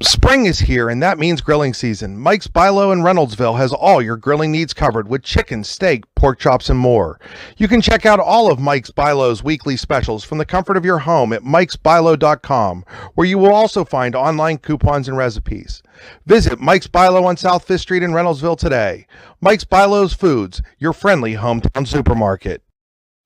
Spring is here, and that means grilling season. Mike's Bilo in Reynoldsville has all your grilling needs covered with chicken, steak, pork chops, and more. You can check out all of Mike's Bilo's weekly specials from the comfort of your home at mikesbilo.com, where you will also find online coupons and recipes. Visit Mike's Bilo on South 5th Street in Reynoldsville today. Mike's Bilo's Foods, your friendly hometown supermarket.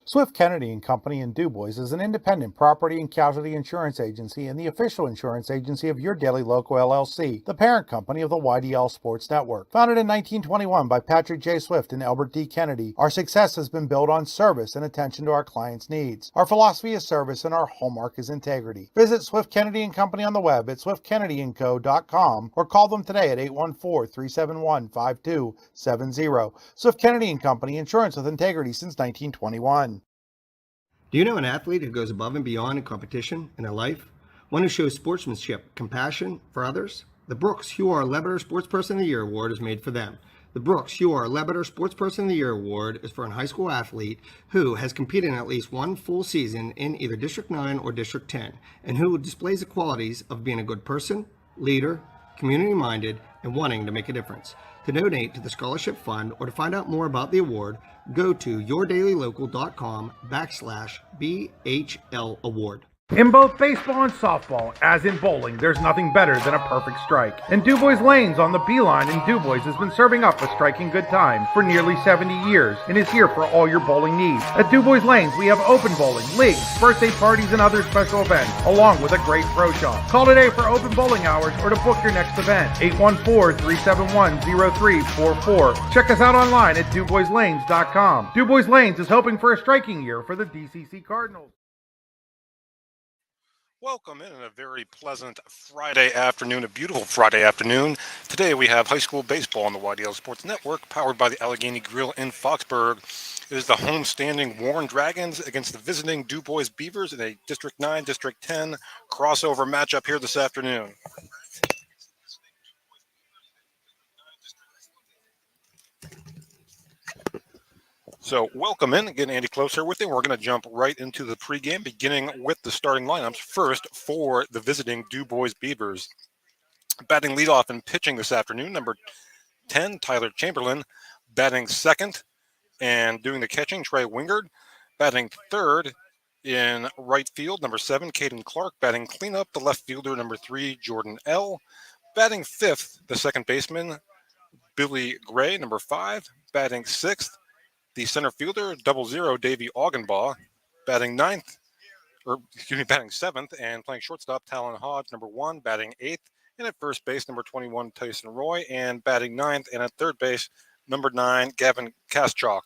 Swift Kennedy and Company in DuBois is an independent property and casualty insurance agency and the official insurance agency of Your Daily Local LLC, the parent company of the YDL Sports Network. Founded in 1921 by Patrick J. Swift and Albert D. Kennedy, our success has been built on service and attention to our clients' needs. Our philosophy is service and our hallmark is integrity. Visit Swift Kennedy and Company on the web at swiftkennedyandco.com or call them today at 814-371-5270. Swift Kennedy and Company, insurance with integrity since 1921. Do you know an athlete who goes above and beyond in competition in their life? One who shows sportsmanship, compassion for others? The Brooks Huar Lebeter Sportsperson of the Year Award is made for them. The Brooks Huar Lebeter Sportsperson of the Year Award is for a high school athlete who has competed in at least one full season in either District 9 or District 10, and who displays the qualities of being a good person, leader, community-minded, and wanting to make a difference. To donate to the scholarship fund or to find out more about the award, go to yourdailylocal.com/BHL award. In both baseball and softball, as in bowling, there's nothing better than a perfect strike. And DuBois Lanes on the Beeline in DuBois has been serving up a striking good time for nearly 70 years and is here for all your bowling needs. At DuBois Lanes, we have open bowling, leagues, birthday parties, and other special events, along with a great pro shop. Call today for open bowling hours or to book your next event. 814-371-0344. Check us out online at DuBoisLanes.com. DuBois Lanes is hoping for a striking year for the DCC Cardinals. Welcome in a very pleasant Friday afternoon, a beautiful Friday afternoon. Today we have high school baseball on the YDL Sports Network, powered by the Allegheny Grill in Foxburg. It is the home-standing Warren Dragons against the visiting DuBois Beavers in a District 9, District 10 crossover matchup here this afternoon. So welcome in. Again, Andy Close here with you. We're going to jump right into the pregame, beginning with the starting lineups. First, for the visiting DuBois Beavers. Batting leadoff and pitching this afternoon, number 10, Tyler Chamberlain. Batting second and doing the catching, Trey Wingard. Batting third in right field, number 7, Caden Clark. Batting cleanup, the left fielder, number 3, Jordan L. Batting fifth, the second baseman, Billy Gray, number 5. Batting sixth, the center fielder, 00, Davey Augenbaugh. Batting seventh and playing shortstop, Talon Hodge, number 1, batting eighth. And at first base, number 21, Tyson Roy. And batting ninth and at third base, number 9, Gavin Kaschalk.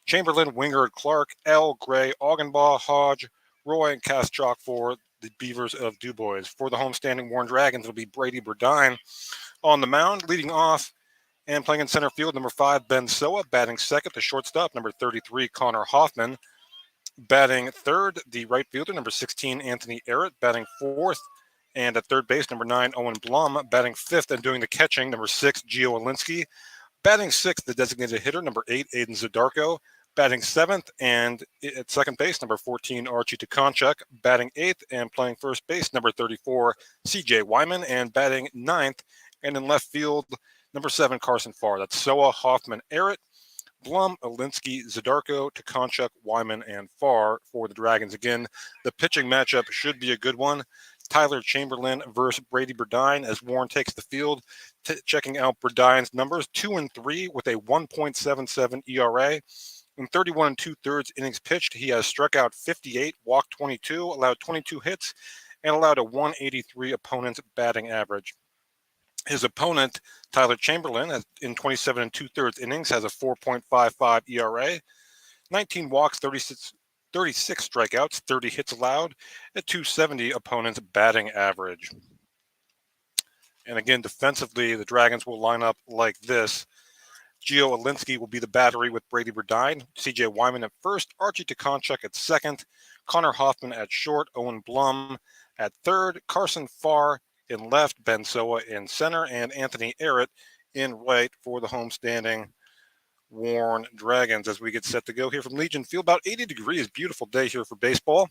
Chamberlain, Wingard, Clark, L, Gray, Augenbaugh, Hodge, Roy, and Kaschalk for the Beavers of DuBois. For the homestanding Warren Dragons, it'll be Brady Burdine on the mound, leading off. And playing in center field, number 5, Ben Soa. Batting second, the shortstop, number 33, Connor Hoffman. Batting third, the right fielder, number 16, Anthony Arrett. Batting fourth, and at third base, number 9, Owen Blum. Batting fifth and doing the catching, number 6, Gio Alinsky. Batting sixth, the designated hitter, number 8, Aiden Zadarko. Batting seventh, and at second base, number 14, Archie Tukonchuk. Batting eighth and playing first base, number 34, CJ Wyman. And batting ninth, and in left field, number 7, Carson Farr. That's Soa, Hoffman, Arrett, Blum, Alinsky, Zadarko, Tukonchuk, Wyman, and Farr for the Dragons. Again, the pitching matchup should be a good one. Tyler Chamberlain versus Brady Burdine as Warren takes the field. Checking out Burdine's numbers, 2 and 3 with a 1.77 ERA. In 31 2/3 innings pitched, he has struck out 58, walked 22, allowed 22 hits, and allowed a 183 opponent's batting average. His opponent, Tyler Chamberlain, in 27 2/3 innings, has a 4.55 ERA, 19 walks, 36 strikeouts, 30 hits allowed, a 270 opponent's batting average. And again, defensively, the Dragons will line up like this. Gio Alinsky will be the battery with Brady Burdine, CJ Wyman at first, Archie Tukonchuk at second, Connor Hoffman at short, Owen Blum at third, Carson Farr in left, Ben Soa in center, and Anthony Arrett in right for the homestanding Warren Dragons as we get set to go here from Legion Field. About 80 degrees, beautiful day here for baseball.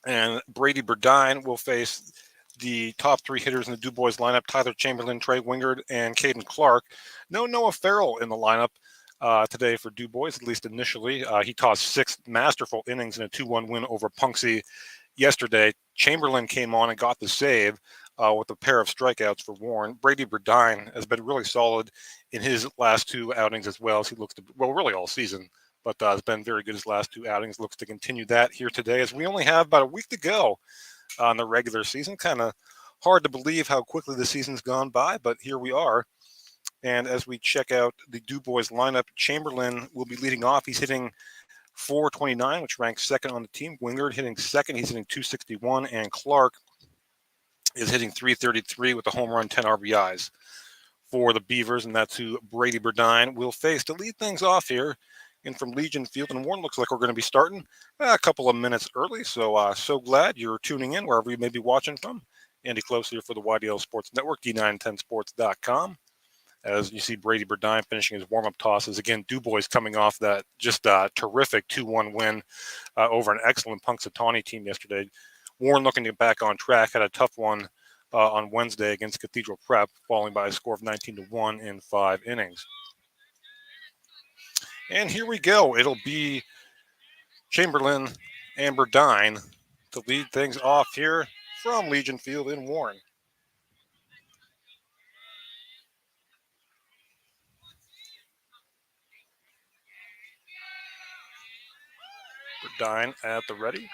And Brady Burdine will face the top three hitters in the DuBois lineup: Tyler Chamberlain, Trey Wingard, and Caden Clark. No Noah Farrell in the lineup today for DuBois, at least initially. He tossed 6 masterful innings in a 2-1 win over Punxsutawney yesterday. Chamberlain came on and got the save with a pair of strikeouts for Warren. Brady Burdine has been really solid in his last 2 outings as well as he looks to, well, really all season, but has been very good his last 2 outings. Looks to continue that here today as we only have about a week to go on the regular season. Kind of hard to believe how quickly the season's gone by, but here we are. And as we check out the DuBois lineup, Chamberlain will be leading off. He's hitting .429, which ranks second on the team. Wingard hitting second. He's hitting .261. And Clark is hitting .333 with a home run, 10 RBIs for the Beavers. And that's who Brady Burdine will face to lead things off here. And from Legion Field and Warren, looks like we're going to be starting a couple of minutes early. So so glad you're tuning in wherever you may be watching from. Andy Close here for the YDL Sports Network, D910sports.com. As you see Brady Burdine finishing his warm-up tosses. Again, DuBois coming off that just terrific 2-1 win over an excellent Punxsutawney team yesterday. Warren looking to get back on track, had a tough one on Wednesday against Cathedral Prep, falling by a score of 19-1 in 5 innings. And here we go. It'll be Chamberlain and Burdine to lead things off here from Legion Field in Warren. Burdine at the ready.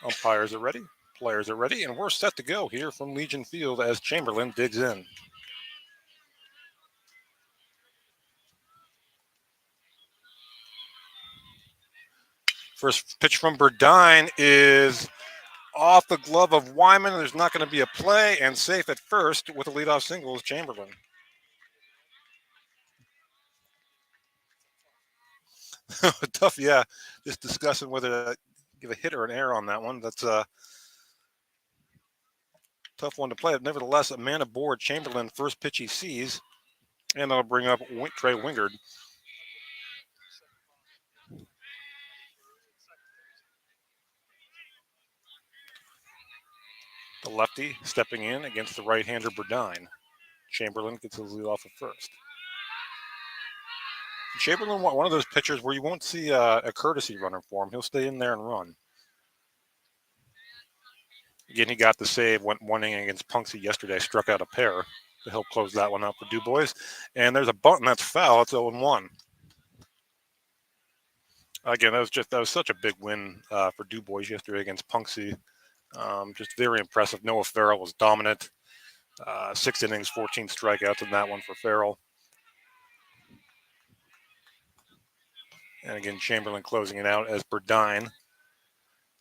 Umpires are ready. Players are ready. And we're set to go here from Legion Field as Chamberlain digs in. First pitch from Burdine is off the glove of Wyman. There's not going to be a play, and safe at first with a leadoff single is Chamberlain. Tough, yeah. Just discussing whether to give a hit or an error on that one. That's a tough one to play. But nevertheless, a man aboard. Chamberlain, first pitch he sees, and that'll bring up Trey Wingard. The lefty stepping in against the right-hander Burdine. Chamberlain gets his lead off at first. Chamberlain, one of those pitchers where you won't see a courtesy runner for him. He'll stay in there and run. Again, he got the save, went 1 inning against Punxsutawney yesterday, struck out a pair to help close that one out for DuBois. And there's a bunt, and that's foul. It's 0-1. Again, that was such a big win for DuBois yesterday against Punxsutawney. Just very impressive. Noah Farrell was dominant. 6 innings, 14 strikeouts in that one for Farrell. And again, Chamberlain closing it out as Burdine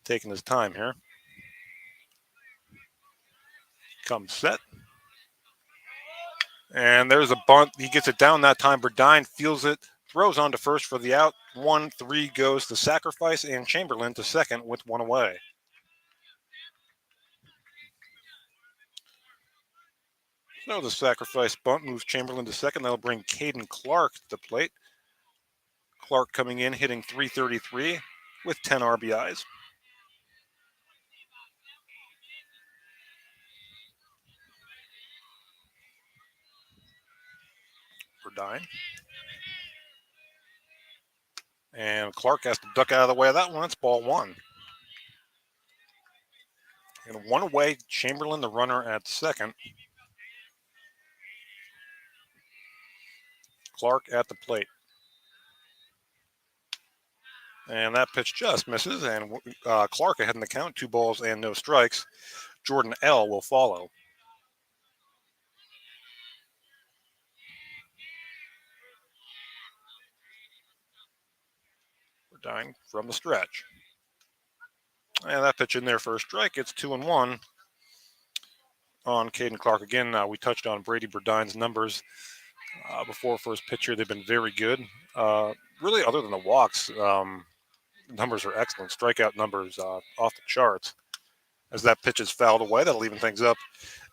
taking his time here. Comes set. And there's a bunt. He gets it down that time. Burdine feels it, throws on to first for the out. 1-3 goes to sacrifice, and Chamberlain to second with 1 away. So the sacrifice bunt moves Chamberlain to second. That'll bring Caden Clark to the plate. Clark coming in, hitting .333 with 10 RBIs. Burdine. And Clark has to duck out of the way of that one. It's ball 1. And 1 away, Chamberlain, the runner at second. Clark at the plate. And that pitch just misses, and Clark ahead in the count, 2 balls and no strikes. Jordan L. will follow. Burdine from the stretch. And that pitch in there for a strike. It's 2-1 on Caden Clark. Again, we touched on Brady Burdine's numbers before first pitch here. They've been very good. Really, other than the walks, numbers are excellent. Strikeout numbers off the charts. As that pitch is fouled away, that'll even things up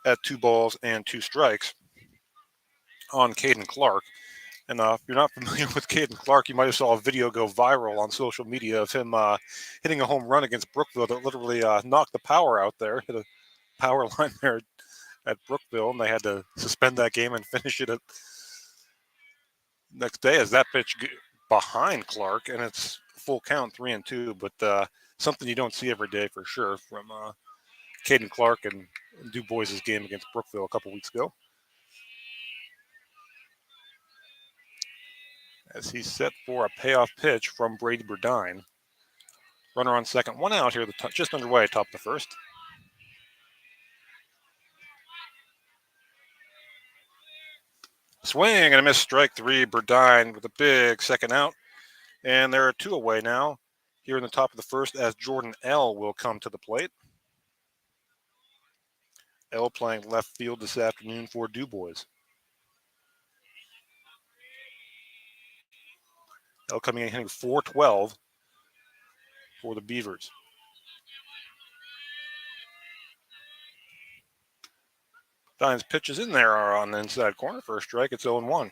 at 2 balls and 2 strikes on Caden Clark. And if you're not familiar with Caden Clark, you might have saw a video go viral on social media of him hitting a home run against Brookville that literally knocked the power out there, hit a power line there at Brookville, and they had to suspend that game and finish it next day as that pitch behind Clark, and it's full count 3-2, but something you don't see every day for sure from Caden Clark and DuBois' game against Brookville a couple weeks ago. As he's set for a payoff pitch from Brady Burdine. Runner on second, one out here, just underway, top of the first. Swing and a miss, strike three. Burdine with a big second out. And there are two away now here in the top of the first as Jordan L. will come to the plate. L playing left field this afternoon for DuBois. L coming in hitting .412 for the Beavers. Burdine's pitches in there are on the inside corner for a strike. It's 0-1.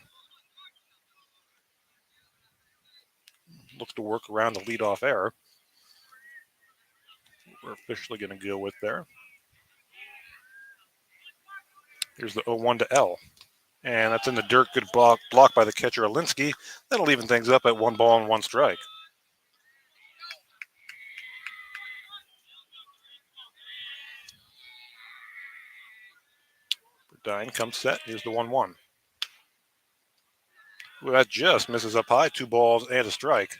Looks to work around the leadoff error. We're officially going to go with there. Here's the 0-1 to L. And that's in the dirt. Good block by the catcher, Alinsky. That'll even things up at 1 ball and 1 strike. Burdine comes set. Here's the 1-1. Well, that just misses up high. 2 balls and a strike.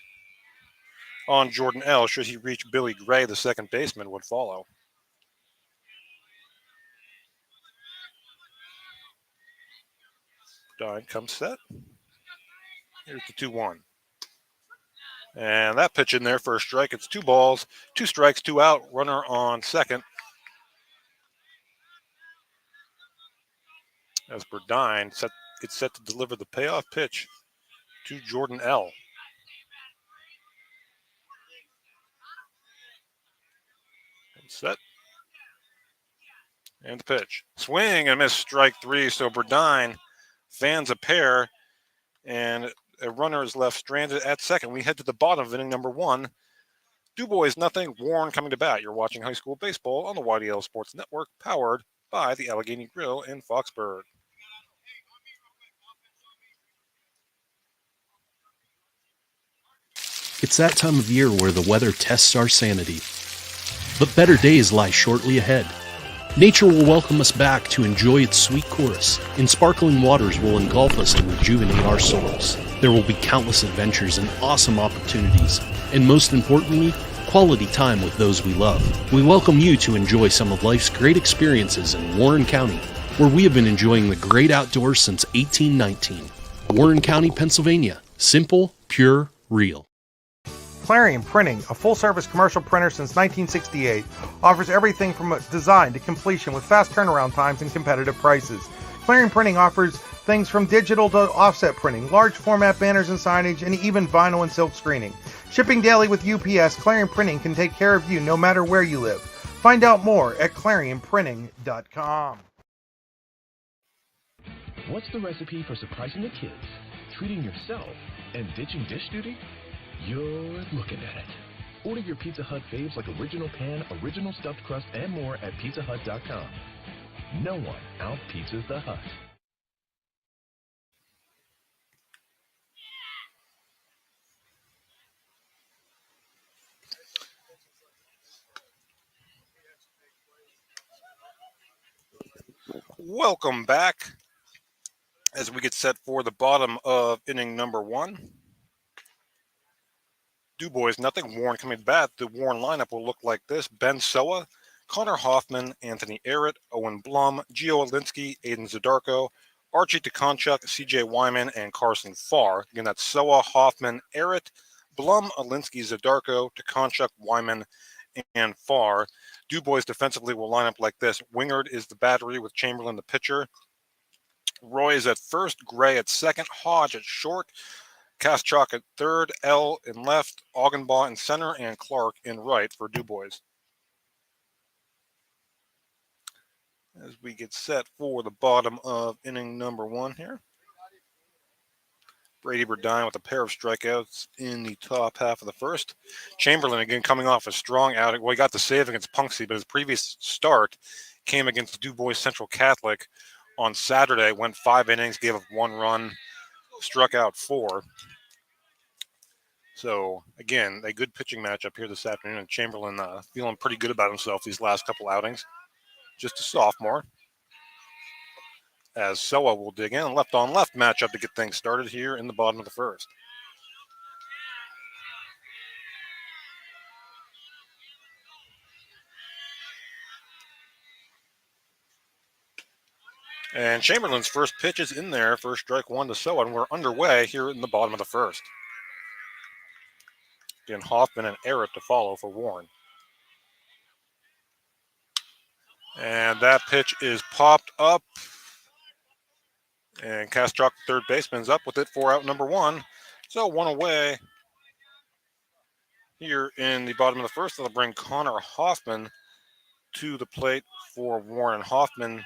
On Jordan L. Should he reach Billy Gray, the second baseman would follow. Burdine comes set. Here's the 2-1. And that pitch in there for a strike. It's 2 balls, 2 strikes, 2 out. Runner on second. As Burdine it's set to deliver the payoff pitch to Jordan L. And set. And the pitch. Swing and miss, strike 3. So Burdine fans a pair, and a runner is left stranded at second. We head to the bottom of inning number 1. DuBois nothing, Warren coming to bat. You're watching high school baseball on the YDL Sports Network, powered by the Allegheny Grill in Foxburg. It's that time of year where the weather tests our sanity. But better days lie shortly ahead. Nature will welcome us back to enjoy its sweet chorus, and sparkling waters will engulf us to rejuvenate our souls. There will be countless adventures and awesome opportunities, and most importantly, quality time with those we love. We welcome you to enjoy some of life's great experiences in Warren County, where we have been enjoying the great outdoors since 1819. Warren County, Pennsylvania. Simple, pure, real. Clarion Printing, a full-service commercial printer since 1968, offers everything from design to completion with fast turnaround times and competitive prices. Clarion Printing offers things from digital to offset printing, large format banners and signage, and even vinyl and silk screening. Shipping daily with UPS, Clarion Printing can take care of you no matter where you live. Find out more at clarionprinting.com. What's the recipe for surprising the kids, treating yourself, and ditching dish duty? You're looking at it. Order your Pizza Hut faves like original pan, original stuffed crust, and more at pizzahut.com. No one out-pizzas the Hut. Welcome back as we get set for the bottom of inning number 1. DuBois nothing. Warren coming to bat. The Warren lineup will look like this: Ben Soa, Connor Hoffman, Anthony Arrett, Owen Blum, Gio Alinsky, Aiden Zadarko, Archie Tukonchuk, CJ Wyman, and Carson Farr. Again, that's Soa, Hoffman, Arrett, Blum, Alinsky, Zadarko, Tukonchuk, Wyman, and Farr. DuBois defensively will line up like this: Wingard is the battery with Chamberlain the pitcher. Roy is at first, Gray at second, Hodge at short, Kaschak at third, L in left, Augenbaugh in center, and Clark in right for DuBois. As we get set for the bottom of inning number 1 here. Brady Burdine with a pair of strikeouts in the top half of the first. Chamberlain, again, coming off a strong outing. Well, he got the save against Punxsutawney, but his previous start came against DuBois Central Catholic on Saturday, went 5 innings, gave up 1 run, struck out 4. So, again, a good pitching matchup here this afternoon. And Chamberlain feeling pretty good about himself these last couple outings. Just a sophomore. As Soa will dig in. Left-on-left matchup to get things started here in the bottom of the first. And Chamberlain's first pitch is in there. First strike 1 to Soa, and we're underway here in the bottom of the first. Again, Hoffman and Errett to follow for Warren. And that pitch is popped up. And Kastrok, third baseman's up with it for out number 1. So 1 away here in the bottom of the first. They'll bring Connor Hoffman to the plate for Warren. Hoffman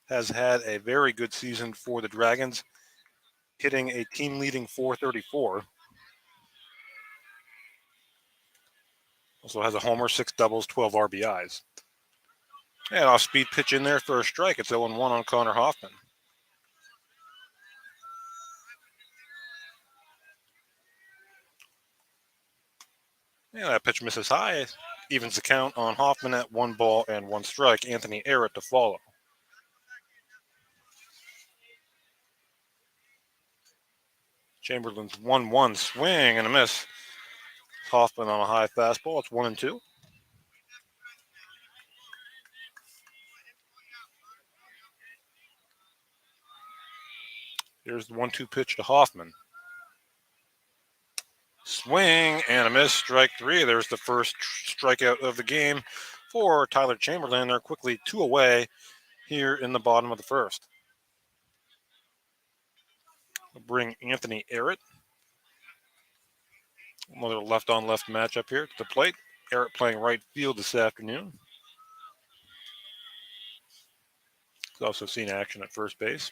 has had a very good season for the Dragons, hitting a team-leading .434. Also has a homer, 6 doubles, 12 RBIs. And off-speed pitch in there for a strike. It's 0-1 on Connor Hoffman. And that pitch misses high. Evens the count on Hoffman at 1 ball and 1 strike. Anthony Errett to follow. Chamberlain's 1-1 swing and a miss. Hoffman on a high fastball. It's 1-2. Here's the 1-2 pitch to Hoffman. Swing and a miss. Strike 3. There's the first strikeout of the game for Tyler Chamberlain. They're quickly 2 away here in the bottom of the first. We'll bring Anthony Errett. Another left-on-left matchup here to the plate. Errett playing right field this afternoon. He's also seen action at first base.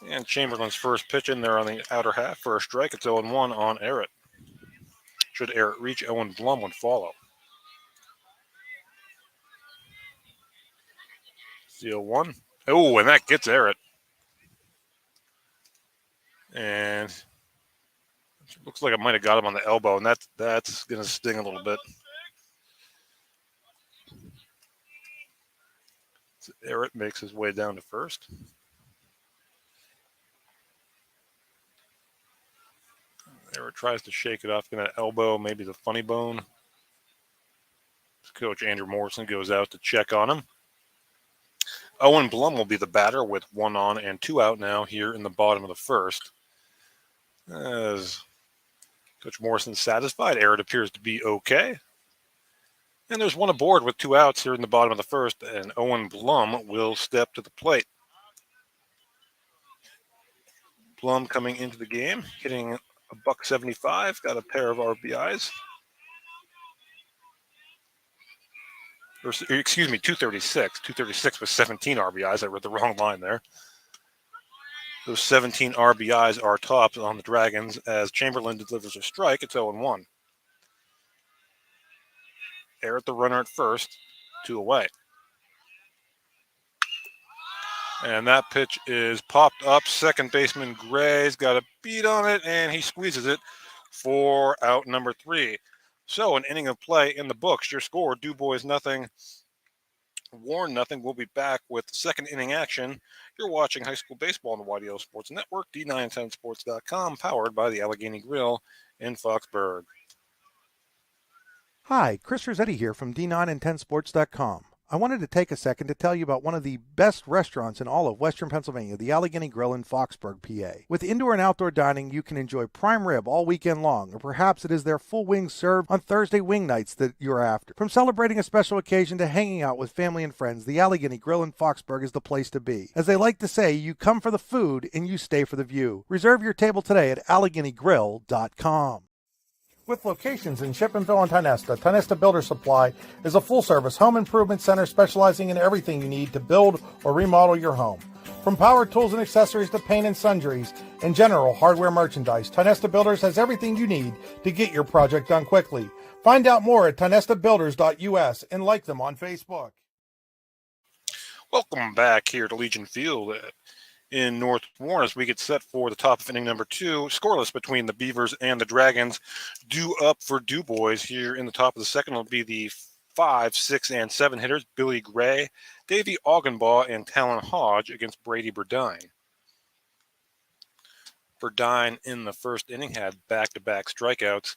And Chamberlain's first pitch in there on the outer half for a strike. It's 0-1 on Errett. Should Errett reach, Owen Blum would follow. Seal 1. Oh, and that gets Errett. And it looks like it might have got him on the elbow, and that's going to sting a little bit. So Errett makes his way down to first. Errett tries to shake it off, going to elbow, maybe the funny bone. Coach Andrew Morrison goes out to check on him. Owen Blum will be the batter with 1 on and 2 out now here in the bottom of the first. As Coach Morrison's satisfied, Errett appears to be okay. And there's 1 aboard with 2 outs here in the bottom of the first, and Owen Blum will step to the plate. Blum coming into the game, hitting a $175, got a pair of RBIs. Or, excuse me, 236. 236 with 17 RBIs. I read the wrong line there. Those 17 RBIs are tops on the Dragons as Chamberlain delivers a strike. It's 0-1. Errett the runner at first, 2 away. And that pitch is popped up. Second baseman Gray's got a beat on it, and he squeezes it for out number 3. So an inning of play in the books. Your score, DuBois 0, Warren 0. We'll be back with second inning action. You're watching high school baseball on the YDL Sports Network, D910sports.com, powered by the Allegheny Grill in Foxburg. Hi, Chris Rossetti here from D910sports.com. I wanted to take a second to tell you about one of the best restaurants in all of Western Pennsylvania, the Allegheny Grill in Foxburg, PA. With indoor and outdoor dining, you can enjoy prime rib all weekend long, or perhaps it is their full wings served on Thursday wing nights that you're after. From celebrating a special occasion to hanging out with family and friends, the Allegheny Grill in Foxburg is the place to be. As they like to say, you come for the food and you stay for the view. Reserve your table today at AlleghenyGrill.com. With locations in Shippenville and Tionesta, Tionesta Builder Supply is a full-service home improvement center specializing in everything you need to build or remodel your home. From power tools and accessories to paint and sundries and general hardware merchandise, Tionesta Builders has everything you need to get your project done quickly. Find out more at tionestabuilders.us and like them on Facebook. Welcome back here to Legion Field in North Warren as we get set for the top of inning number 2. Scoreless between the Beavers and the Dragons. Due up for DuBois here in the top of the second will be the 5, 6, and 7 hitters, Billy Gray, Davey Augenbaugh, and Talon Hodge against Brady Burdine. Burdine in the first inning had back-to-back strikeouts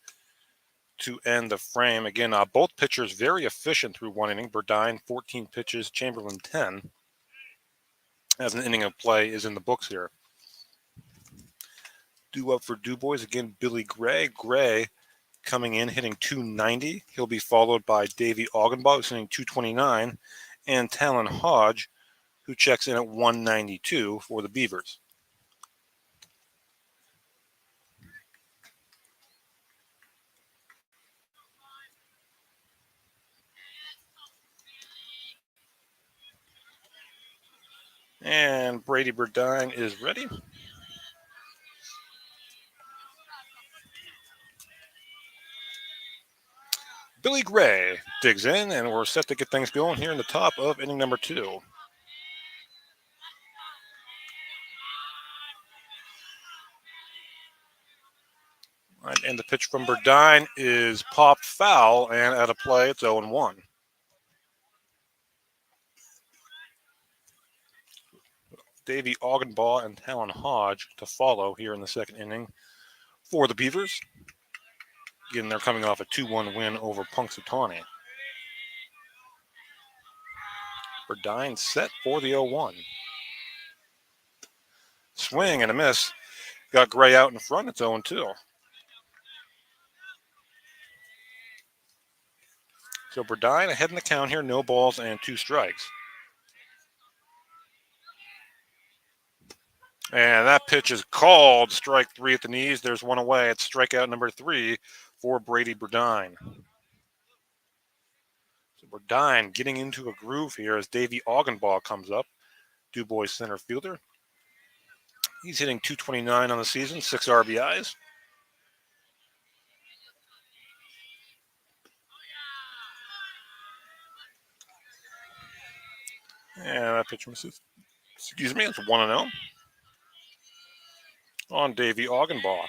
to end the frame. Again, both pitchers very efficient through one inning. Burdine, 14 pitches, Chamberlain, 10. As an inning of play is in the books here. Due up for DuBois, again, Billy Gray. Gray coming in, hitting .290. He'll be followed by Davey Augenbaugh, who's hitting .229, and Talon Hodge, who checks in at .192 for the Beavers. And Brady Burdine is ready. Billy Gray digs in, and we're set to get things going here in the top of inning number 2. And the pitch from Burdine is popped foul, and at a play, it's 0-1. Davey Augenbaugh and Talon Hodge to follow here in the second inning for the Beavers. Again, they're coming off a 2-1 win over Punxsutawney. Burdine set for the 0-1. Swing and a miss. Got Gray out in front. It's 0-2. So Burdine ahead in the count here. No balls and 2 strikes. And that pitch is called strike 3 at the knees. There's one away. It's strikeout number 3 for Brady Burdine. So Burdine getting into a groove here as Davey Augenbaugh comes up, DuBois center fielder. He's hitting .229 on the season, 6 RBIs. And that pitch misses. Excuse me, it's 1-0 on Davey Augenbaugh.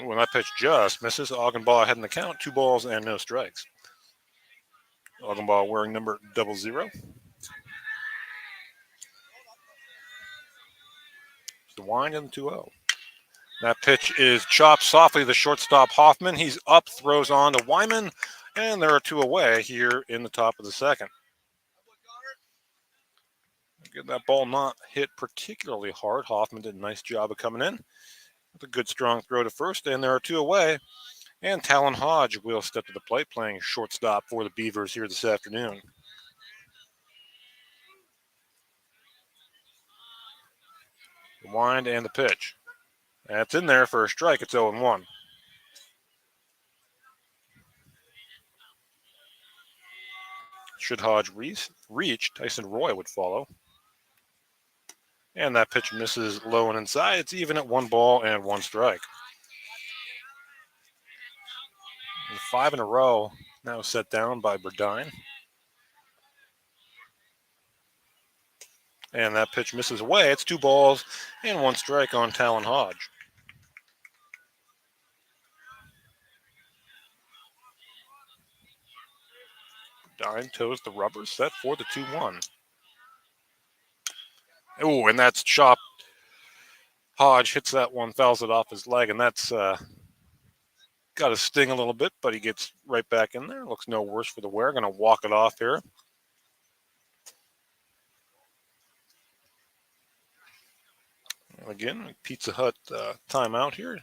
When that pitch just misses, Augenbaugh ahead in the count, 2 balls and no strikes. Augenbaugh wearing number 00. The wind and 2-0. That pitch is chopped softly. The shortstop Hoffman. He's up, throws on to Wyman, and there are 2 away here in the top of the second. Again, that ball not hit particularly hard. Hoffman did a nice job of coming in with a good strong throw to first, and there are 2 away. And Talon Hodge will step to the plate, playing shortstop for the Beavers here this afternoon. The wind and the pitch. That's in there for a strike. It's 0-1. Should Hodge reach, Tyson Roy would follow. And that pitch misses low and inside. It's even at 1 ball and 1 strike. And 5 in a row now set down by Burdine. And that pitch misses away. It's 2 balls and 1 strike on Talon Hodge. Burdine toes the rubber, set for the 2-1. Oh, and that's chopped. Hodge hits that one, fouls it off his leg, and that's got to sting a little bit, but he gets right back in there. Looks no worse for the wear. Going to walk it off here. And again, Pizza Hut timeout here.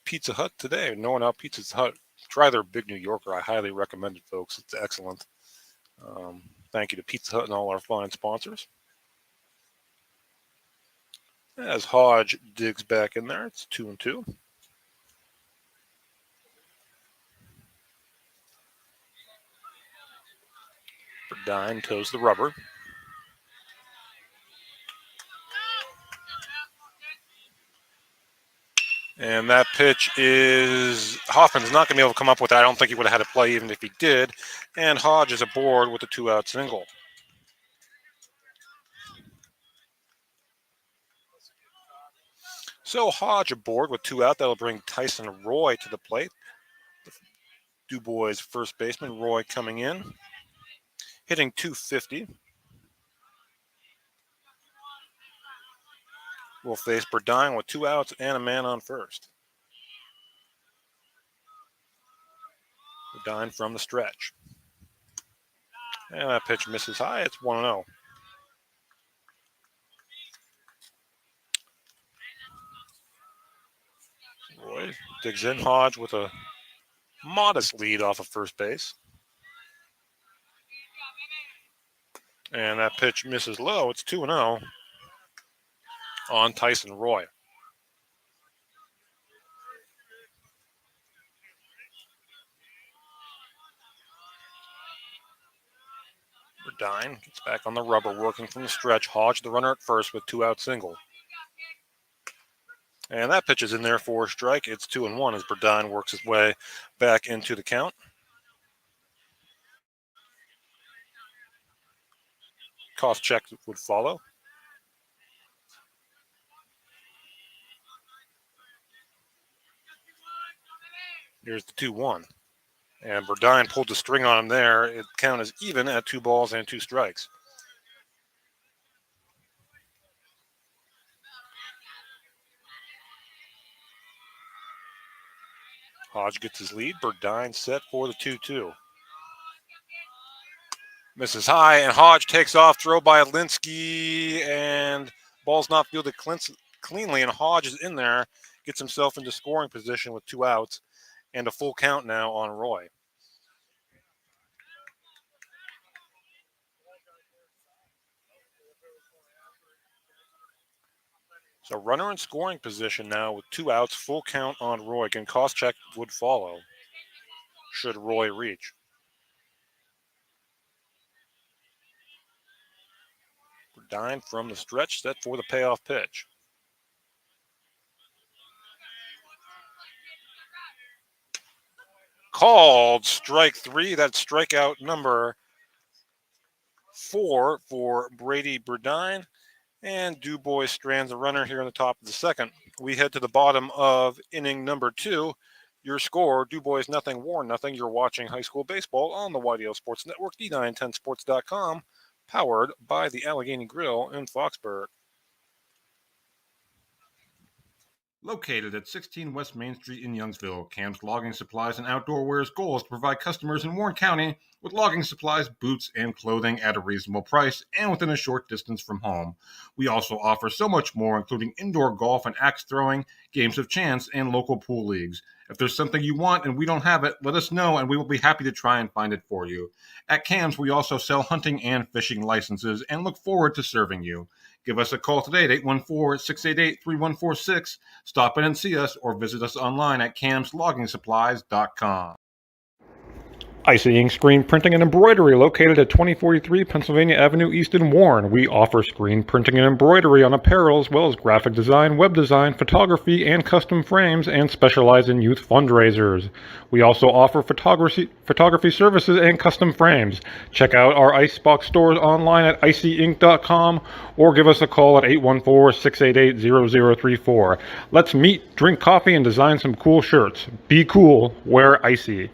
Pizza Hut today. No one out Pizza Hut. Try their Big New Yorker. I highly recommend it, folks. It's excellent. Thank you to Pizza Hut and all our fine sponsors. As Hodge digs back in there, it's 2-2. Verdine toes the rubber. And that pitch is, Hoffman's not going to be able to come up with that. I don't think he would have had a play even if he did. And Hodge is aboard with a 2-out single. So Hodge aboard with 2 out. That'll bring Tyson Roy to the plate. DuBois first baseman. Roy coming in, hitting .250. Will face Verdine with 2 outs and a man on first. Verdine from the stretch. And that pitch misses high. It's 1-0. Roy digs in. Hodge with a modest lead off of first base. And that pitch misses low. It's 2-0 on Tyson Roy. Verdine gets back on the rubber, working from the stretch. Hodge, the runner at first, with 2-out single. And that pitch is in there for a strike. It's 2-1 as Verdine works his way back into the count. Cost check would follow. Here's the 2-1. And Verdine pulled the string on him there. It count is even at 2 balls and 2 strikes. Hodge gets his lead. Verdine set for the 2-2. Misses high, and Hodge takes off. Throw by Alinsky, and ball's not fielded cleanly, and Hodge is in there, gets himself into scoring position with 2 outs, and a full count now on Roy. So runner in scoring position now with 2 outs, full count on Roy. Again, cost check would follow should Roy reach. Verdine from the stretch, set for the payoff pitch. Called strike 3. That's strikeout number 4 for Brady Verdine. And DuBois strands a runner here in the top of the second. We head to the bottom of inning number 2. Your score, DuBois nothing, Warren nothing. You're watching high school baseball on the YDL Sports Network, D910sports.com, powered by the Allegheny Grill in Foxburg. Located at 16 West Main Street in Youngsville, Cam's Logging Supplies and Outdoor Wear's goal is to provide customers in Warren County with logging supplies, boots, and clothing at a reasonable price and within a short distance from home. We also offer so much more, including indoor golf and axe throwing, games of chance, and local pool leagues. If there's something you want and we don't have it, let us know and we will be happy to try and find it for you. At Cam's, we also sell hunting and fishing licenses and look forward to serving you. Give us a call today at 814-688-3146. Stop in and see us or visit us online at camsloggingsupplies.com. Icy Ink Screen Printing and Embroidery, located at 2043 Pennsylvania Avenue East in Warren. We offer screen printing and embroidery on apparel as well as graphic design, web design, photography, and custom frames, and specialize in youth fundraisers. We also offer photography services and custom frames. Check out our Icebox stores online at icyink.com or give us a call at 814-688-0034. Let's meet, drink coffee, and design some cool shirts. Be cool, wear Icy.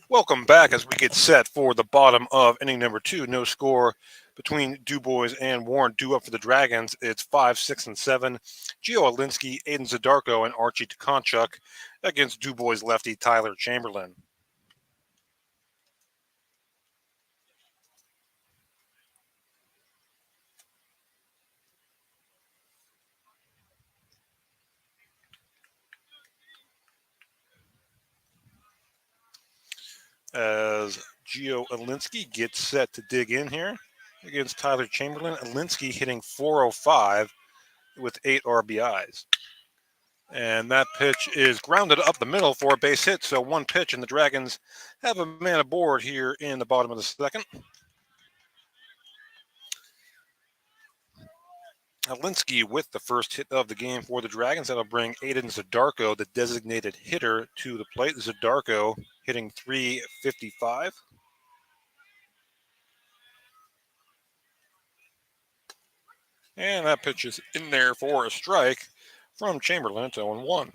Welcome back as we get set for the bottom of inning number 2. No score between DuBois and Warren. Due up for the Dragons. It's 5, 6, and 7. Gio Alinsky, Aiden Zadarko, and Archie Tukonchuk against DuBois lefty Tyler Chamberlain. As Gio Alinsky gets set to dig in here. against Tyler Chamberlain. Alinsky hitting .405 with 8 RBIs. And that pitch is grounded up the middle for a base hit. So one pitch, and the Dragons have a man aboard here in the bottom of the second. Alinsky with the first hit of the game for the Dragons. That'll bring Aiden Zadarko, the designated hitter, to the plate. Zadarko hitting .355. And that pitch is in there for a strike from Chamberlain. It's 0-1.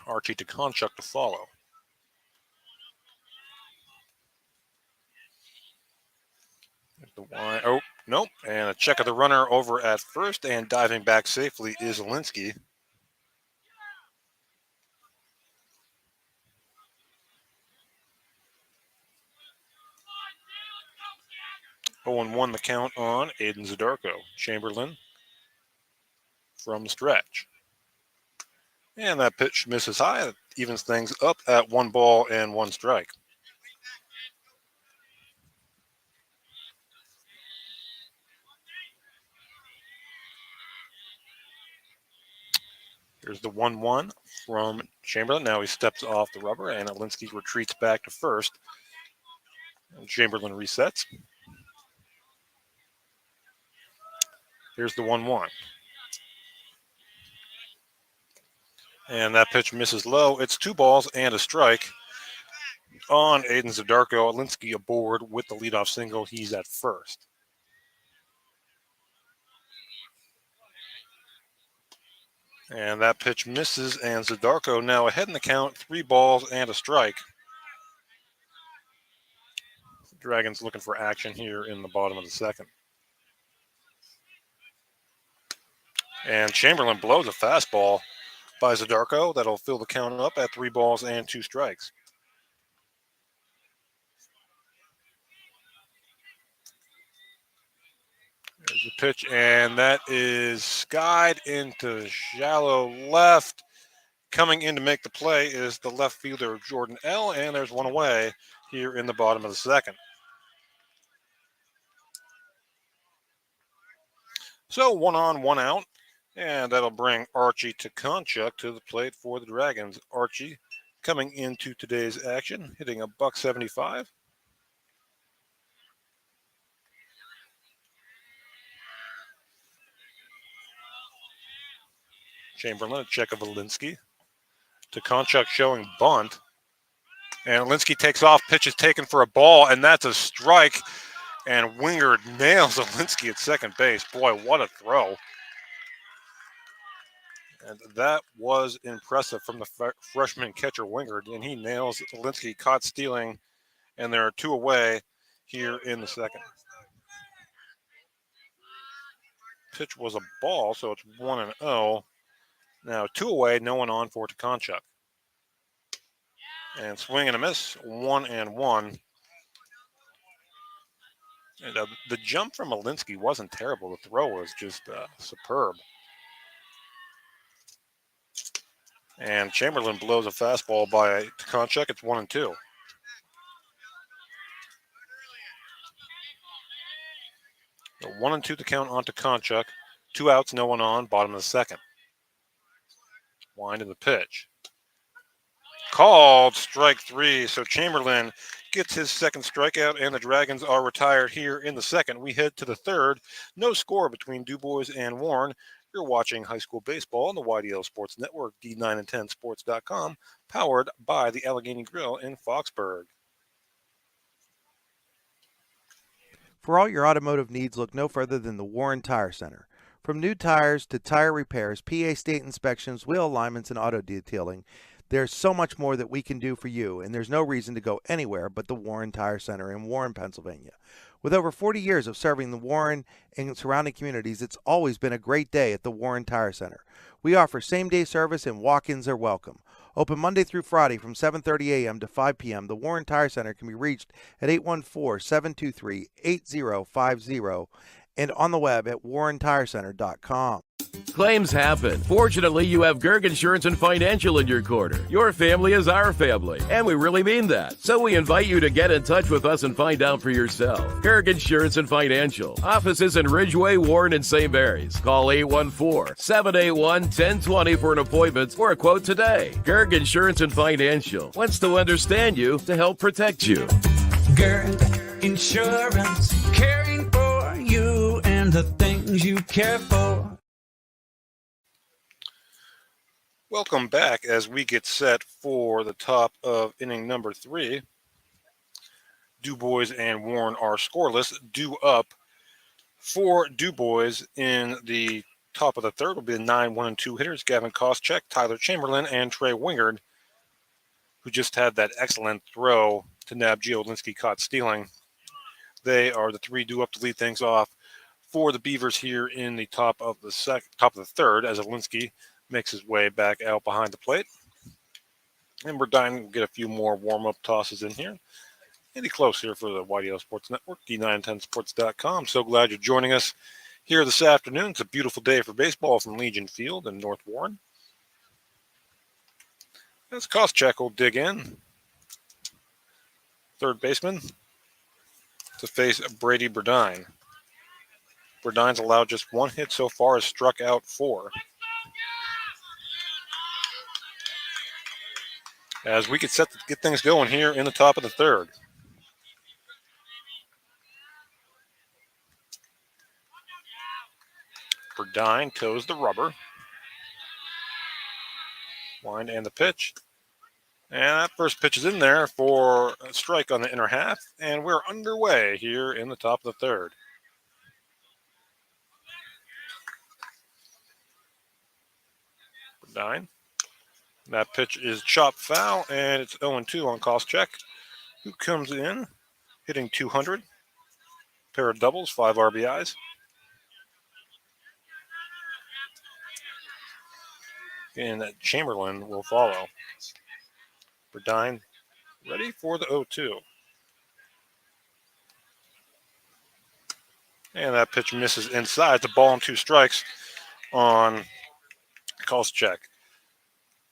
Archie Tkonchuk to follow. Oh, nope. And a check of the runner over at first, and diving back safely is Alinsky. And 1 the count on Aiden Zadarko. Chamberlain from the stretch. And that pitch misses high. It evens things up at 1 ball and 1 strike. Here's the 1-1 from Chamberlain. Now he steps off the rubber, and Alinsky retreats back to first. And Chamberlain resets. Here's the 1-1. And that pitch misses low. It's 2 balls and a strike on Aiden Zadarko. Alinsky aboard with the leadoff single. He's at first. And that pitch misses, and Zadarko now ahead in the count, 3 balls and a strike. The Dragons looking for action here in the bottom of the second. And Chamberlain blows a fastball by Zadarko. That'll fill the count up at 3 balls and 2 strikes. There's the pitch, and that is skied into shallow left. Coming in to make the play is the left fielder, Jordan L., and there's 1 away here in the bottom of the second. So 1 on, 1 out, and that'll bring Archie Tkonchuk to the plate for the Dragons. Archie coming into today's action, hitting a .175. Chamberlain, a check of Alinsky. Tkonchuk showing bunt. And Alinsky takes off, pitch is taken for a ball, and that's a strike. And Wingard nails Alinsky at second base. Boy, what a throw. And that was impressive from the freshman catcher Wingard. And he nails Alinsky, caught stealing. And there are 2 away here in the second. Pitch was a ball, so it's 1-0. Now 2 away, no one on for Tkonchuk. And swing and a miss, 1-1. And the jump from Alinsky wasn't terrible. The throw was just superb. And Chamberlain blows a fastball by Tkonchuk. It's 1-2. So 1-2 to count on Tkonchuk. 2 outs, no one on, bottom of the second. Wind in the pitch. Called strike 3. So Chamberlain gets his second strikeout, and the Dragons are retired here in the second. We head to the third. No score between DuBois and Warren. You're watching high school baseball on the YDL Sports Network, D9and10sports.com, powered by the Allegheny Grill in Foxburg. For all your automotive needs, look no further than the Warren Tire Center. From new tires to tire repairs, PA state inspections, wheel alignments, and auto detailing, there's so much more that we can do for you, and there's no reason to go anywhere but the Warren Tire Center in Warren, Pennsylvania. With over 40 years of serving the Warren and surrounding communities, it's always been a great day at the Warren Tire Center. We offer same-day service, and walk-ins are welcome. Open Monday through Friday from 7:30 a.m. to 5 p.m., the Warren Tire Center can be reached at 814-723-8050 and on the web at warrentirecenter.com. Claims happen. Fortunately, you have Gerg Insurance and Financial in your corner. Your family is our family, and we really mean that. So we invite you to get in touch with us and find out for yourself. Gerg Insurance and Financial. Offices in Ridgeway, Warren, and St. Mary's. Call 814-781-1020 for an appointment or a quote today. Gerg Insurance and Financial wants to understand you to help protect you. Gerg Insurance, caring for you and the things you care for. Welcome back as we get set for the top of inning number 3. DuBois and Warren are scoreless. Due up for DuBois in the top of the third will be the 9, 1, and 2 hitters, Gavin Koscheck, Tyler Chamberlain, and Trey Wingard, who just had that excellent throw to nab Gio Linsky caught stealing. They are the 3 due up to lead things off for the Beavers here in the top of the third, as Linsky makes his way back out behind the plate. And we're dying to get a few more warm-up tosses in here. Andy Close here for the YDL Sports Network, D910sports.com. So glad you're joining us here this afternoon. It's a beautiful day for baseball from Legion Field in North Warren. As Koscheck will dig in. Third baseman to face Brady Burdine. Burdine's allowed just 1 hit so far, has struck out 4. As we get set to get things going here in the top of the third. Burdine toes the rubber. Wind and the pitch. And that first pitch is in there for a strike on the inner half. And we're underway here in the top of the third. Burdine. That pitch is chopped foul, and it's 0-2 on Koscheck, who comes in hitting 200. Pair of doubles, 5 RBIs. And that Chamberlain will follow. Burdine ready for the 0-2. And that pitch misses inside. It's a ball and 2 strikes on Koscheck.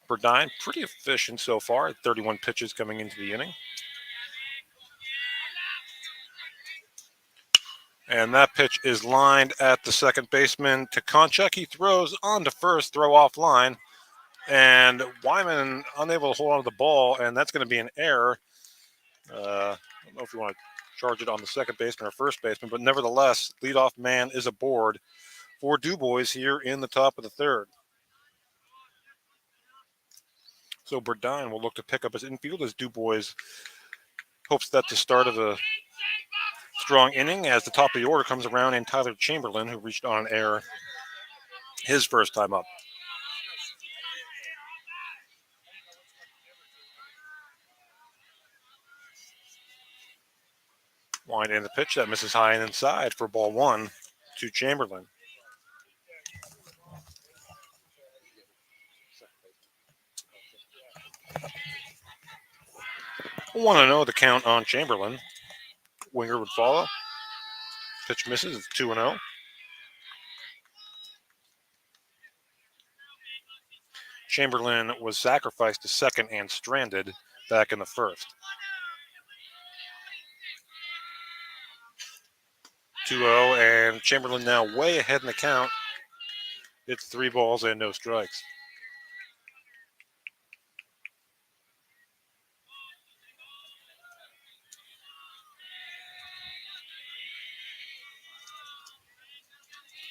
Burdine pretty efficient so far, 31 pitches coming into the inning. And that pitch is lined at the second baseman to Koscheck. He throws on to first, throw offline. And Wyman unable to hold on to the ball, and that's going to be an error. I don't know if you want to charge it on the second baseman or first baseman, but nevertheless, leadoff man is aboard for DuBois here in the top of the third. So Burdine will look to pick up his infield as DuBois hopes that's the start of a strong inning as the top of the order comes around and Tyler Chamberlain, who reached on an error his first time up. Wind in the pitch that misses high and inside for ball 1 to Chamberlain. I want to know the count on Chamberlain. Winger would follow. Pitch misses. It's 2-0. Chamberlain was sacrificed to second and stranded back in the first. 2-0, and Chamberlain now way ahead in the count. It's 3 balls and no strikes.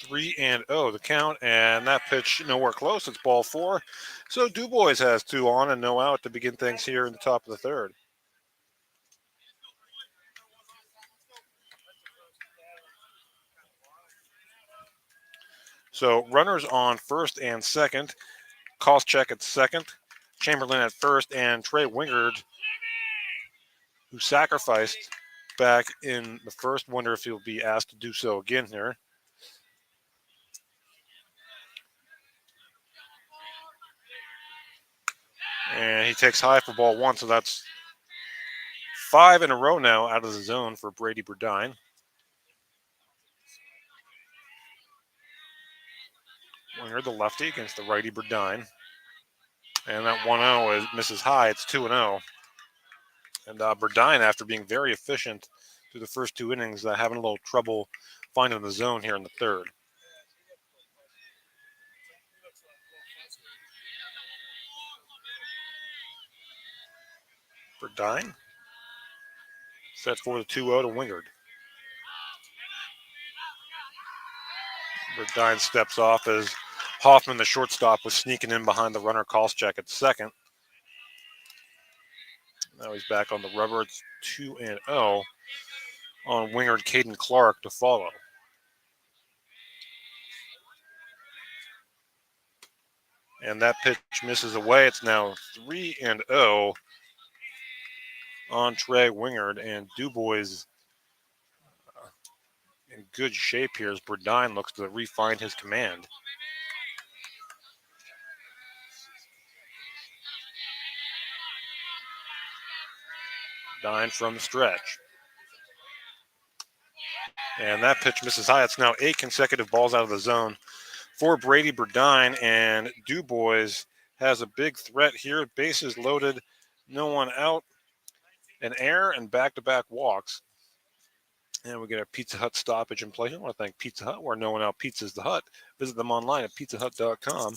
Three and the count, and that pitch nowhere close. It's ball 4. So DuBois has 2 on and no out to begin things here in the top of the third. So runners on first and second. Koscheck at second. Chamberlain at first, and Trey Wingard, who sacrificed back in the first. Wonder if he'll be asked to do so again here. And he takes high for ball 1, so that's 5 in a row now out of the zone for Brady Burdine. Wingard, the lefty, against the righty Burdine. And that 1-0 misses high. It's 2-0. And Burdine, after being very efficient through the first 2 innings, having a little trouble finding the zone here in the third. Burdine set for the 2-0 to Wingard. Burdine steps off as Hoffman, the shortstop, was sneaking in behind the runner. Koscheck at second. Now he's back on the rubber. It's 2-0 on Wingard. Caden Clark to follow. And that pitch misses away. It's now 3-0 on Trey Wingard. And DuBois in good shape here as Burdine looks to refine his command. Burdine from the stretch. And that pitch misses high. It's now 8 consecutive balls out of the zone for Brady Burdine. And DuBois has a big threat here. Bases loaded, no one out. An error and back-to-back walks. And we get a Pizza Hut stoppage in play. I want to thank Pizza Hut, where no one out pizzas the hut. Visit them online at pizzahut.com.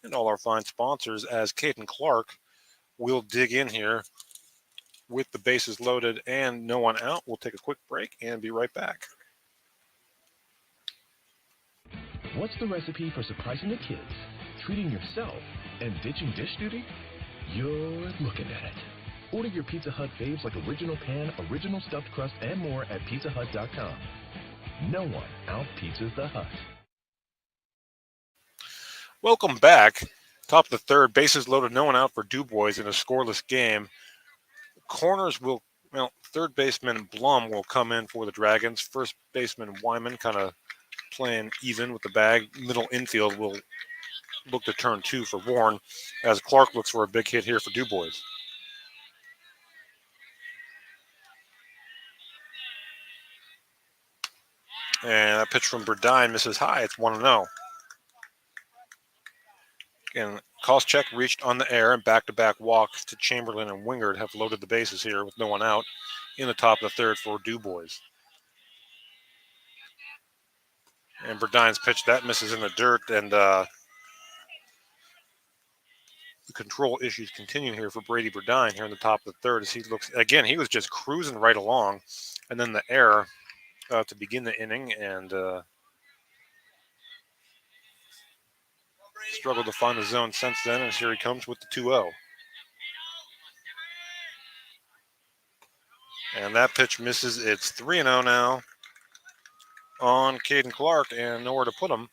And all our fine sponsors, as Caden Clark will dig in here with the bases loaded and no one out. We'll take a quick break and be right back. What's the recipe for surprising the kids, treating yourself, and ditching dish duty? You're looking at it. Order your Pizza Hut faves like original pan, original stuffed crust, and more at pizzahut.com. No one out-pizzas the Hut. Welcome back. Top of the third, bases loaded, no one out for DuBois in a scoreless game. Corners will, third baseman Blum will come in for the Dragons. First baseman Wyman kind of playing even with the bag. Middle infield will look to turn 2 for Warren as Clark looks for a big hit here for DuBois. And that pitch from Burdine misses high. It's 1-0. And Koscheck reached on the air, and back-to-back walks to Chamberlain and Wingard have loaded the bases here with no one out in the top of the third for DuBois. And Burdine's pitch, that misses in the dirt, and the control issues continue here for Brady Burdine here in the top of the third as he looks, again, he was just cruising right along, and then the error to begin the inning, and struggled to find the zone since then, and here he comes with the 2-0. And that pitch misses. It's 3-0 now on Caden Clark, and nowhere to put him.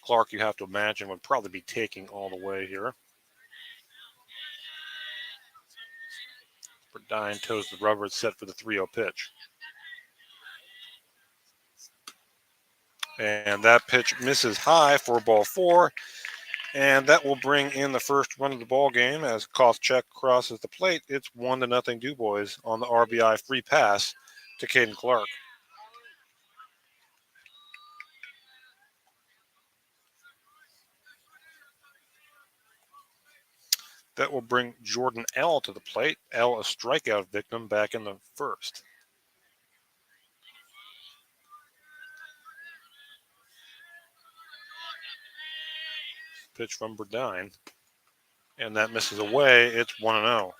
Clark, you have to imagine, would probably be taking all the way here. Burdine toes the rubber. It's set for the 3-0 pitch. And that pitch misses high for ball 4. And that will bring in the first run of the ball game as Koscheck crosses the plate. It's 1-0 DuBois on the RBI free pass to Caden Clark. That will bring Jordan L. to the plate. L, a strikeout victim, back in the first. Pitch from Burdine. And that misses away. It's 1-0.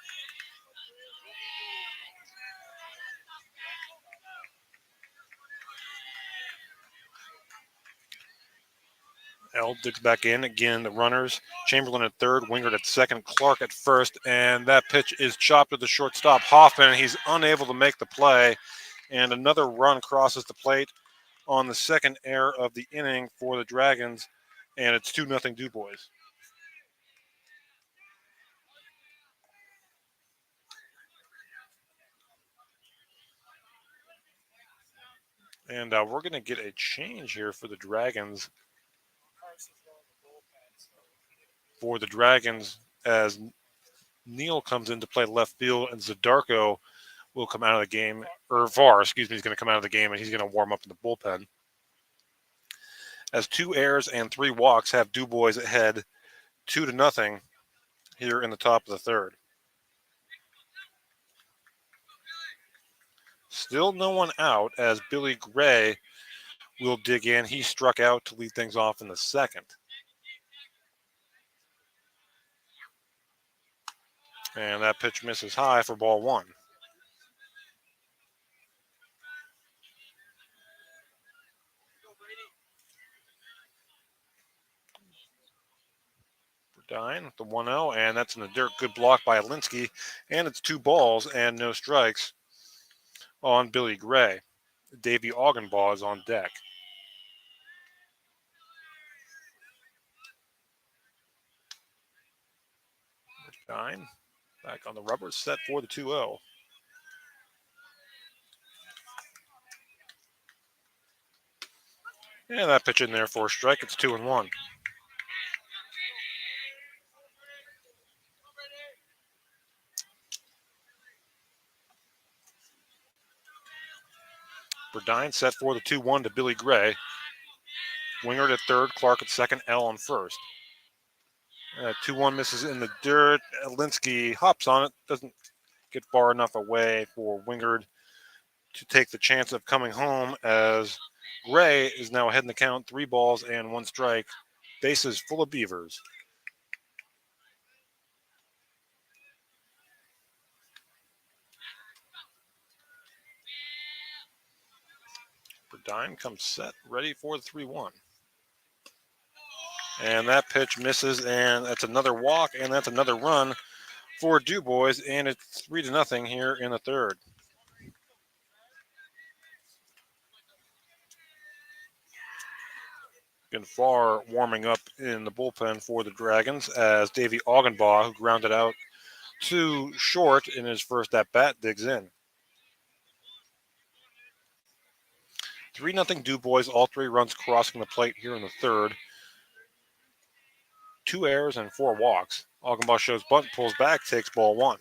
L digs back in. Again, the runners. Chamberlain at third, Wingard at second, Clark at first. And that pitch is chopped to the shortstop, Hoffman. He's unable to make the play. And another run crosses the plate on the second error of the inning for the Dragons. And it's 2-0 DuBois. And we're going to get a change here for the Dragons. As Neal comes in to play left field, and Zadarko will come out of the game, or VAR, excuse me, he's going to come out of the game, and he's going to warm up in the bullpen. As 2 errors and 3 walks have DuBois ahead 2-0 here in the top of the third. Still no one out as Billy Gray will dig in. He struck out to lead things off in the second. And that pitch misses high for ball 1. Burdine, the 1-0, and that's in the dirt. Good block by Alinsky, and it's 2 balls and no strikes on Billy Gray. Davey Augenbaugh is on deck. Burdine back on the rubber, set for the 2-0. And that pitch in there for a strike. It's 2-1. Burdine set for the 2-1 to Billy Gray. Wingard at third, Clark at second, L on first. 2-1 misses in the dirt. Alinsky hops on it, doesn't get far enough away for Wingard to take the chance of coming home, as Gray is now ahead in the count, 3 balls and 1 strike. Bases full of Beavers. Burdine comes set, ready for the 3-1. And that pitch misses, and that's another walk, and that's another run for DuBois, and it's 3-0 here in the third. Far warming up in the bullpen for the Dragons as Davey Augenbaugh, who grounded out to short in his first at-bat, digs in. 3-0 DuBois, all 3 runs crossing the plate here in the third. 2 errors and 4 walks. Augenbaugh shows bunt, pulls back, takes ball 1.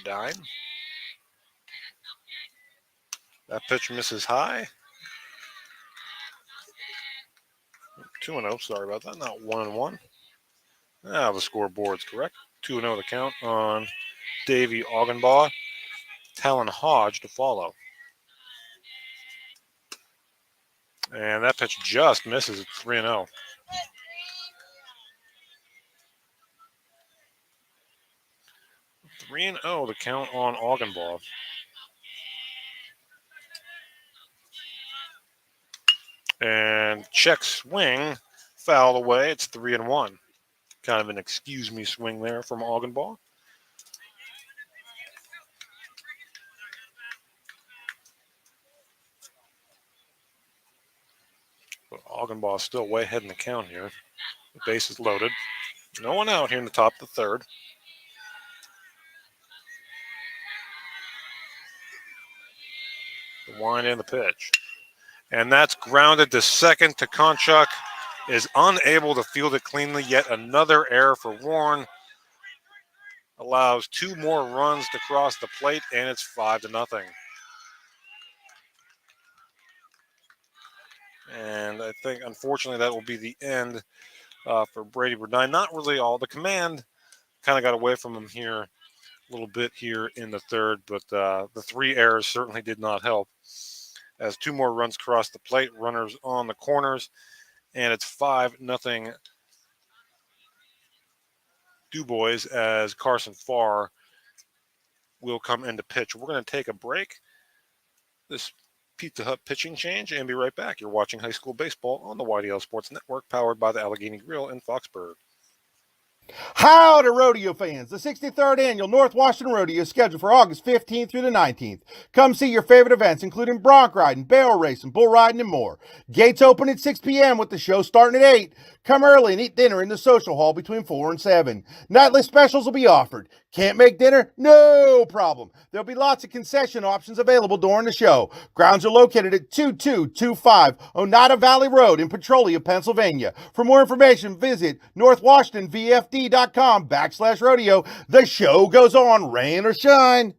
Burdine. That pitch misses high. 2-0, sorry about that, not 1-1. The scoreboard's correct. 2-0 the count on Davey Augenbaugh. Talon Hodge to follow. And that pitch just misses. It's 3-0. The count on Augenbaugh. And check swing, fouled away. It's 3-1. Kind of an excuse me swing there from Augenbaugh. But Augenbaugh is still way ahead in the count here. The base is loaded. No one out here in the top of the third. The wind and the pitch. And that's grounded to second. Tkachuk is unable to field it cleanly. Yet another error for Warren. Allows 2 more runs to cross the plate, and it's 5-0. And I think, unfortunately, that will be the end for Brady Burdine. Not really all. The command kind of got away from him here a little bit here in the third, but the 3 errors certainly did not help. As 2 more runs cross the plate, runners on the corners, and it's 5-0 DuBois as Carson Farr will come into pitch. We're going to take a break. This Pizza Hut pitching change and be right back. You're watching high school baseball on the YDL Sports Network, powered by the Allegheny Grill in Foxburg. Howdy, rodeo fans. The 63rd Annual North Washington Rodeo is scheduled for August 15th through the 19th. Come see your favorite events, including bronc riding, barrel racing, bull riding, and more. Gates open at 6 p.m. with the show starting at 8. Come early and eat dinner in the social hall between 4 and 7. Nightly specials will be offered. Can't make dinner? No problem. There'll be lots of concession options available during the show. Grounds are located at 2225 Oneida Valley Road in Petrolia, Pennsylvania. For more information, visit northwashingtonvfd.com/rodeo. The show goes on, rain or shine.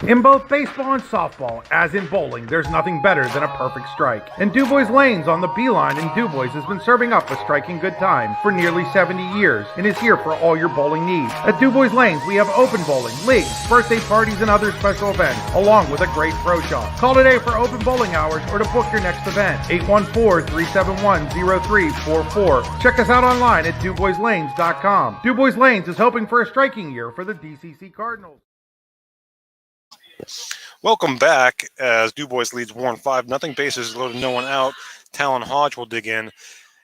In both baseball and softball, as in bowling, there's nothing better than a perfect strike. And DuBois Lanes on the Beeline in DuBois has been serving up a striking good time for nearly 70 years and is here for all your bowling needs. At DuBois Lanes, we have open bowling, leagues, birthday parties, and other special events, along with a great pro shop. Call today for open bowling hours or to book your next event. 814-371-0344. Check us out online at DuBoisLanes.com. DuBois Lanes is hoping for a striking year for the DCC Cardinals. Welcome back as DuBois leads Warren 5-0. Bases loaded, no one out. Talon Hodge will dig in.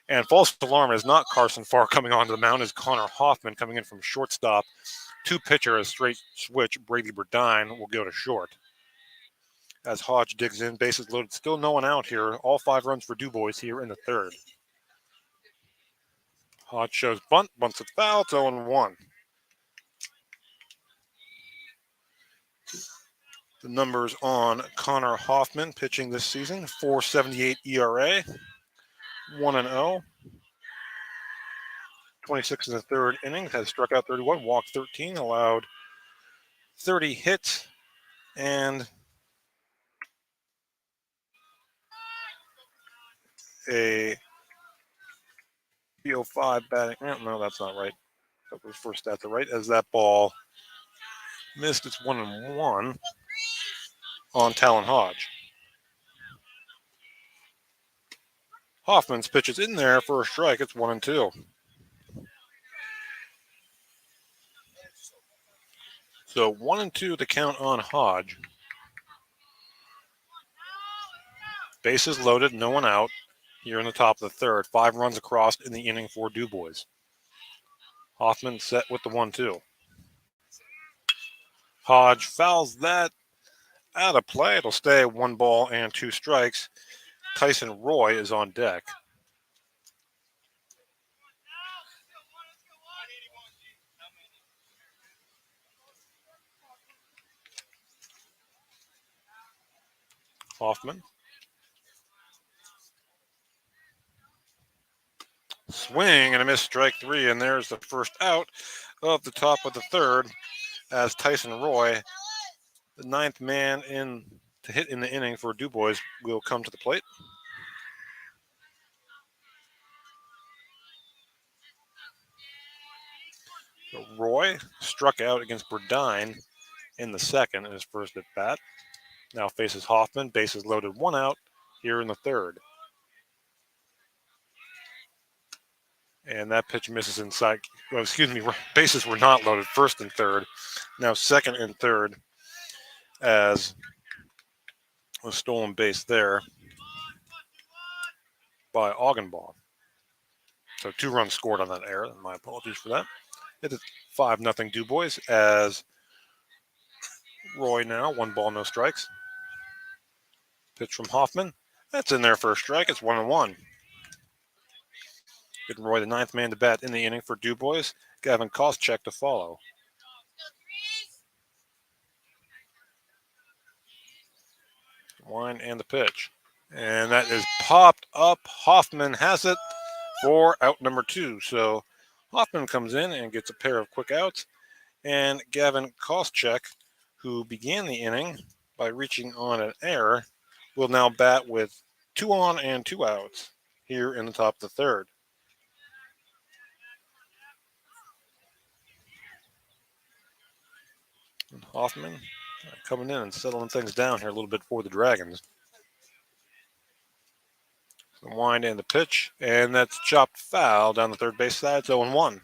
And false alarm is not Carson Farr coming onto the mound. Is Connor Hoffman coming in from shortstop. Two-pitcher, a straight switch. Brady Burdine will go to short. As Hodge digs in, bases loaded, still no one out here. All 5 runs for DuBois here in the third. Hodge shows bunt, bunts it foul, it's 0-1. The numbers on Connor Hoffman pitching this season: 4.78 ERA, 1-0. 26 in the third inning, has struck out 31, walked 13, allowed 30 hits, and a PO5 batting. No, that's not right. That was first at the right as that ball missed. It's 1-1 on Talon Hodge. Hoffman's pitches in there for a strike. It's 1-2. So 1-2 to count on Hodge. Bases loaded, no one out here in the top of the third. 5 runs across in the inning for DuBois. Hoffman set with the 1-2. Hodge fouls that out of play. It'll stay 1 ball and 2 strikes. Tyson Roy is on deck. Hoffman. Swing and a miss, strike 3, and there's the first out of the top of the third as Tyson Roy, the 9th man in to hit in the inning for DuBois, will come to the plate. So Roy struck out against Burdine in the second in his first at bat. Now faces Hoffman, bases loaded, 1 out here in the third. And that pitch misses inside. Well, excuse me, bases were not loaded, first and third. Now second and third as a stolen base there by Augenbaugh. So 2 runs scored on that error. My apologies for that. It's 5-0 DuBois as Roy now, 1 ball, no strikes. Pitch from Hoffman. That's in there for a strike. It's 1-1. Getting Roy the 9th man to bat in the inning for DuBois. Gavin Koscheck to follow. Line and the pitch. And that is popped up. Hoffman has it for out number 2. So Hoffman comes in and gets a pair of quick outs. And Gavin Koscheck, who began the inning by reaching on an error, will now bat with 2 on and 2 outs here in the top of the third. And Hoffman coming in and settling things down here a little bit for the Dragons. The wind and the pitch, and that's chopped foul down the third base side. It's 0-1.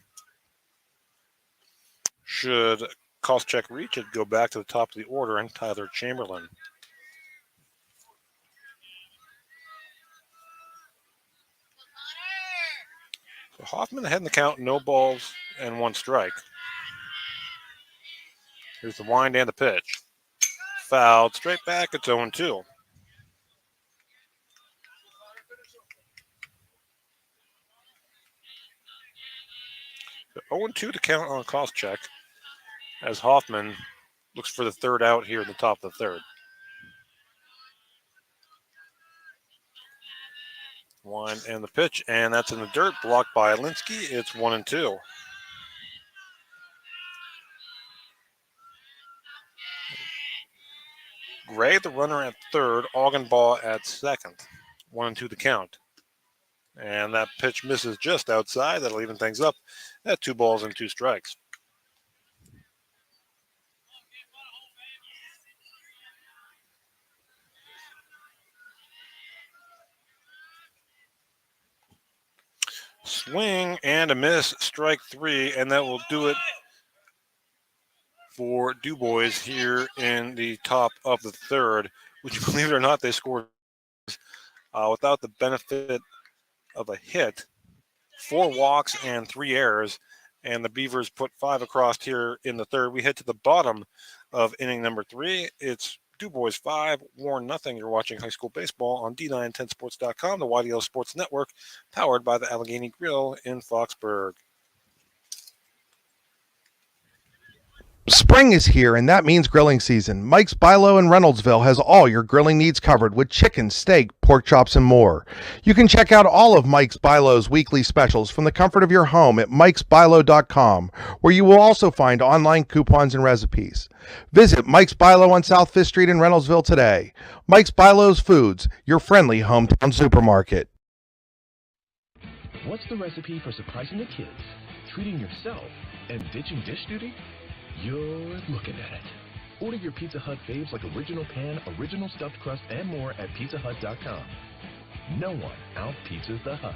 Should Koscheck reach it, go back to the top of the order, and Tyler Chamberlain. So Hoffman ahead in the count, no balls and 1 strike. Here's the wind and the pitch. Fouled straight back, it's 0-2. So 0-2 to count on Koscheck as Hoffman looks for the third out here in the top of the third. Wind and the pitch, and that's in the dirt, blocked by Alinsky. It's 1-2. Gray, the runner at third, Augenbaugh at second. 1-2 the count. And that pitch misses just outside. That'll even things up at 2 balls and 2 strikes. Swing and a miss, strike 3, and that will do it for DuBois here in the top of the third, which, believe it or not, they scored without the benefit of a hit, 4 walks and 3 errors, and the Beavers put 5 across here in the third. We head to the bottom of inning number 3. It's DuBois 5, Warren nothing. You're watching high school baseball on D910sports.com, the YDL Sports Network, powered by the Allegheny Grill in Foxburg. Spring is here, and that means grilling season. Mike's Bilo in Reynoldsville has all your grilling needs covered with chicken, steak, pork chops, and more. You can check out all of Mike's Bilo's weekly specials from the comfort of your home at mikesbilo.com, where you will also find online coupons and recipes. Visit Mike's Bilo on South 5th Street in Reynoldsville today. Mike's Bilo's Foods, your friendly hometown supermarket. What's the recipe for surprising the kids, treating yourself, and ditching dish duty? You're looking at it. Order your Pizza Hut faves like original pan, original stuffed crust, and more at pizzahut.com. No one out-pizzas the Hut.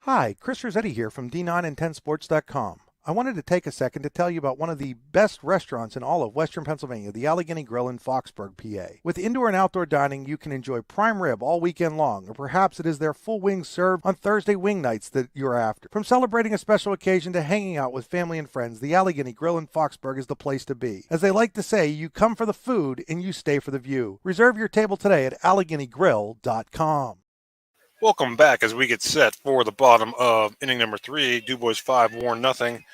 Hi, Chris Rossetti here from D9and10sports.com. I wanted to take a second to tell you about one of the best restaurants in all of Western Pennsylvania, the Allegheny Grill in Foxburg, PA. With indoor and outdoor dining, you can enjoy prime rib all weekend long, or perhaps it is their full wings served on Thursday wing nights that you're after. From celebrating a special occasion to hanging out with family and friends, the Allegheny Grill in Foxburg is the place to be. As they like to say, you come for the food and you stay for the view. Reserve your table today at AlleghenyGrill.com. Welcome back as we get set for the bottom of inning number 3. DuBois 5, Warren nothing.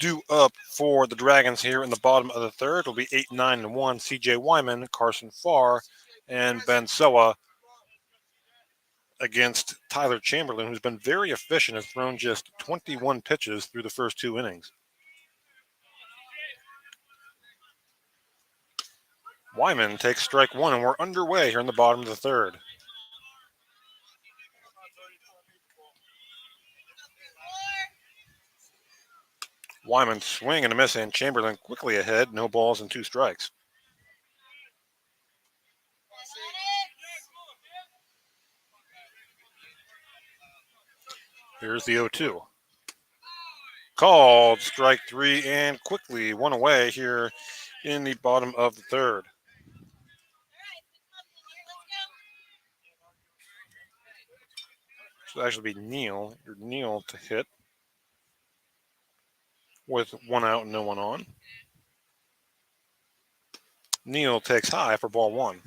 Due up for the Dragons here in the bottom of the third. It'll be 8-9-1. C.J. Wyman, Carson Farr, and Ben Soa against Tyler Chamberlain, who's been very efficient, has thrown just 21 pitches through the first 2 innings. Wyman takes strike 1, and we're underway here in the bottom of the third. Wyman swing and a miss, and Chamberlain quickly ahead. No balls and 2 strikes. Here's the 0-2. Called strike 3, and quickly 1 away here in the bottom of the third. Should actually be Neal. You're Neal to hit with 1 out and no one on. Neal takes high for ball 1.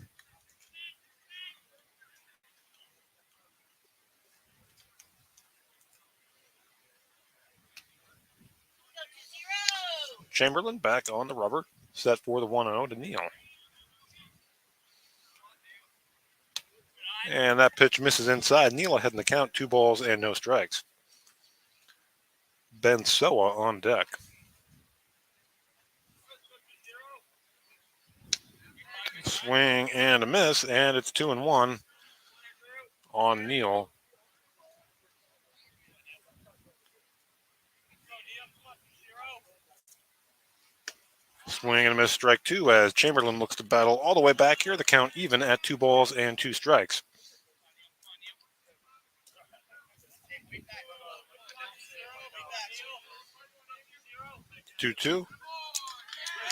Chamberlain back on the rubber, set for the 1-0 to Neal. And that pitch misses inside. Neal ahead in the count, 2 balls and no strikes. Ben Soa on deck. Swing and a miss, and it's 2-1 on Neal. Swing and a miss, strike 2, as Chamberlain looks to battle all the way back here. The count even at 2 balls and 2 strikes. 2-2.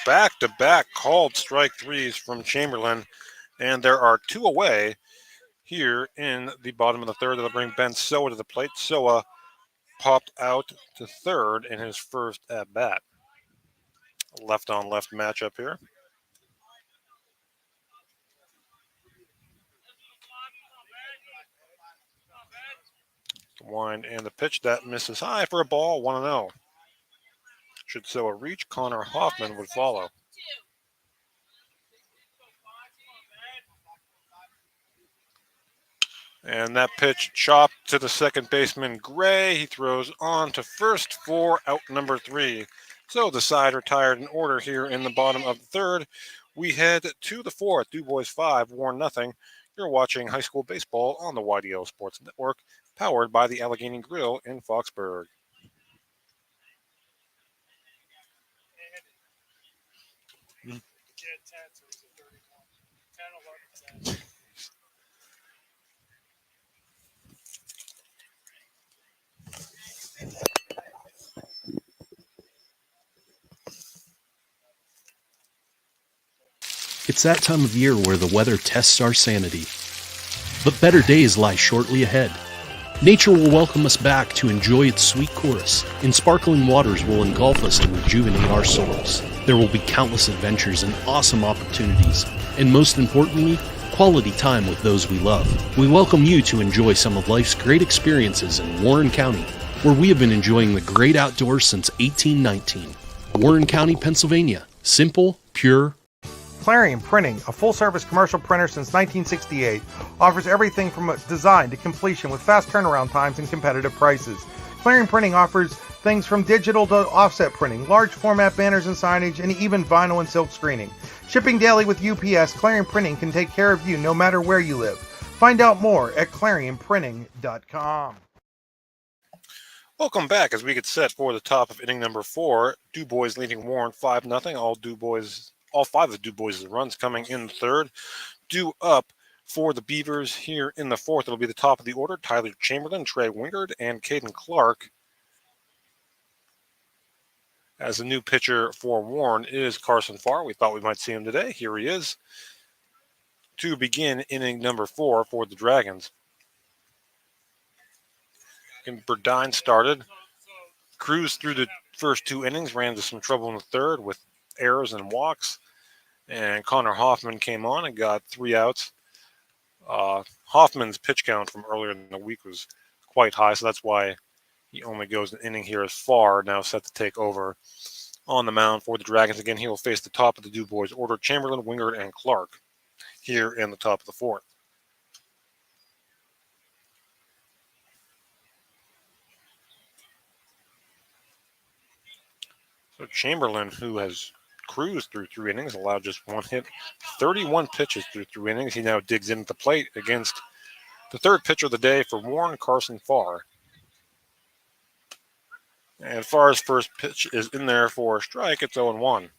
Back-to-back called strike threes from Chamberlain, and there are 2 away here in the bottom of the third. That'll bring Ben Soa to the plate. Soa popped out to third in his first at-bat. Left-on-left matchup here. The wind and the pitch, that misses high for a ball, 1-0. Should Soa reach, Connor Hoffman would follow. And that pitch chopped to the second baseman, Gray. He throws on to first for out number 3. So the side retired in order here in the bottom of the third. We head to the fourth. DuBois 5, Warren nothing. You're watching high school baseball on the YDL Sports Network, powered by the Allegheny Grill in Foxburg. It's that time of year where the weather tests our sanity. But better days lie shortly ahead. Nature will welcome us back to enjoy its sweet chorus, and sparkling waters will engulf us to rejuvenate our souls. There will be countless adventures and awesome opportunities, and most importantly, quality time with those we love. We welcome you to enjoy some of life's great experiences in Warren County, where we have been enjoying the great outdoors since 1819. Warren County, Pennsylvania. Simple, pure. Clarion Printing, a full-service commercial printer since 1968, offers everything from design to completion with fast turnaround times and competitive prices. Clarion Printing offers things from digital to offset printing, large format banners and signage, and even vinyl and silk screening. Shipping daily with UPS, Clarion Printing can take care of you no matter where you live. Find out more at clarionprinting.com. Welcome back as we get set for the top of inning number 4. DuBois leading Warren 5-0. All 5 of the DuBois' runs coming in the third. Due up for the Beavers here in the fourth. It'll be the top of the order. Tyler Chamberlain, Trey Wingard, and Caden Clark. As the new pitcher for Warren is Carson Farr. We thought we might see him today. Here he is to begin inning number 4 for the Dragons. And Burdine started. Cruised through the first 2 innings, ran into some trouble in the third with errors and walks, and Connor Hoffman came on and got 3 outs. Hoffman's pitch count from earlier in the week was quite high, so that's why he only goes an inning here as Farr, now set to take over on the mound for the Dragons. Again, he will face the top of the DuBois order, Chamberlain, Wingard, and Clark here in the top of the fourth. So Chamberlain, who has cruised through 3 innings, allowed just 1 hit, 31 pitches through 3 innings. He now digs in at the plate against the third pitcher of the day for Warren, Carson Farr. And Farr's first pitch is in there for a strike. It's 0-1.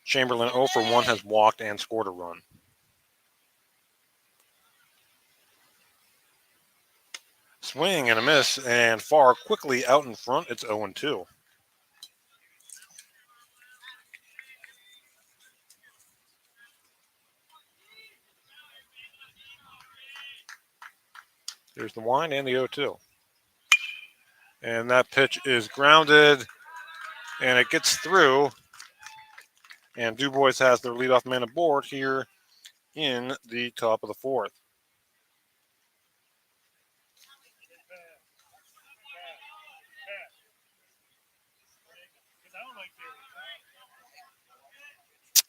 Chamberlain 0 for 1 has walked and scored a run. Swing and a miss, and Farr quickly out in front. It's 0-2. There's the wind and the 0-2. And that pitch is grounded, and it gets through. And DuBois has their leadoff man aboard here in the top of the fourth.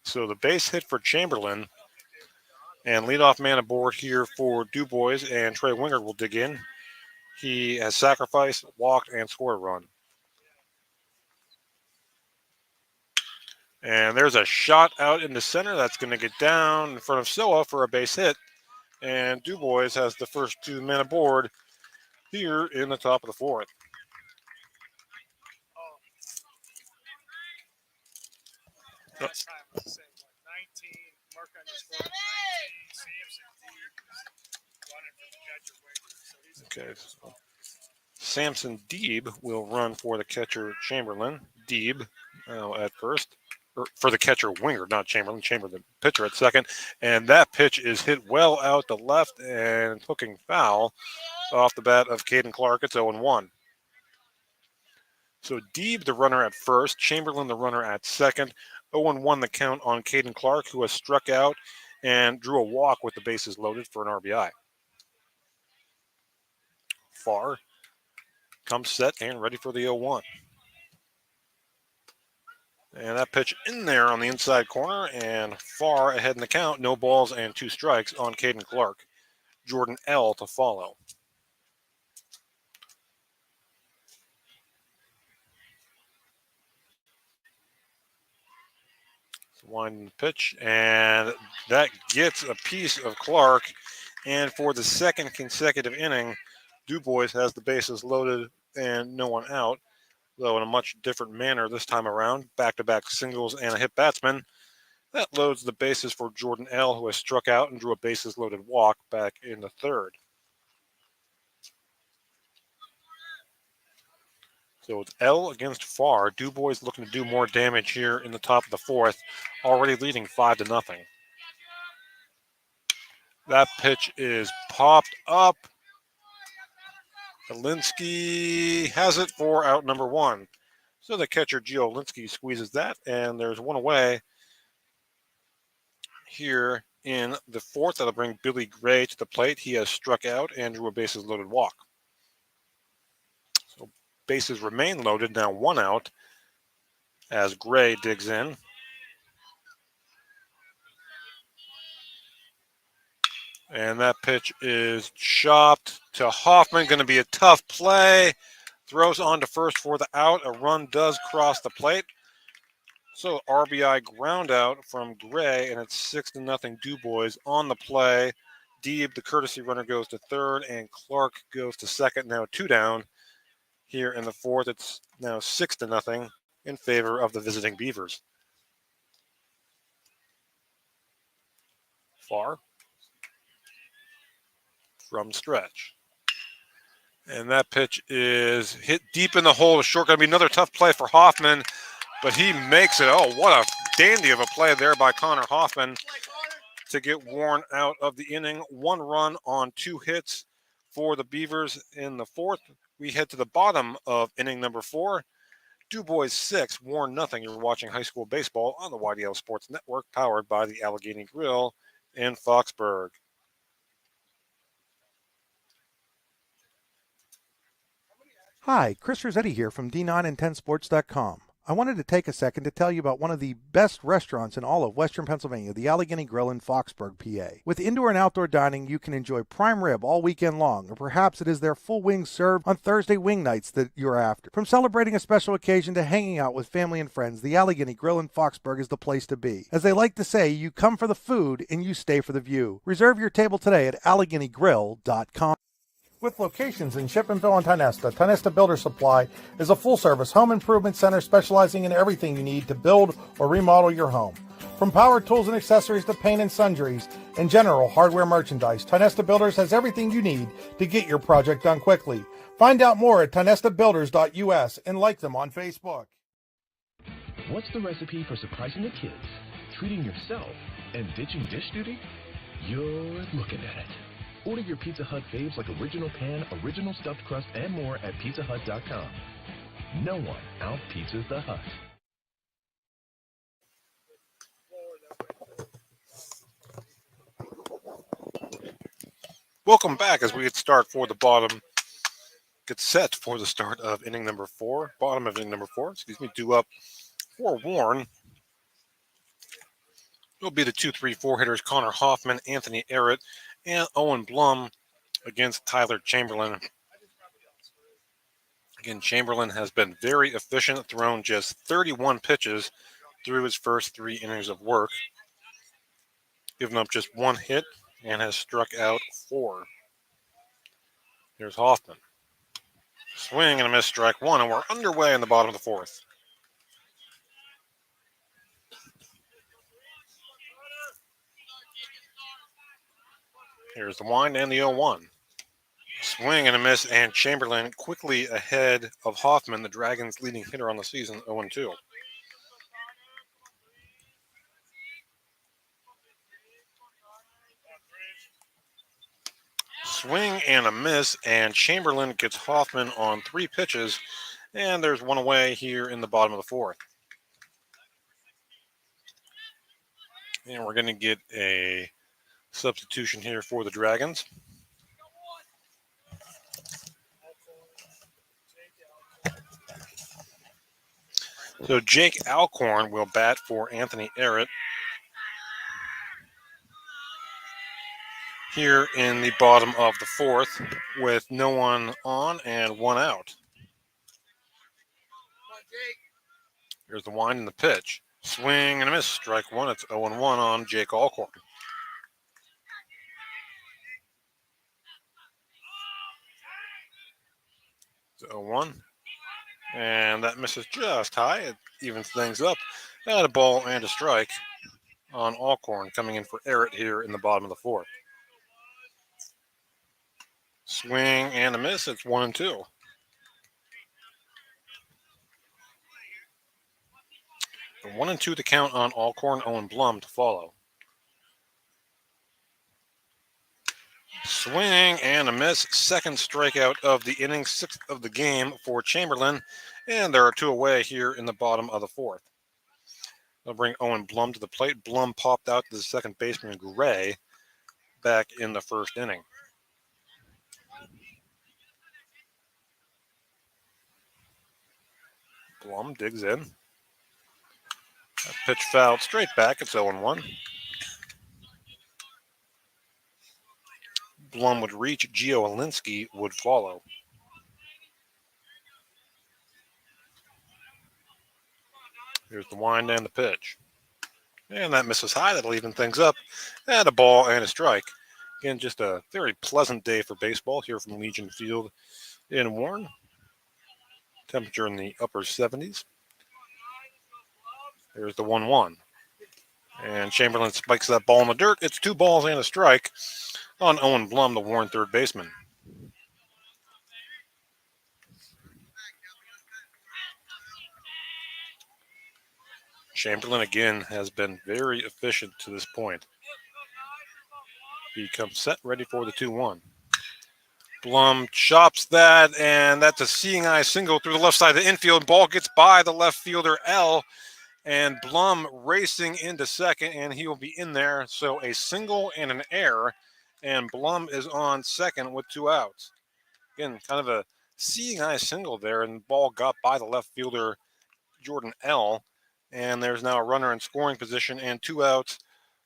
So the base hit for Chamberlain, and leadoff man aboard here for DuBois, and Trey Wingard will dig in. He has sacrificed, walked, and scored a run. And there's a shot out in the center that's going to get down in front of Soa for a base hit. And DuBois has the first 2 men aboard here in the top of the fourth. Okay. Samson Deeb will run for the catcher Chamberlain. Deeb at first. For the catcher Wingard, not Chamberlain. Chamberlain, pitcher at second. And that pitch is hit well out to left and hooking foul off the bat of Caden Clark. It's 0-1. So Deeb, the runner at first. Chamberlain, the runner at second. 0-1 the count on Caden Clark, who has struck out and drew a walk with the bases loaded for an RBI. Farr comes set and ready for the 0-1. And that pitch in there on the inside corner, and Farr ahead in the count. No balls and 2 strikes on Caden Clark. Jordan L. to follow. Winding the pitch, and that gets a piece of Clark. And for the second consecutive inning, DuBois has the bases loaded and no one out, though in a much different manner this time around. Back-to-back singles and a hit batsman. That loads the bases for Jordan L., who has struck out and drew a bases-loaded walk back in the third. So it's L against Farr. DuBois looking to do more damage here in the top of the fourth, already leading 5-0. That pitch is popped up. Alinsky has it for out number 1. So the catcher, Gio Alinsky, squeezes that, and there's one away here in the fourth. That'll bring Billy Gray to the plate. He has struck out and drew a bases-loaded walk. So bases remain loaded, now 1 out as Gray digs in. And that pitch is chopped to Hoffman. Going to be a tough play. Throws on to first for the out. A run does cross the plate. So RBI ground out from Gray, and it's 6-0 DuBois on the play. Deeb, the courtesy runner, goes to third, and Clark goes to second. Now 2 down here in the fourth. It's now 6-0 in favor of the visiting Beavers. Farr from stretch. And that pitch is hit deep in the hole. Short. Going to be another tough play for Hoffman, but he makes it. Oh, what a dandy of a play there by Connor Hoffman to get Warren out of the inning. 1 run on 2 hits for the Beavers in the fourth. We head to the bottom of inning number 4. DuBois 6, Warren nothing. You're watching high school baseball on the YDL Sports Network, powered by the Allegheny Grill in Foxburg. Hi, Chris Rossetti here from D9and10sports.com. I wanted to take a second to tell you about one of the best restaurants in all of Western Pennsylvania, the Allegheny Grill in Foxburg, PA. With indoor and outdoor dining, you can enjoy prime rib all weekend long, or perhaps it is their full wings served on Thursday wing nights that you're after. From celebrating a special occasion to hanging out with family and friends, the Allegheny Grill in Foxburg is the place to be. As they like to say, you come for the food and you stay for the view. Reserve your table today at AlleghenyGrill.com. With locations in Shippenville and Tionesta, Tionesta Builder Supply is a full-service home improvement center specializing in everything you need to build or remodel your home. From power tools and accessories to paint and sundries and general hardware merchandise, Tionesta Builders has everything you need to get your project done quickly. Find out more at tionestabuilders.us and like them on Facebook. What's the recipe for surprising the kids, treating yourself, and ditching dish duty? You're looking at it. Order your Pizza Hut faves like original pan, original stuffed crust, and more at pizzahut.com. No one out-pizzas the Hut. Welcome back as we get set for the start of inning number 4. Bottom of inning number 4, due up for Warren. It'll be the 2-3-4 hitters, Connor Hoffman, Anthony Errett, and Owen Blum against Tyler Chamberlain. Again, Chamberlain has been very efficient, thrown just 31 pitches through his first 3 innings of work, given up just 1 hit and has struck out 4. Here's Hoffman. Swing and a miss, strike 1, and we're underway in the bottom of the 4th. Here's the wind and the 0-1. Swing and a miss, and Chamberlain quickly ahead of Hoffman, the Dragons' leading hitter on the season, 0-2. Swing and a miss, and Chamberlain gets Hoffman on 3 pitches, and there's one away here in the bottom of the 4th. And we're going to get a substitution here for the Dragons. So Jake Alcorn will bat for Anthony Errett here in the bottom of the 4th with no one on and 1 out. Here's the wind and the pitch. Swing and a miss. Strike 1. It's 0-1 on Jake Alcorn. It's 0-1. And that misses just high. It evens things up. And a ball and a strike on Alcorn coming in for Errett here in the bottom of the 4th. Swing and a miss. It's 1-2. The 1-2 to count on Alcorn. Owen Blum to follow. Swing and a miss. Second strikeout of the inning, 6th of the game for Chamberlain. And there are 2 away here in the bottom of the 4th. They'll bring Owen Blum to the plate. Blum popped out to the second baseman, Gray, back in the 1st inning. Blum digs in. That pitch fouled straight back. It's 0-1. Blum would reach. Gio Alinsky would follow. Here's the wind and the pitch. And that misses high. That'll even things up. And a ball and a strike. Again, just a very pleasant day for baseball here from Legion Field in Warren. Temperature in the upper 70s. There's the 1-1. And Chamberlain spikes that ball in the dirt. It's 2 balls and a strike on Owen Blum, the Warren third baseman. Chamberlain again has been very efficient to this point. He comes set, ready for the 2-1. Blum chops that, and that's a seeing eye single through the left side of the infield. Ball gets by the left fielder, L, and Blum racing into second, and he will be in there. So a single and an error, and Blum is on second with 2 outs. Again, kind of a seeing eye single there, and the ball got by the left fielder, Jordan L, and there's now a runner in scoring position and 2 outs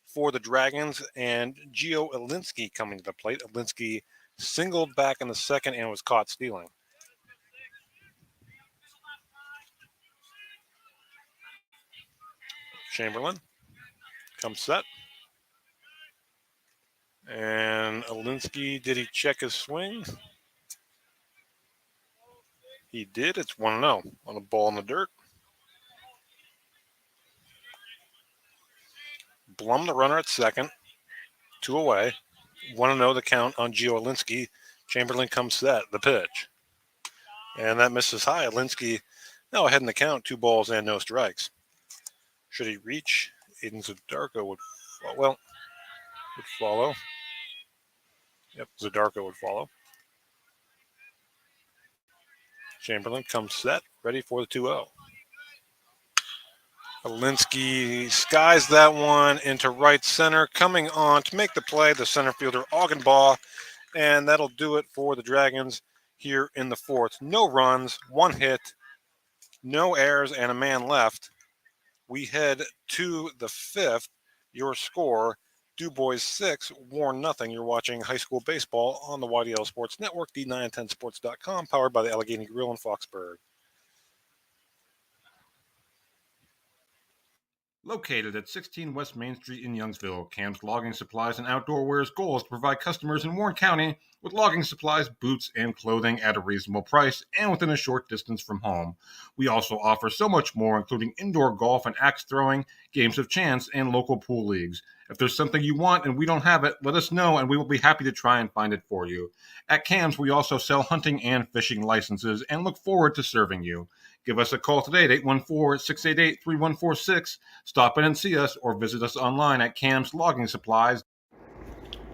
for the Dragons, and Gio Alinsky coming to the plate. Alinsky singled back in the second and was caught stealing. Chamberlain comes set. And Alinsky, did he check his swing? He did. It's 1-0 on a ball in the dirt. Blum, the runner at second. 2 away. 1-0 the count on Gio Alinsky. Chamberlain comes set. The pitch. And that misses high. Alinsky now ahead in the count. 2 balls and no strikes. Should he reach? Aiden Zadarko would follow. Yep, Zadarko would follow. Chamberlain comes set, ready for the 2-0. Alinsky skies that one into right center. Coming on to make the play, the center fielder, Augenbaugh. And that'll do it for the Dragons here in the 4th. No runs, 1 hit, no errors, and a man left. We head to the 5th. Your score, DuBois 6, Warren nothing. You're watching high school baseball on the YDL Sports Network, D910sports.com, powered by the Allegheny Grill in Foxburg. Located at 16 West Main Street in Youngsville, Cam's Logging Supplies and Outdoor Wear's goal is to provide customers in Warren County with logging supplies, boots, and clothing at a reasonable price and within a short distance from home. We also offer so much more, including indoor golf and axe throwing, games of chance, and local pool leagues. If there's something you want and we don't have it, let us know and we will be happy to try and find it for you. At CAMS, we also sell hunting and fishing licenses and look forward to serving you. Give us a call today at 814-688-3146. Stop in and see us or visit us online at CAMS Logging Supplies.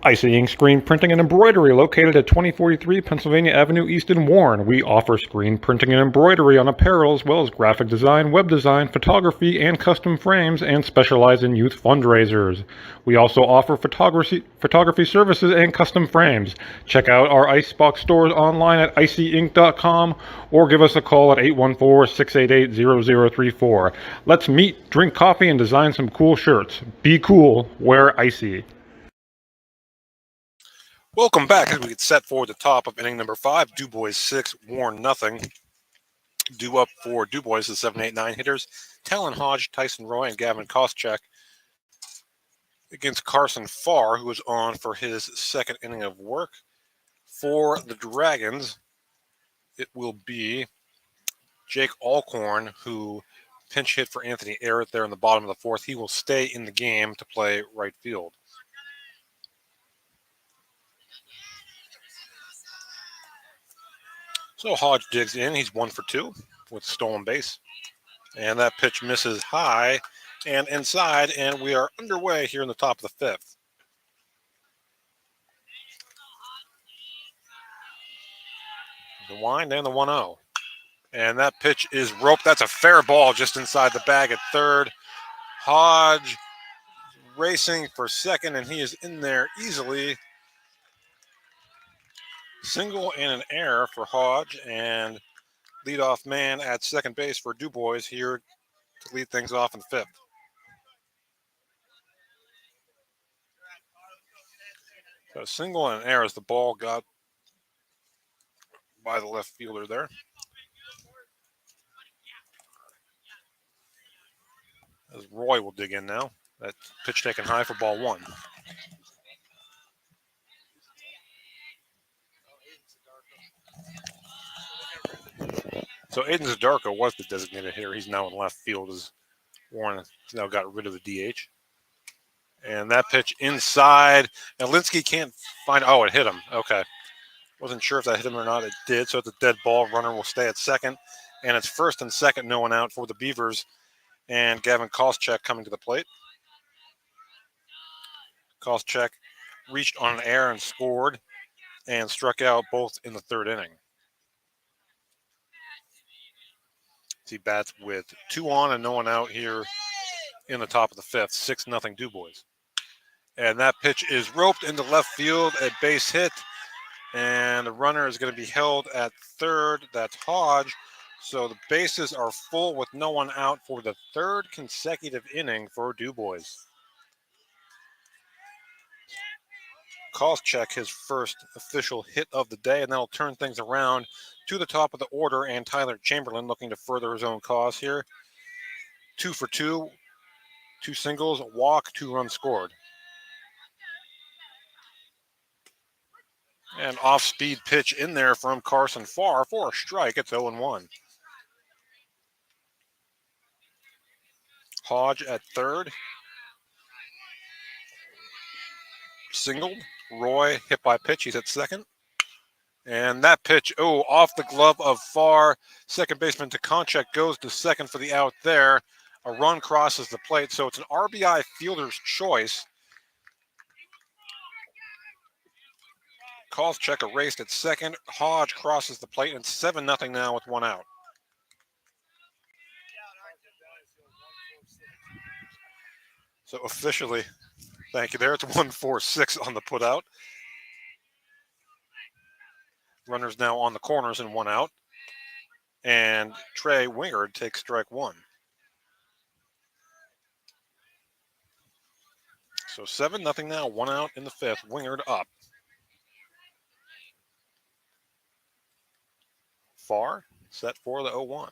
Icy Ink Screen Printing and Embroidery, located at 2043 Pennsylvania Avenue East in Warren. We offer screen printing and embroidery on apparel as well as graphic design, web design, photography, and custom frames, and specialize in youth fundraisers. We also offer photography services and custom frames. Check out our Icebox stores online at icyink.com or give us a call at 814-688-0034. Let's meet, drink coffee, and design some cool shirts. Be cool, wear icy. Welcome back as we get set for the top of inning number 5. DuBois 6, Warren nothing. Due up for DuBois, the 7-8-9 hitters. Talon Hodge, Tyson Roy, and Gavin Koscheck against Carson Farr, who is on for his second inning of work. For the Dragons, it will be Jake Alcorn, who pinch hit for Anthony Arrett there in the bottom of the 4th. He will stay in the game to play right field. So Hodge digs in. He's 1 for 2 with stolen base. And that pitch misses high and inside, and we are underway here in the top of the 5th. The wind and the 1-0. And that pitch is roped. That's a fair ball just inside the bag at third. Hodge racing for second, and he is in there easily. Single and an error for Hodge, and leadoff man at second base for DuBois here to lead things off in the 5th. So single and an error as the ball got by the left fielder there. As Roy will dig in now. That pitch taken high for ball 1. So Aiden Zadarko was the designated hitter. He's now in left field as Warren has now got rid of the DH. And that pitch inside. And Linsky can't find. Oh, it hit him. Okay. Wasn't sure if that hit him or not. It did. So it's a dead ball. Runner will stay at second. And it's first and second, no one out for the Beavers. And Gavin Koscheck coming to the plate. Koscheck reached on an error and scored and struck out both in the 3rd inning. He bats with 2 on and no one out here in the top of the 5th. 6-0 DuBois. And that pitch is roped into left field, a base hit. And the runner is going to be held at third. That's Hodge. So the bases are full with no one out for the 3rd consecutive inning for DuBois. Koscheck his first official hit of the day, and that'll turn things around to the top of the order. And Tyler Chamberlain looking to further his own cause here. 2 for 2, 2 singles, a walk, 2 runs scored. An off-speed pitch in there from Carson Farr for a strike. It's 0-1. Hodge at third. Singled. Roy hit by pitch. He's at second. And that pitch, off the glove of Farr. Second baseman Koscheck goes to second for the out there. A run crosses the plate, so it's an RBI fielder's choice. Koscheck erased at second. Hodge crosses the plate, and 7-0 now with 1 out. So officially, thank you there. It's 1-4-6 on the put out. Runners now on the corners and 1 out. And Trey Wingard takes strike 1. So 7-0 now, 1 out in the 5th. Wingard up. Farr set for the 0-1.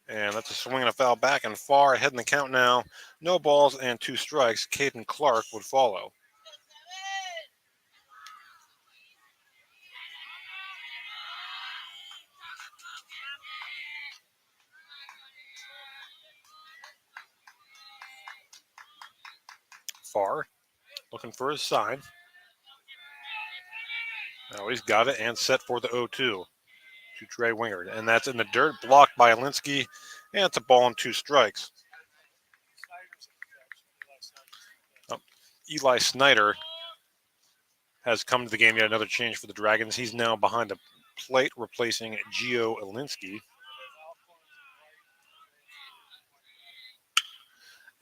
And that's a swing and a foul back, and Farr ahead in the count now. No balls and 2 strikes. Caden Clark would follow. Farr looking for his sign. Now he's got it and set for the 0-2 to Trey Wingard. And that's in the dirt, blocked by Alinsky. And it's a ball and 2 strikes. Eli Snyder has come to the game, yet another change for the Dragons. He's now behind the plate, replacing Gio Alinsky.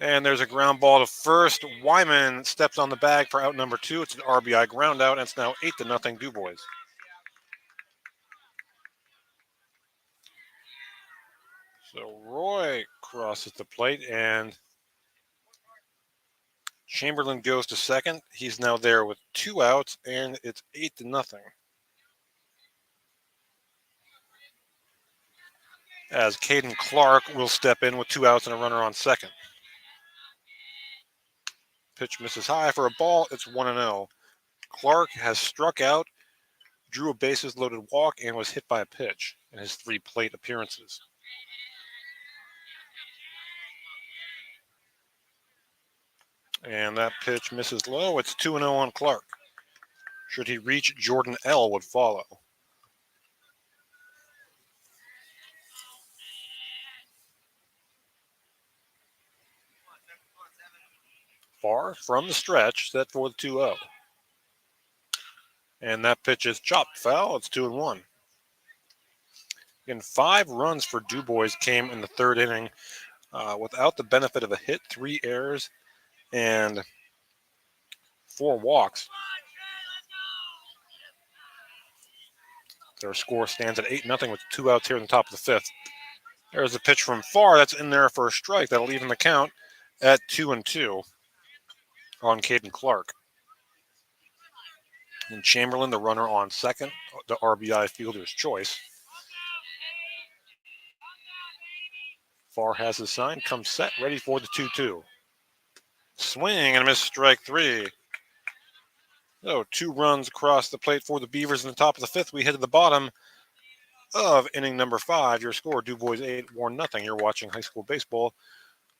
And there's a ground ball to first. Wyman steps on the bag for out number 2. It's an RBI ground out, and it's now 8-0 DuBois. So Roy crosses the plate, and Chamberlain goes to second. He's now there with 2 outs, and it's 8-0. As Caden Clark will step in with 2 outs and a runner on second. Pitch misses high for a ball. It's 1-0. Clark has struck out, drew a bases-loaded walk, and was hit by a pitch in his 3 plate appearances. And that pitch misses low. It's 2-0 on Clark. Should he reach, Jordan L. would follow. Farr from the stretch, set for the 2-0. And that pitch is chopped foul. It's 2-1. Again, 5 runs for DuBois came in the 3rd inning without the benefit of a hit, 3 errors, and 4 walks. Their score stands at 8-0 with 2 outs here in the top of the 5th. There's a pitch from Farr that's in there for a strike. That'll even the count at 2-2 on Caden Clark. And Chamberlain, the runner on second, the RBI fielder's choice. Farr has his sign, comes set, ready for the 2-2. Swing and a miss, strike 3. So 2 runs across the plate for the Beavers in the top of the 5th. We head to the bottom of inning number 5. Your score, DuBois 8, Warren nothing. You're watching high school baseball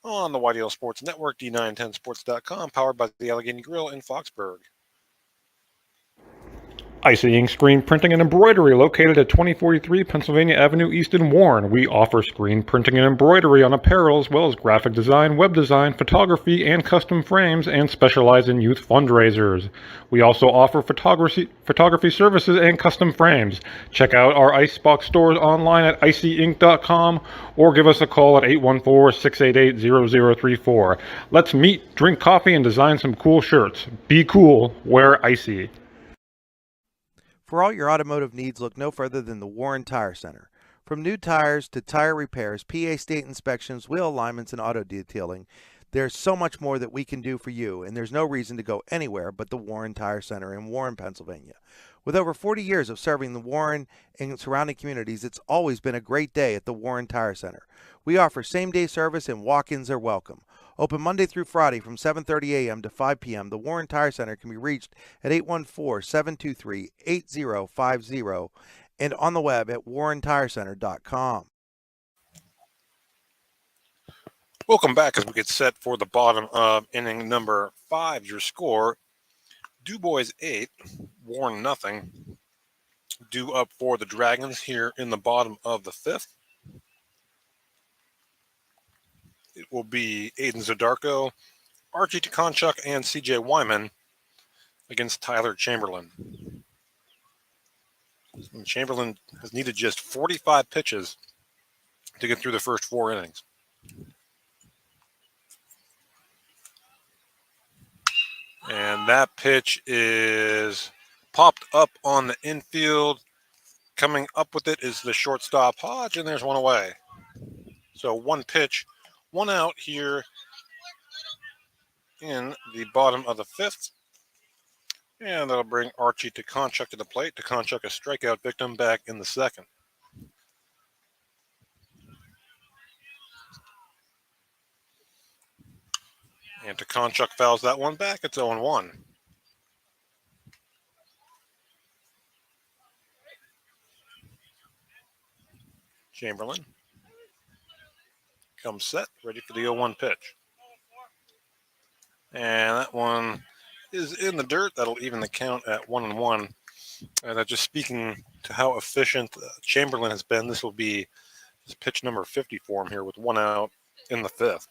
on the YDL Sports Network, D910sports.com, powered by the Allegheny Grill in Foxburg. Icy Ink Screen Printing and Embroidery, located at 2043 Pennsylvania Avenue East in Warren. We offer screen printing and embroidery on apparel, as well as graphic design, web design, photography, and custom frames, and specialize in youth fundraisers. We also offer photography services and custom frames. Check out our Icebox stores online at icyink.com or give us a call at 814-688-0034. Let's meet, drink coffee, and design some cool shirts. Be cool, wear Icy. For all your automotive needs, look no further than the Warren Tire Center. From new tires to tire repairs, PA state inspections, wheel alignments, and auto detailing, there's so much more that we can do for you, and there's no reason to go anywhere but the Warren Tire Center in Warren, Pennsylvania. With over 40 years of serving the Warren and surrounding communities, it's always been a great day at the Warren Tire Center. We offer same-day service and walk-ins are welcome. Open Monday through Friday from 7:30 a.m. to 5 p.m., the Warren Tire Center can be reached at 814-723-8050 and on the web at warrentirecenter.com. Welcome back as we get set for the bottom of inning number 5. Your score, DuBois 8, Warren nothing. Due up for the Dragons here in the bottom of the 5th. It will be Aiden Zodarko, Archie Tekonchuk, and CJ Wyman against Tyler Chamberlain. And Chamberlain has needed just 45 pitches to get through the first 4 innings. And that pitch is popped up on the infield. Coming up with it is the shortstop Hodge, and there's one away. So 1 pitch, 1 out here in the bottom of the 5th. And that'll bring Archie Tekonchuk to the plate. Tekonchuk, a strikeout victim, back in the 2nd. And Tekonchuk fouls that one back. It's 0-1. Chamberlain comes set, ready for the 0-1 pitch. And that one is in the dirt. That'll even the count at 1-1. And just speaking to how efficient Chamberlain has been, this will be his pitch number 50 for him here with 1 out in the 5th.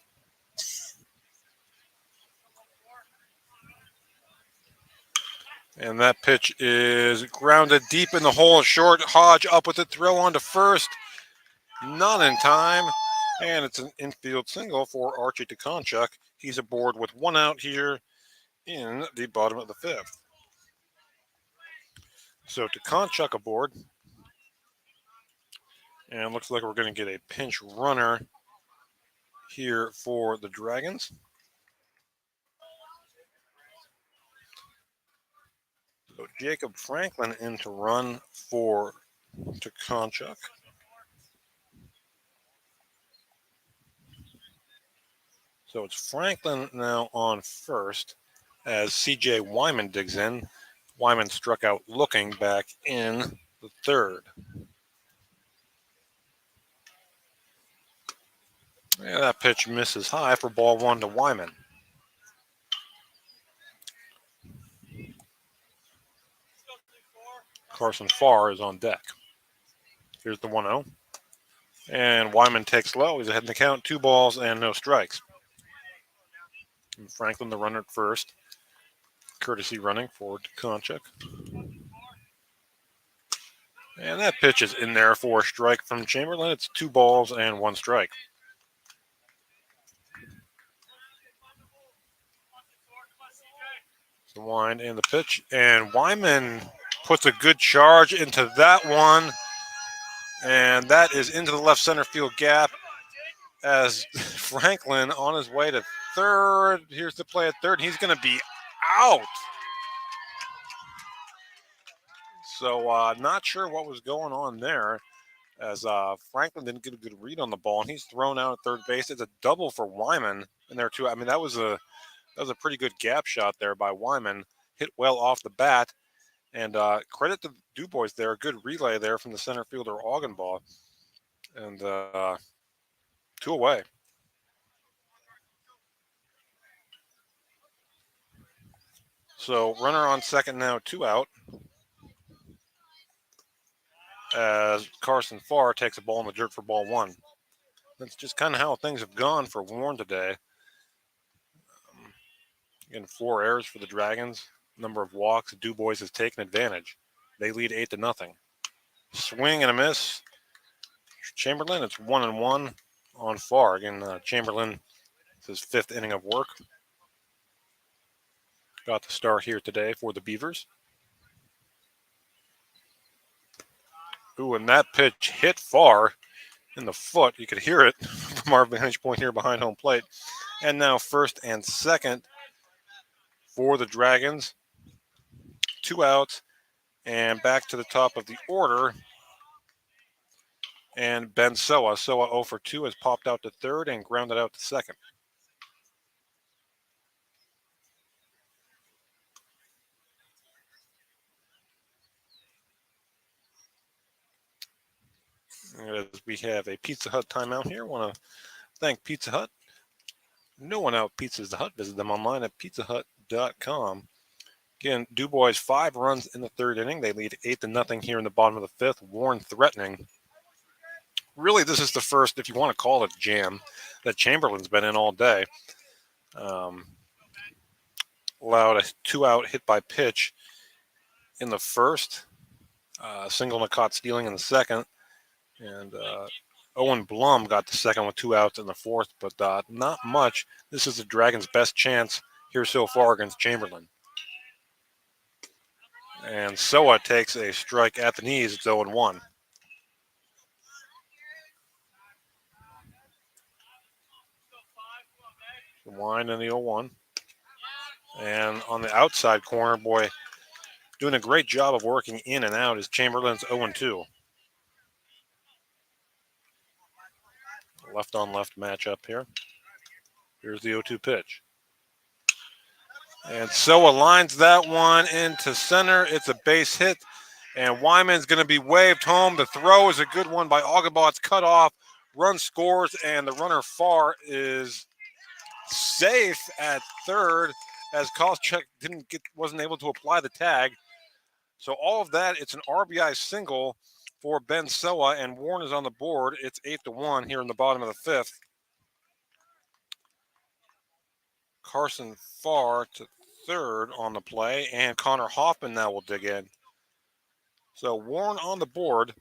And that pitch is grounded deep in the hole, short. Hodge up with the throw on to first. Not in time. And it's an infield single for Archie DeConchuk. He's aboard with 1 out here in the bottom of the 5th. So DeConchuk aboard. And looks like we're going to get a pinch runner here for the Dragons. So Jacob Franklin in to run for DeConchuk. So it's Franklin now on first as C.J. Wyman digs in. Wyman struck out looking back in the 3rd. Yeah, that pitch misses high for ball 1 to Wyman. Carson Farr is on deck. Here's the 1-0. And Wyman takes low. He's ahead in the count. 2 balls and no strikes. And Franklin, the runner at first. Courtesy running for DeConchuk. And that pitch is in there for a strike from Chamberlain. It's 2 balls and 1 strike. The wind and the pitch. And Wyman puts a good charge into that one. And that is into the left center field gap as Franklin on his way to 3rd. Here's the play at 3rd. He's going to be out. So not sure what was going on there as Franklin didn't get a good read on the ball, and he's thrown out at 3rd base. It's a double for Wyman in there too. I mean, that was a pretty good gap shot there by Wyman. Hit well off the bat. And credit to DuBois there. A good relay there from the center fielder Augenbaugh. And 2 away. So runner on second now, 2 out. As Carson Farr takes a ball in the dirt for ball 1. That's just kind of how things have gone for Warren today. Again, 4 errors for the Dragons. Number of walks. DuBois has taken advantage. They lead 8-0. Swing and a miss. Chamberlain, it's 1-1 on Farr. Again, Chamberlain, it's his 5th inning of work. Got the start here today for the Beavers. Ooh, and that pitch hit Farr in the foot. You could hear it from our vantage point here behind home plate. And now 1st and 2nd for the Dragons. 2 outs and back to the top of the order. And Ben Soa 0 for 2 has popped out to 3rd and grounded out to 2nd. As we have a Pizza Hut timeout here. I want to thank Pizza Hut. No one out Pizzas the Hut. Visit them online at pizzahut.com. Again, DuBois 5 runs in the 3rd inning. They lead 8-0 here in the bottom of the 5th. Warren threatening. Really, this is the first, if you want to call it jam, that Chamberlain's been in all day. Allowed a 2-out hit by pitch in the 1st. Single and a caught stealing in the 2nd. And Owen Blum got the 2nd with 2 outs in the 4th, but not much. This is the Dragons' best chance here so far against Chamberlain. And Soa takes a strike at the knees. It's 0-1. The wind in the 0-1. And on the outside corner, boy, doing a great job of working in and out is Chamberlain's 0-2. Left on left matchup here. Here's the 0-2 pitch. And Soa lines that one into center. It's a base hit. And Wyman's going to be waved home. The throw is a good one by Augenbaugh. It's cut off. Run scores, and the runner Farr is safe at third as Koscheck wasn't able to apply the tag. So all of that, it's an RBI single for Ben Soa, and Warren is on the board. It's 8-1 here in the bottom of the fifth. Carson Farr to third on the play, and Connor Hoffman now will dig in. So Warren on the board.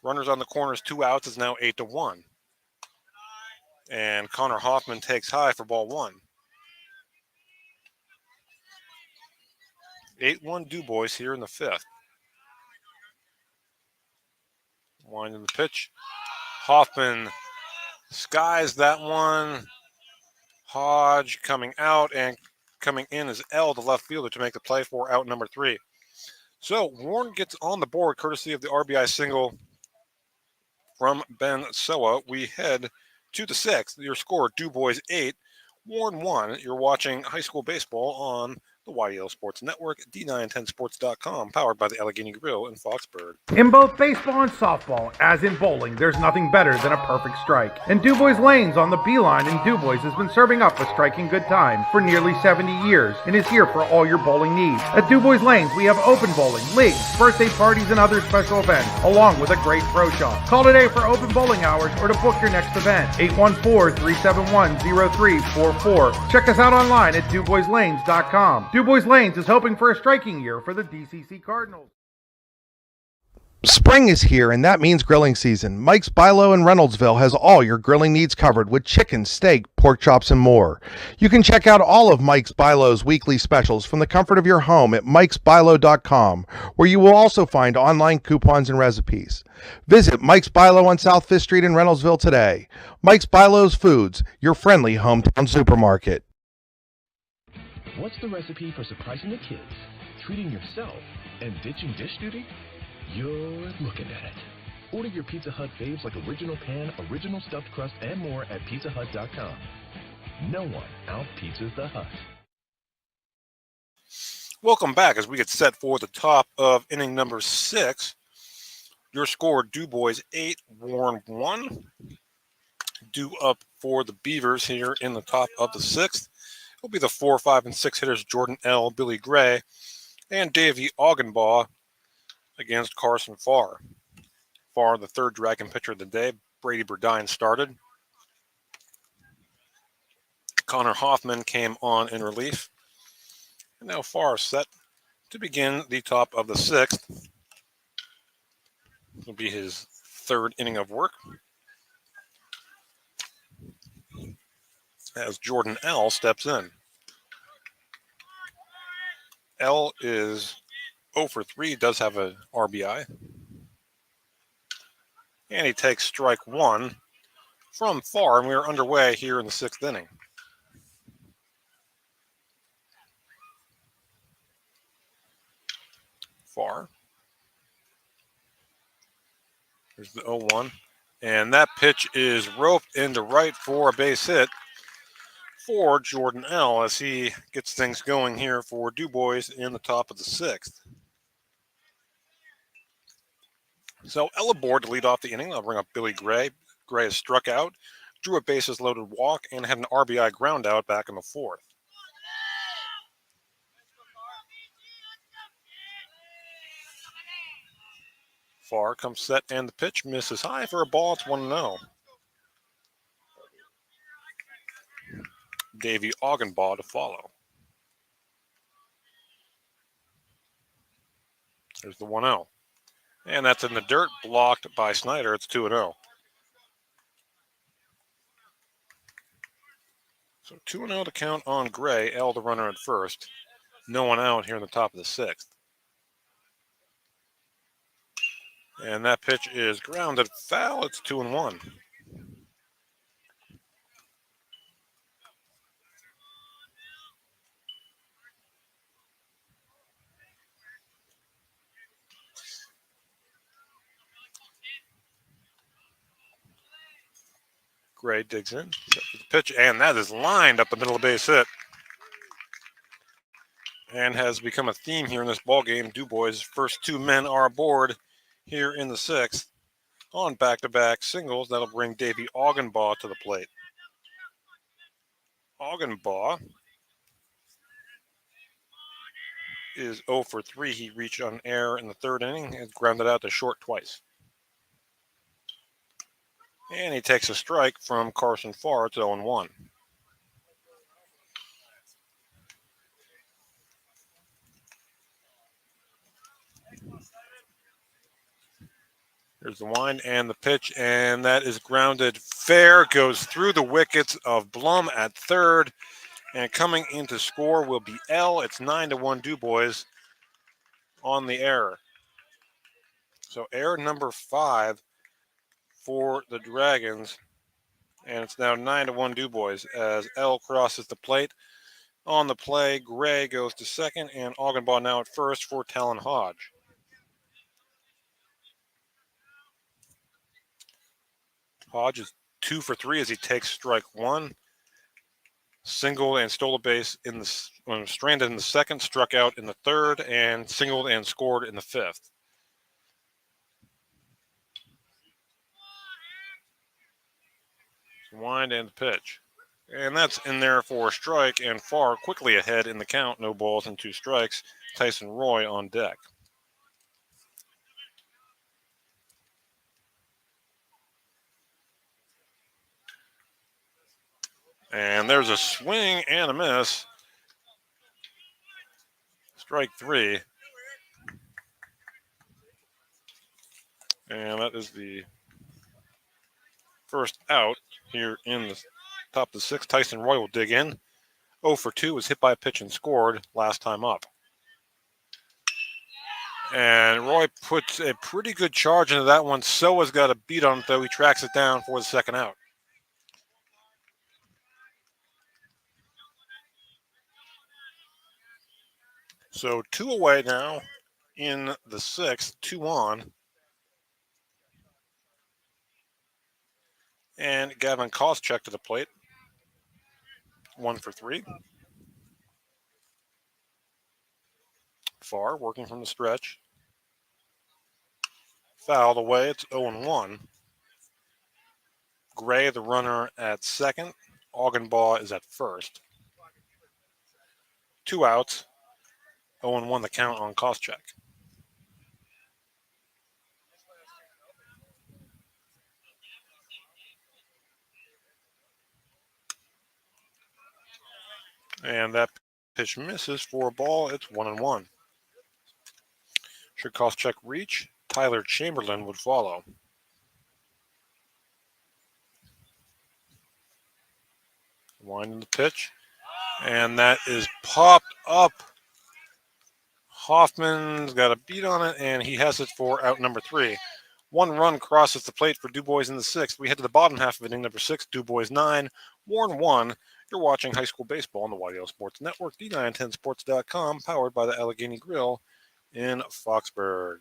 Runners on the corners, 2 outs, is now 8-1. And Connor Hoffman takes high for ball one. 8-1 DuBois here in the fifth. Winding the pitch. Hoffman skies that one. Hodge coming out, and coming in is L, the left fielder, to make the play for out number 3. So Warren gets on the board courtesy of the RBI single from Ben Soa. We head to the sixth. Your score, DuBois 8, Warren 1. You're watching high school baseball on the YDL Sports Network, D910sports.com, powered by the Allegheny Grill in Foxburg. In both baseball and softball, as in bowling, there's nothing better than a perfect strike. And DuBois Lanes on the Beeline in DuBois has been serving up a striking good time for nearly 70 years and is here for all your bowling needs. At DuBois Lanes, we have open bowling, leagues, birthday parties, and other special events, along with a great pro shop. Call today for open bowling hours or to book your next event. 814-371-0344. Check us out online at DuBoisLanes.com. DuBois Lanes is hoping for a striking year for the DCC Cardinals. Spring is here, and that means grilling season. Mike's Bilo in Reynoldsville has all your grilling needs covered with chicken, steak, pork chops, and more. You can check out all of Mike's Bilo's weekly specials from the comfort of your home at mikesbilo.com, where you will also find online coupons and recipes. Visit Mike's Bilo on South 5th Street in Reynoldsville today. Mike's Bilo's Foods, your friendly hometown supermarket. What's the recipe for surprising the kids, treating yourself, and ditching dish duty? You're looking at it. Order your Pizza Hut faves like original pan, original stuffed crust, and more at pizzahut.com. No one out-pizzas the Hut. Welcome back as we get set for the top of inning number 6. Your score, DuBois 8, Warren 1. Due up for the Beavers here in the top of the 6th. It'll be the 4, 5, and 6 hitters, Jordan L., Billy Gray, and Davey Augenbaugh against Carson Farr. Farr, the third Dragon pitcher of the day. Brady Burdine started. Connor Hoffman came on in relief. And now Farr set to begin the top of the 6th. It'll be his third inning of work, as Jordan L. steps in. L is 0 for 3, does have an RBI. And he takes strike 1 from Farr, and we are underway here in the 6th inning. Farr. Here's the 0-1. And that pitch is roped into right for a base hit for Jordan L. as he gets things going here for DuBois in the top of the 6th. So L aboard to lead off the inning. I'll bring up Billy Gray. Gray has struck out, drew a bases loaded walk, and had an RBI ground out back in the 4th. Farr comes set, and the pitch misses high for a ball. It's 1-0. Davey Augenbaugh to follow. There's the 1-0. And that's in the dirt, blocked by Snyder. It's 2-0. So 2-0 to count on Gray. L, the runner at first. No one out here in the top of the 6th. And that pitch is grounded foul. It's 2-1. Gray digs in, set for the pitch, and that is lined up the middle of the base hit. And has become a theme here in this ball game. DuBois' first 2 men are aboard here in the 6th. On back-to-back singles, that'll bring Davey Augenbaugh to the plate. Augenbaugh is 0 for 3. He reached on air in the third inning and grounded out to short twice. And he takes a strike from Carson Farr. It's 0-1. There's the wind and the pitch, and that is grounded fair. Goes through the wickets of Blum at third, and coming in to score will be L. It's 9-1 DuBois on the error. So error number 5 for the Dragons, and it's now 9-1 DuBois as L crosses the plate. On the play, Gray goes to second, and Augenbaugh now at first for Talon Hodge. Hodge is 2 for 3 as he takes strike one. Singled and stole a base in the stranded in the second, struck out in the third, and singled and scored in the fifth. Wind and pitch. And that's in there for a strike, and Farr quickly ahead in the count. No balls and 2 strikes. Tyson Roy on deck. And there's a swing and a miss. Strike 3. And that is the first out here in the top of the 6th. Tyson Roy will dig in. 0 for 2 was hit by a pitch and scored last time up. And Roy puts a pretty good charge into that one. Soa's got a beat on it, though. He tracks it down for the second out. So 2 away now in the 6th, 2 on. And Gavin Koscheck to the plate. 1 for 3. Farr working from the stretch. Fouled away. It's 0-1. Gray, the runner, at second. Augenbaugh is at first. 2 outs. 0-1 the count on Koscheck. And that pitch misses for a ball. It's 1-1. Should Koscheck reach, Tyler Chamberlain would follow. Winding the pitch. And that is popped up. Hoffman's got a beat on it, and he has it for out number 3. 1 run crosses the plate for DuBois in the 6th. We head to the bottom half of inning number 6, DuBois 9, Warren 1. You're watching high school baseball on the YDL Sports Network, D910sports.com, powered by the Allegheny Grill in Foxburg.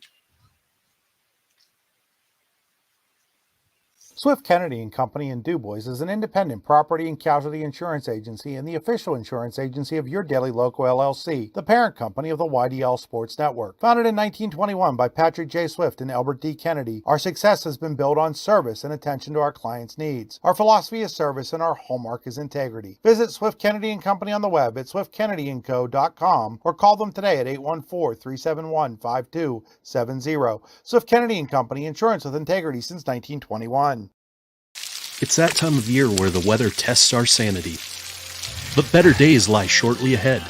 Swift Kennedy and Company in DuBois is an independent property and casualty insurance agency and the official insurance agency of your daily local LLC, the parent company of the YDL Sports Network. Founded in 1921 by Patrick J. Swift and Albert D. Kennedy, our success has been built on service and attention to our clients' needs. Our philosophy is service and our hallmark is integrity. Visit Swift Kennedy and Company on the web at swiftkennedyandco.com or call them today at 814-371-5270. Swift Kennedy and Company, insurance with integrity since 1921. It's that time of year where the weather tests our sanity. But better days lie shortly ahead.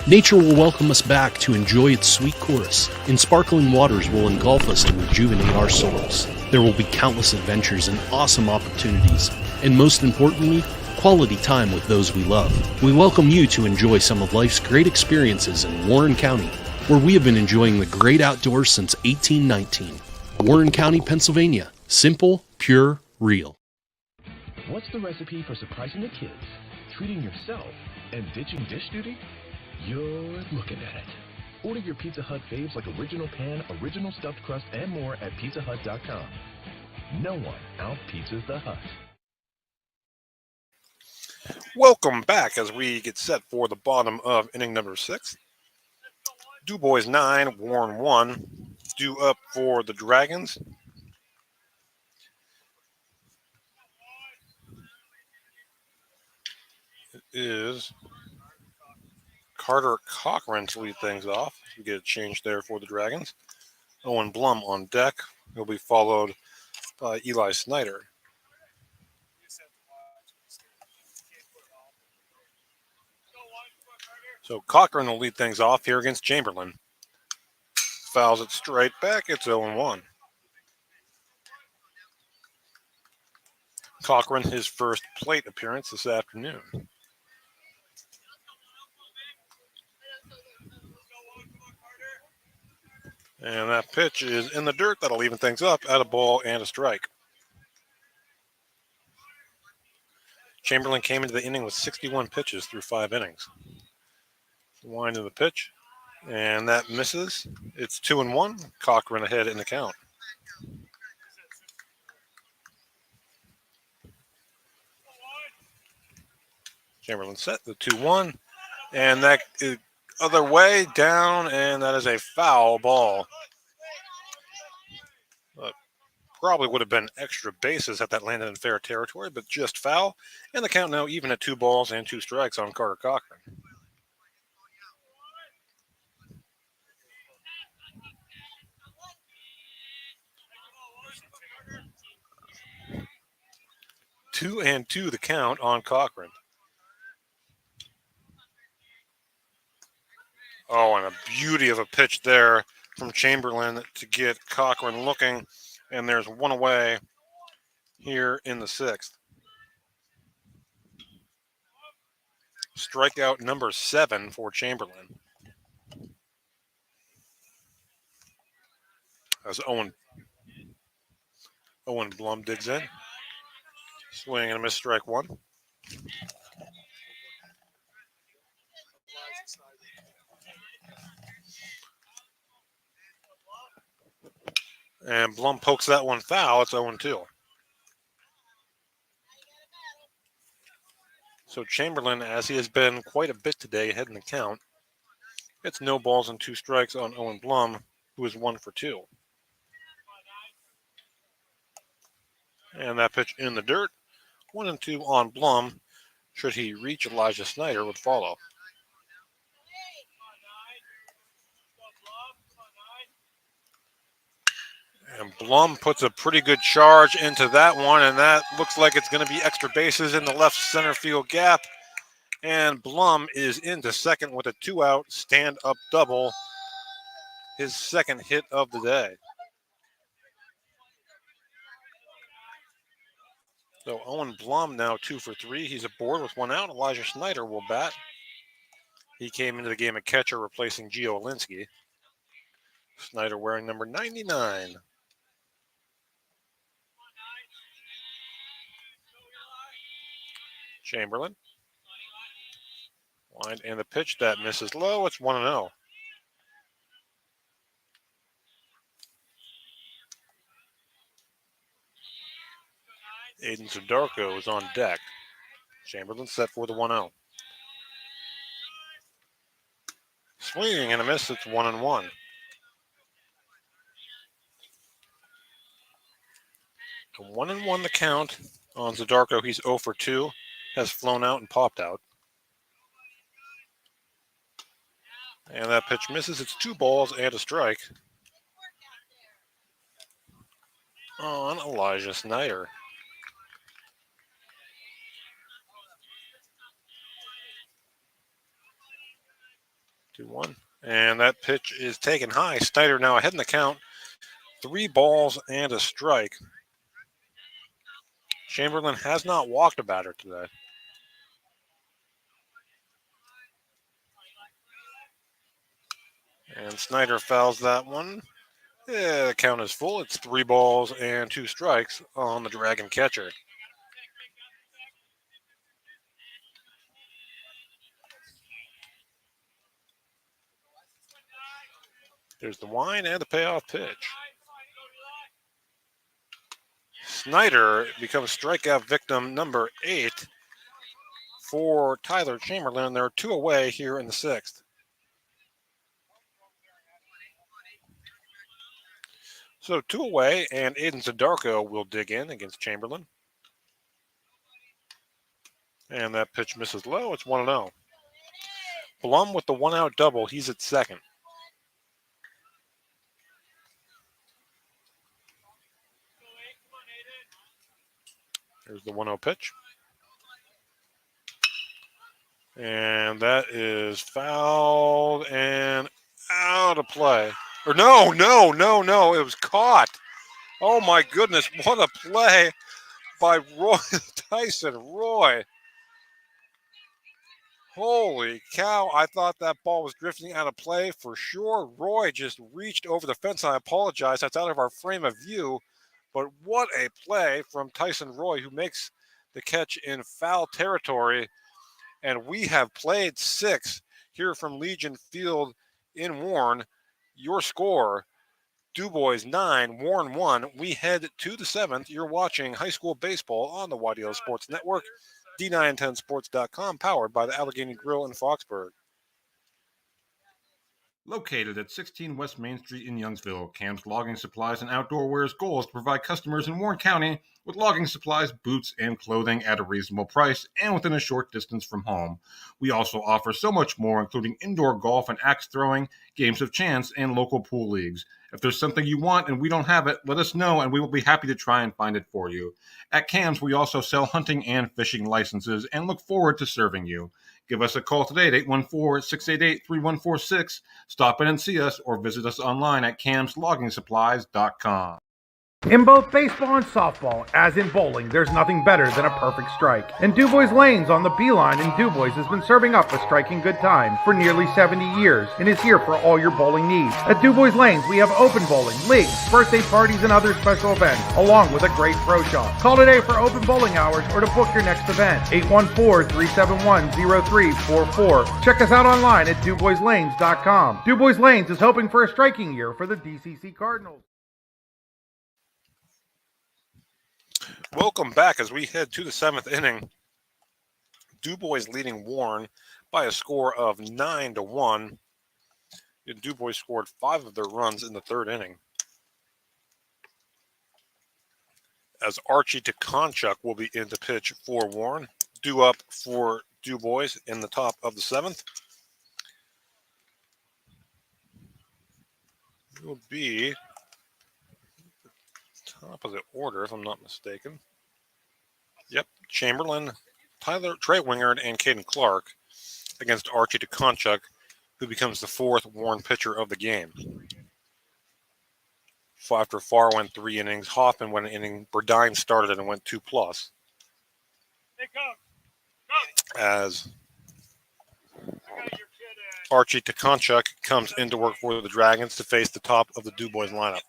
Nature will welcome us back to enjoy its sweet chorus, and sparkling waters will engulf us to rejuvenate our souls. There will be countless adventures and awesome opportunities, and most importantly, quality time with those we love. We welcome you to enjoy some of life's great experiences in Warren County, where we have been enjoying the great outdoors since 1819. Warren County, Pennsylvania. Simple, pure, real. What's the recipe for surprising the kids, treating yourself, and ditching dish duty? You're looking at it. Order your Pizza Hut faves like original pan, original stuffed crust, and more at pizzahut.com. No one out-pizzas the Hut. Welcome back as we get set for the bottom of inning number 6. DuBois 9, Warren 1. Due up for the Dragons. is Carter Cochran to lead things off. We get a change there for the Dragons. Owen Blum on deck. He'll be followed by Eli Snyder. So Cochran will lead things off here against Chamberlain. Fouls it straight back. It's 0-1. Cochran, his first plate appearance this afternoon. And that pitch is in the dirt. That'll even things up at a ball and a strike. Chamberlain came into the inning with 61 pitches through 5 innings. Wind of the pitch, and that misses. It's 2-1. Cochran ahead in the count. Chamberlain set the 2-1, and that is other way down, and that is a foul ball. Probably would have been extra bases had that landed in fair territory, but just foul. And the count now even at 2 balls and 2 strikes on Carter Cochran. Two and 2 the count on Cochran. Oh, and a beauty of a pitch there from Chamberlain to get Cochran looking. And there's one away here in the 6th. Strikeout number 7 for Chamberlain. As Owen Blum digs in. Swing and a miss, strike 1. And Blum pokes that one foul. It's 0-2. So Chamberlain, as he has been quite a bit today, ahead in the count. It's no balls and 2 strikes on Owen Blum, who is 1 for 2. And that pitch in the dirt. 1-2 on Blum. Should he reach, Elijah Snyder would follow. And Blum puts a pretty good charge into that one, and that looks like it's going to be extra bases in the left center field gap. And Blum is into second with a 2-out stand-up double, his second hit of the day. So Owen Blum now 2 for 3. He's aboard with 1 out. Elijah Snyder will bat. He came into the game at catcher, replacing Gio Alinsky. Snyder wearing number 99. Chamberlain. Wind and the pitch that misses low. It's 1-0. Aiden Sudarko is on deck. Chamberlain set for the 1-0. Swinging and a miss. It's 1-1. A 1-1 the count on Sudarko. He's 0 for 2. Has flown out and popped out. And that pitch misses. It's 2 balls and a strike on Elijah Snyder. 2-1. And that pitch is taken high. Snyder now ahead in the count. 3 balls and a strike. Chamberlain has not walked a batter today. And Snyder fouls that one. Yeah, the count is full. It's 3 balls and 2 strikes on the Dragon catcher. There's the wind and the payoff pitch. Snyder becomes strikeout victim number 8 for Tyler Chamberlain. There are 2 away here in the 6th. So 2 away, and Aiden Sudarko will dig in against Chamberlain. And that pitch misses low. It's 1-0. Blum with the 1-out double. He's at second. Here's the 1-0 pitch. And that is fouled and out of play. Or no. It was caught. Oh, my goodness. What a play by Roy Tyson Roy. Holy cow. I thought that ball was drifting out of play for sure. Roy just reached over the fence. I apologize. That's out of our frame of view. But what a play from Tyson Roy, who makes the catch in foul territory. And we have played 6 here from Legion Field in Warren. Your score, DuBois 9, Warren 1. We head to the 7th. You're watching high school baseball on the YDL Sports Network, D910sports.com, powered by the Allegheny Grill in Foxburg. Located at 16 West Main Street in Youngsville, Cam's Logging Supplies and Outdoor Wear's goal is to provide customers in Warren County with logging supplies, boots, and clothing at a reasonable price and within a short distance from home. We also offer so much more, including indoor golf and axe throwing, games of chance, and local pool leagues. If there's something you want and we don't have it, let us know and we will be happy to try and find it for you. At Cam's, we also sell hunting and fishing licenses and look forward to serving you. Give us a call today at 814-688-3146. Stop in and see us or visit us online at camsloggingsupplies.com. In both baseball and softball, as in bowling, there's nothing better than a perfect strike. And DuBois Lanes on the Beeline in DuBois has been serving up a striking good time for nearly 70 years and is here for all your bowling needs. At DuBois Lanes, we have open bowling, leagues, birthday parties, and other special events, along with a great pro shop. Call today for open bowling hours or to book your next event. 814-371-0344. Check us out online at DuBoisLanes.com. DuBois Lanes is hoping for a striking year for the DCC Cardinals. Welcome back as we head to the 7th inning. DuBois leading Warren by a score of 9-1. And DuBois scored 5 of their runs in the 3rd inning. As Archie Tekonchuk will be in to pitch for Warren. Due up for DuBois in the top of the 7th. It will be top of the order, if I'm not mistaken. Yep, Chamberlain, Trey Wingard, and Caden Clark against Archie Tekonchuk, who becomes the 4th Warren pitcher of the game. After Farr went 3 innings, Hoffman went an inning, Burdine started and went 2+. As Archie Tekonchuk comes into work for the Dragons to face the top of the DuBois lineup.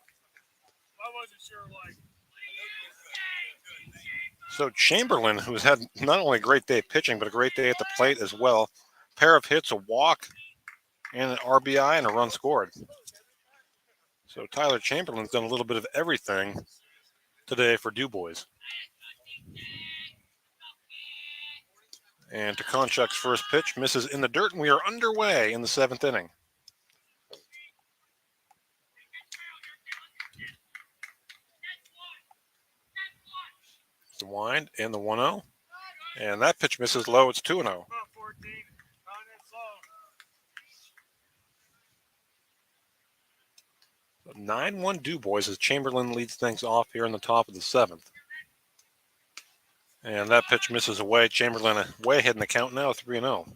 So Chamberlain, who's had not only a great day pitching, but a great day at the plate as well. Pair of hits, a walk, and an RBI, and a run scored. So Tyler Chamberlain's done a little bit of everything today for DuBois. And Tekonchuk's first pitch misses in the dirt, and we are underway in the 7th inning. The wind and the 1-0. And that pitch misses low. It's 2-0. 9-1 DuBois as Chamberlain leads things off here in the top of the 7th. And that pitch misses away. Chamberlain way ahead in the count now, 3-0.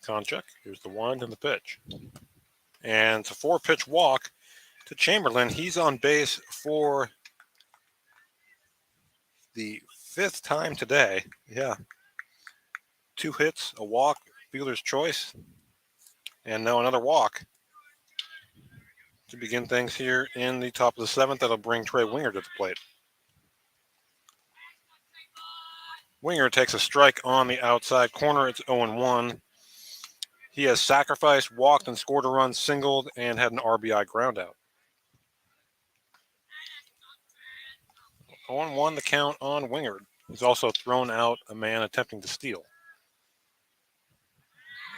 Tekonchuk, here's the wind and the pitch. And it's a 4-pitch walk to Chamberlain. He's on base for the 5th time today. Yeah. 2 hits, a walk, fielder's choice, and now another walk to begin things here in the top of the 7th. That'll bring Trey Wingard to the plate. Wingard takes a strike on the outside corner. It's 0-1. He has sacrificed, walked, and scored a run, singled, and had an RBI groundout. 0-1 the count on Wingard. He's also thrown out a man attempting to steal.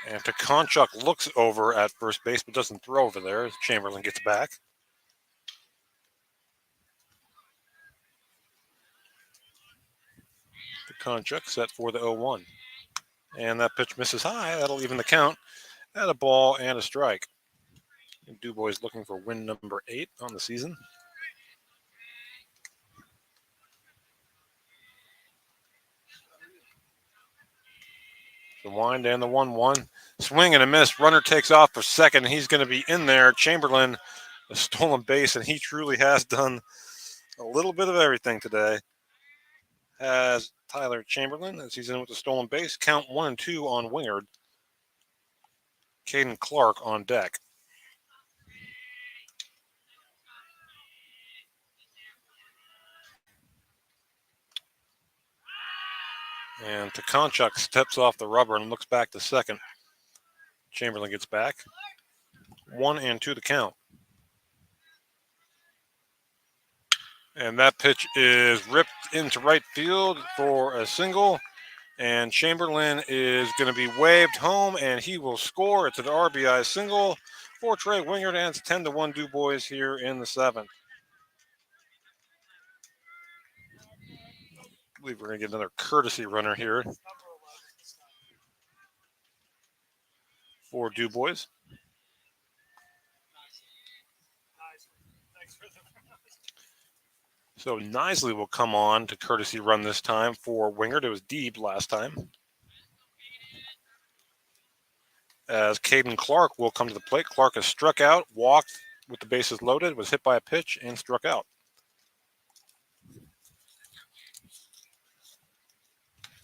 And Tekonchuk looks over at first base, but doesn't throw over there as Chamberlain gets back. Konchuk set for the 0-1. And that pitch misses high. That'll even the count at a ball and a strike. And DuBois looking for win number 8 on the season. The wind and the 1-1. Swing and a miss. Runner takes off for second. He's going to be in there. Chamberlain, a stolen base, and he truly has done a little bit of everything today. Has Tyler Chamberlain as he's in with the stolen base. Count 1-2 on Wingard. Caden Clark on deck. And Konchuk steps off the rubber and looks back to second. Chamberlain gets back. 1-2 the count. And that pitch is ripped into right field for a single. And Chamberlain is going to be waved home, and he will score. It's an RBI single for Trey Wingard, and it's 10-1 DuBois here in the 7th. I believe we're going to get another courtesy runner here for DuBois. So Nisley will come on to courtesy run this time for Wingard. It was Deeb last time. As Caden Clark will come to the plate. Clark has struck out, walked with the bases loaded, was hit by a pitch, and struck out.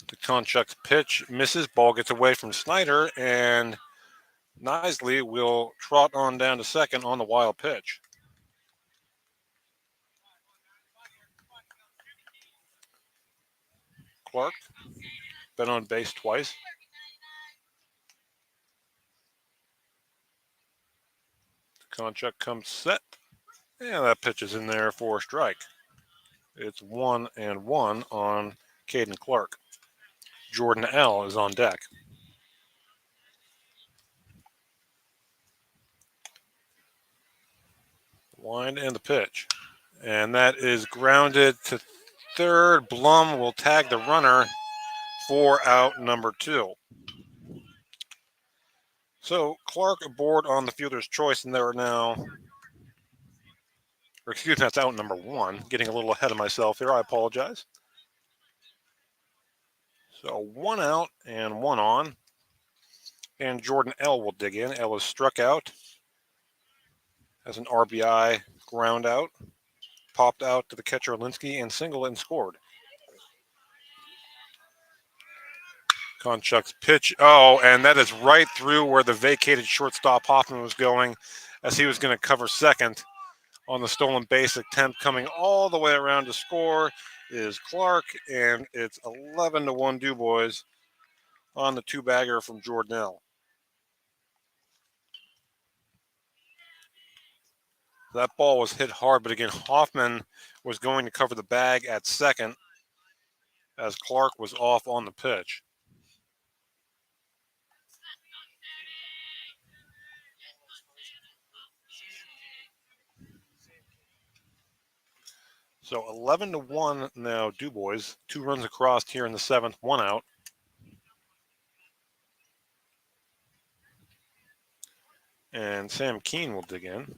The Konchuk's pitch misses. Ball gets away from Snyder, and Nisley will trot on down to second on the wild pitch. Clark been on base twice. Konchuk comes set, and that pitch is in there for a strike. It's 1-1 on Caden Clark. Jordan L. is on deck. Wind and the pitch. And that is grounded to third. Blum will tag the runner for out number 2. So Clark aboard on the fielder's choice, and there are now, or excuse me, that's out number 1. Getting a little ahead of myself here. I apologize. So 1 out and 1 on. And Jordan L. will dig in. L is struck out. Has an RBI ground out. Popped out to the catcher Alinsky and singled and scored. Konchuk's pitch. Oh, and that is right through where the vacated shortstop Hoffman was going, as he was going to cover second on the stolen base attempt. Coming all the way around to score is Clark, and it's 11-1 DuBois on the 2-bagger from Jordan L. That ball was hit hard, but again, Hoffman was going to cover the bag at second as Clark was off on the pitch. So 11-1 now DuBois. 2 runs across here in the 7th, 1 out. And Sam Keene will dig in.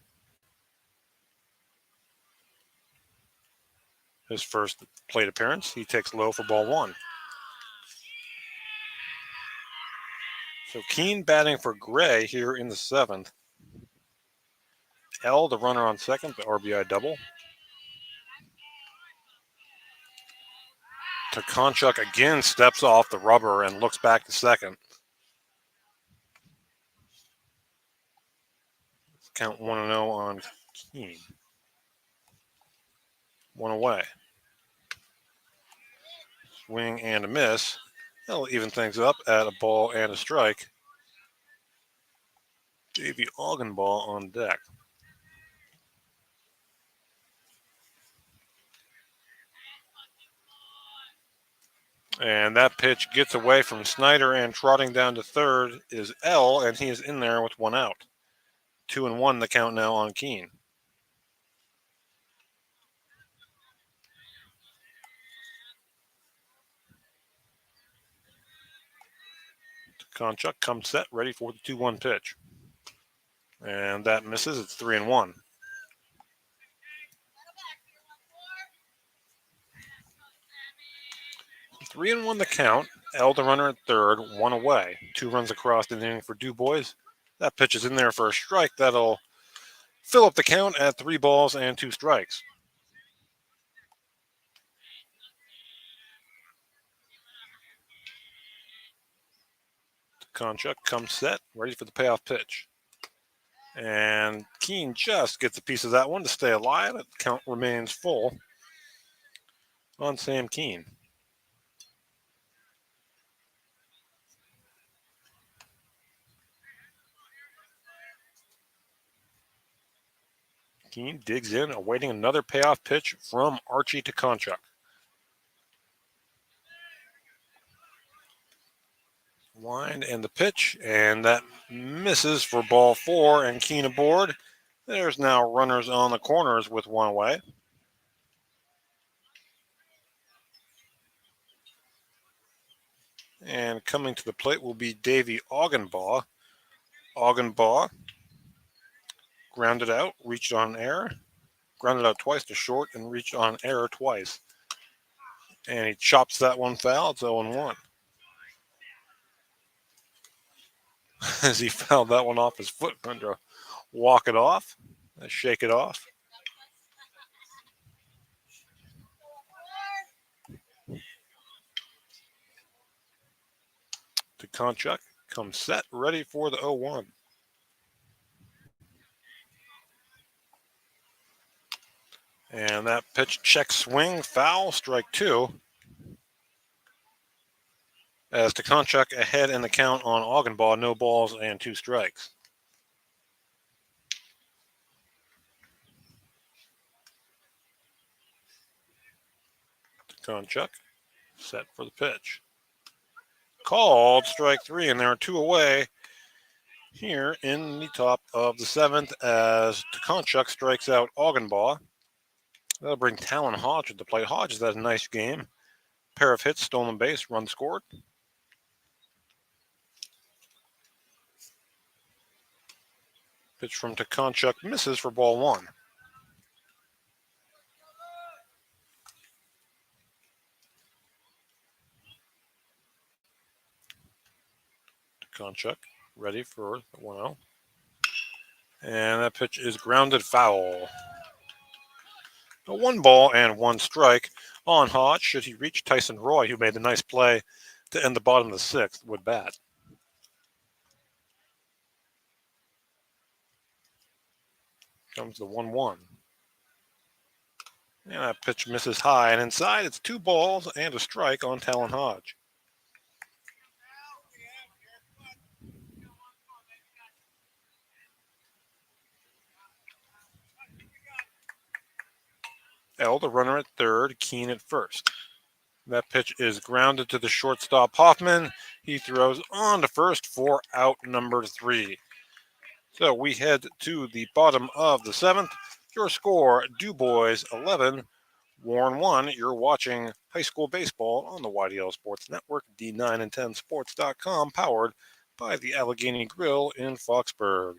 His first plate appearance. He takes low for ball 1. So Keene batting for Gray here in the 7th. L, the runner on second, the RBI double. Konchuk again steps off the rubber and looks back to second. Count 1-0 on Keene. 1 away. Swing and a miss. That'll even things up at a ball and a strike. Davey Augenbaugh on deck. And that pitch gets away from Snyder, and trotting down to third is L, and he is in there with 1 out. 2-1 the count now on Keene. Konchuk comes set, ready for the 2-1 pitch. And that misses. It's 3-1. Three and 1 the count. L the runner at third, 1 away. 2 runs across the inning for DuBois. That pitch is in there for a strike. That'll fill up the count at 3 balls and 2 strikes. Konchuk comes set, ready for the payoff pitch. And Keene just gets a piece of that one to stay alive. The count remains full on Sam Keene. Keene digs in, awaiting another payoff pitch from Archie to Konchuk. Wind and the pitch, and that misses for ball 4, and Keene aboard. There's now runners on the corners with 1 away. And coming to the plate will be Davey Augenbaugh. Augenbaugh grounded out, reached on error, grounded out twice to short, and reached on error twice. And he chops that one foul. It's 0-1. As he fouled that one off his foot, going to walk it off, shake it off. To Konchuk, comes set, ready for the 0-1. And that pitch, check swing, foul, strike 2. As Konchuk ahead in the count on Augenbaugh, no balls and 2 strikes. Konchuk set for the pitch. Called strike 3, and there are 2 away here in the top of the 7th as Konchuk strikes out Augenbaugh. That'll bring Talon Hodge at the plate. Hodge has had a nice game. Pair of hits, stolen base, run scored. Pitch from Konchuk misses for ball 1. Konchuk ready for the 1-0. And that pitch is grounded foul. A 1 ball and 1 strike on Hodge should he reach Tyson Roy, who made the nice play to end the bottom of the 6th with bat. Comes the 1-1. And that pitch misses high and inside. It's 2 balls and a strike on Talon Hodge. L, the runner at third, Keene at first. That pitch is grounded to the shortstop Hoffman. He throws on to first for out number 3. So we head to the bottom of the 7th. Your score, DuBois 11, Warren 1. You're watching high school baseball on the YDL Sports Network, D9and10sports.com, powered by the Allegheny Grill in Foxburg.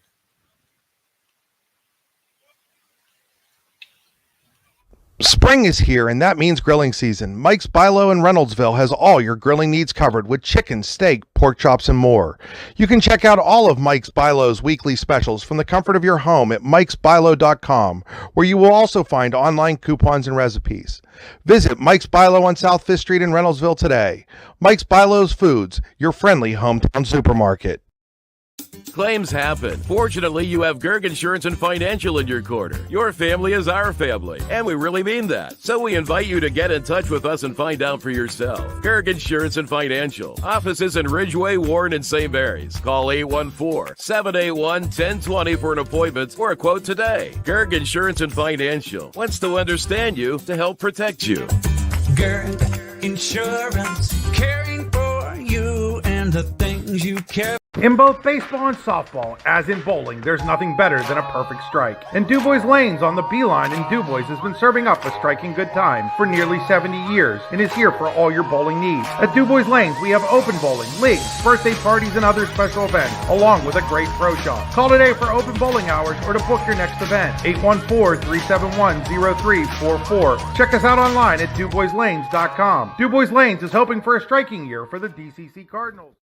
Spring is here, and that means grilling season. Mike's Bilo in Reynoldsville has all your grilling needs covered with chicken, steak, pork chops, and more. You can check out all of Mike's Bilo's weekly specials from the comfort of your home at mikesbilo.com, where you will also find online coupons and recipes. Visit Mike's Bilo on South 5th Street in Reynoldsville today. Mike's Bilo's Foods, your friendly hometown supermarket. Claims happen. Fortunately, you have Gerg Insurance and Financial in your corner. Your family is our family, and we really mean that. So we invite you to get in touch with us and find out for yourself. Gerg Insurance and Financial. Offices in Ridgeway, Warren, and St. Mary's. Call 814-781-1020 for an appointment or a quote today. Gerg Insurance and Financial wants to understand you to help protect you. Gerg Insurance, caring for you and the things you care. In both baseball and softball, as in bowling, there's nothing better than a perfect strike. And DuBois Lanes on the Beeline in DuBois has been serving up a striking good time for nearly 70 years and is here for all your bowling needs. At DuBois Lanes, we have open bowling, leagues, birthday parties, and other special events, along with a great pro shop. Call today for open bowling hours or to book your next event. 814-371-0344. Check us out online at DuBoisLanes.com. DuBois Lanes is hoping for a striking year for the DCC Cardinals.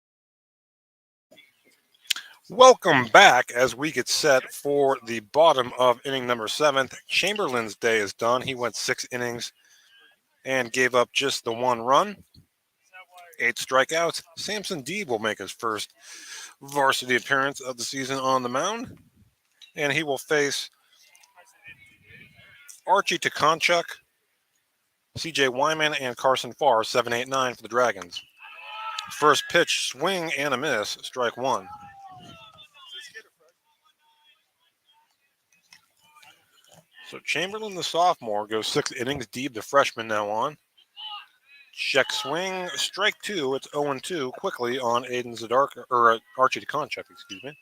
Welcome back as we get set for the bottom of inning number 7. Chamberlain's day is done. He went 6 innings and gave up just the 1 run. 8 strikeouts. Samson Deeb will make his first varsity appearance of the season on the mound. And he will face Archie Takonchuk, CJ Wyman, and Carson Farr, 7-8-9 for the Dragons. First pitch, swing and a miss, strike 1. So Chamberlain, the sophomore, goes 6 innings. Deeb, the freshman, now on. Check swing, strike 2. It's 0-2 quickly on Aiden Zadarka, or Archie Takonchuk, excuse me.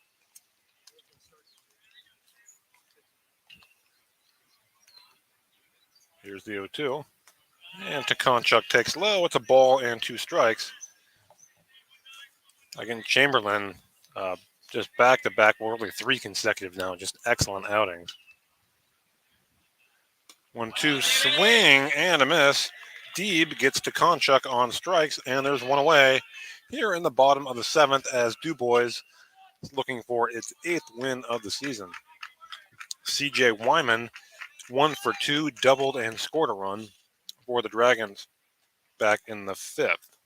Here's the 0-2. And Takonchuk takes low. It's a ball and 2 strikes. Again, Chamberlain just back-to-back, really 3 consecutive now. Just excellent outings. 1-2 swing and a miss. Deeb gets Takonchuk on strikes, and there's 1 away here in the bottom of the 7th as DuBois is looking for its 8th win of the season. CJ Wyman, 1 for 2, doubled and scored a run for the Dragons back in the 5th.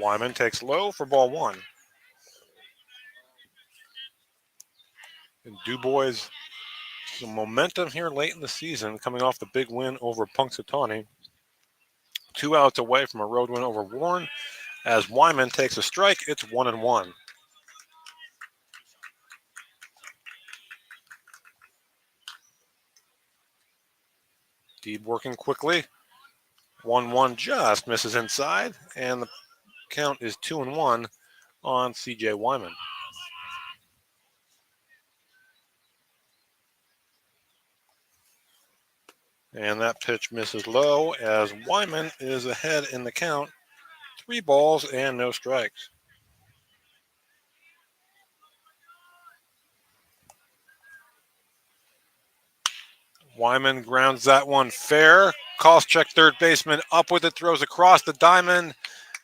Wyman takes low for ball 1. And DuBois, some momentum here late in the season, coming off the big win over Punxsutawney. 2 outs away from a road win over Warren. As Wyman takes a strike, it's 1-1. Deeb working quickly. 1-1 just misses inside, and the count is 2-1 on CJ Wyman. And that pitch misses low as Wyman is ahead in the count. 3 balls and no strikes. Wyman grounds that one fair. Koscheck, third baseman, up with it, throws across the diamond,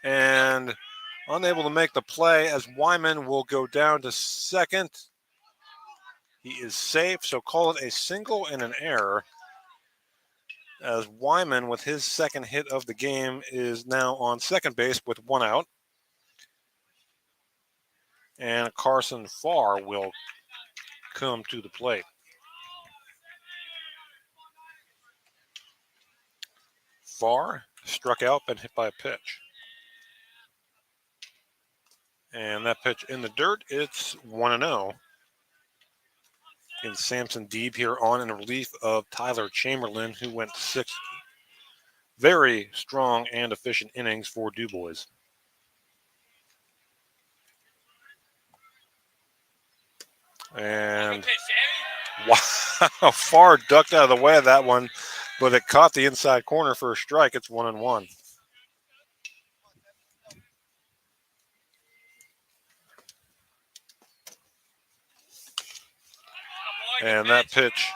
and unable to make the play as Wyman will go down to second. He is safe, so call it a single and an error, as Wyman, with his second hit of the game, is now on second base with 1 out. And Carson Farr will come to the plate. Farr struck out and hit by a pitch. And that pitch in the dirt, it's 1-0. And Samson Deeb here on in relief of Tyler Chamberlain, who went 6 very strong and efficient innings for DuBois. And wow, Farr ducked out of the way of that one, but it caught the inside corner for a strike. It's 1-1. And that pitch,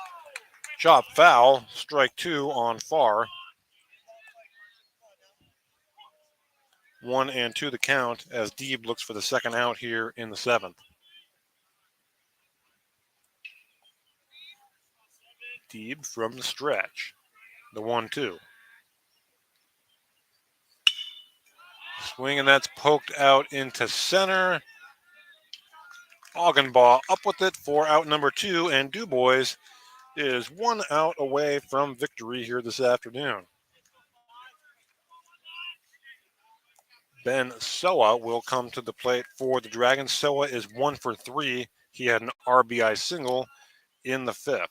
chop foul, strike 2 on Farr. 1-2 the count as Deeb looks for the second out here in the 7th. Deeb from the stretch. The 1-2. Swing, and that's poked out into center. Augenbaugh up with it for out number 2, and DuBois is 1 out away from victory here this afternoon. Ben Soa will come to the plate for the Dragons. Soa is 1 for 3. He had an RBI single in the 5th.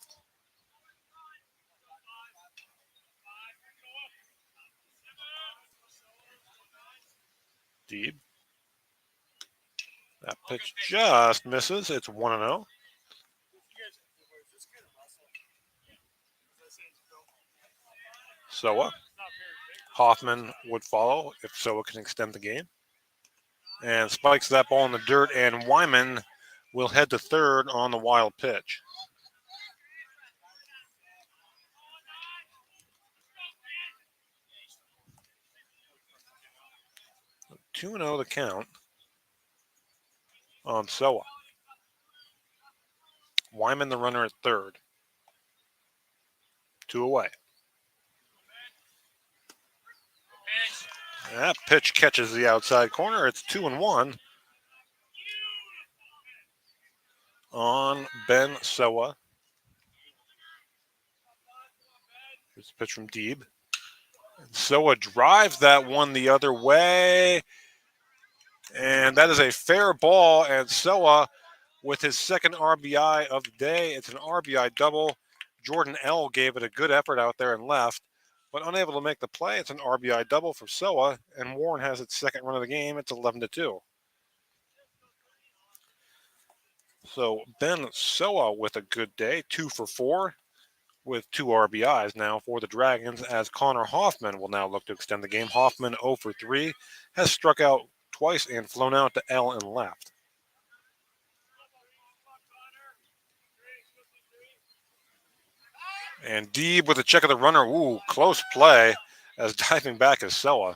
Deeb That pitch just misses. It's 1-0. Soa. Hoffman would follow if Soa can extend the game. And spikes that ball in the dirt, and Wyman will head to third on the wild pitch. So 2-0 the count on Soa. Wyman the runner at third. 2 away. That pitch catches the outside corner. It's 2-1 on Ben Soa. Here's a pitch from Deeb. Soa drives that one the other way. And that is a fair ball. And Soa with his second RBI of the day. It's an RBI double. Jordan L. gave it a good effort out there and left, but unable to make the play. It's an RBI double for Soa, and Warren has its second run of the game. It's 11-2. So Ben Soa with a good day, 2 for 4 with 2 RBIs now for the Dragons, as Connor Hoffman will now look to extend the game. Hoffman 0 for 3, has struck out twice and flown out to L and left. And Deeb with a check of the runner. Ooh, close play as diving back is Soa.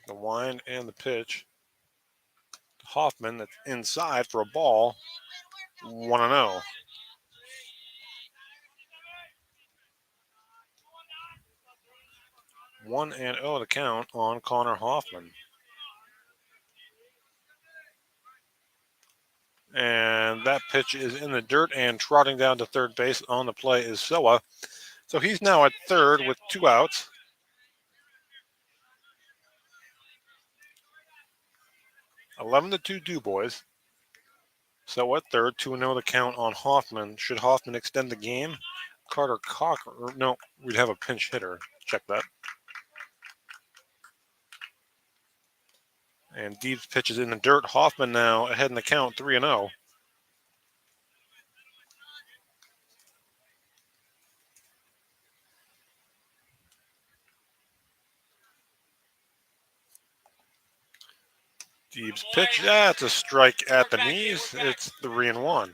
The wind and the pitch. Hoffman, that's inside for a ball. 1-0. One and 0 to count on Connor Hoffman. And that pitch is in the dirt, and trotting down to third base on the play is Soa. So he's now at third with 2 outs. (11-2) DuBois. So at third, 2-0 the count on Hoffman. Should Hoffman extend the game? Carter Cocker. No, we'd have a pinch hitter. Check that. And Deeb's pitch is in the dirt. Hoffman now ahead in the count, 3-0. Deeb's pitch, that's a strike at the knees. It's 3-1.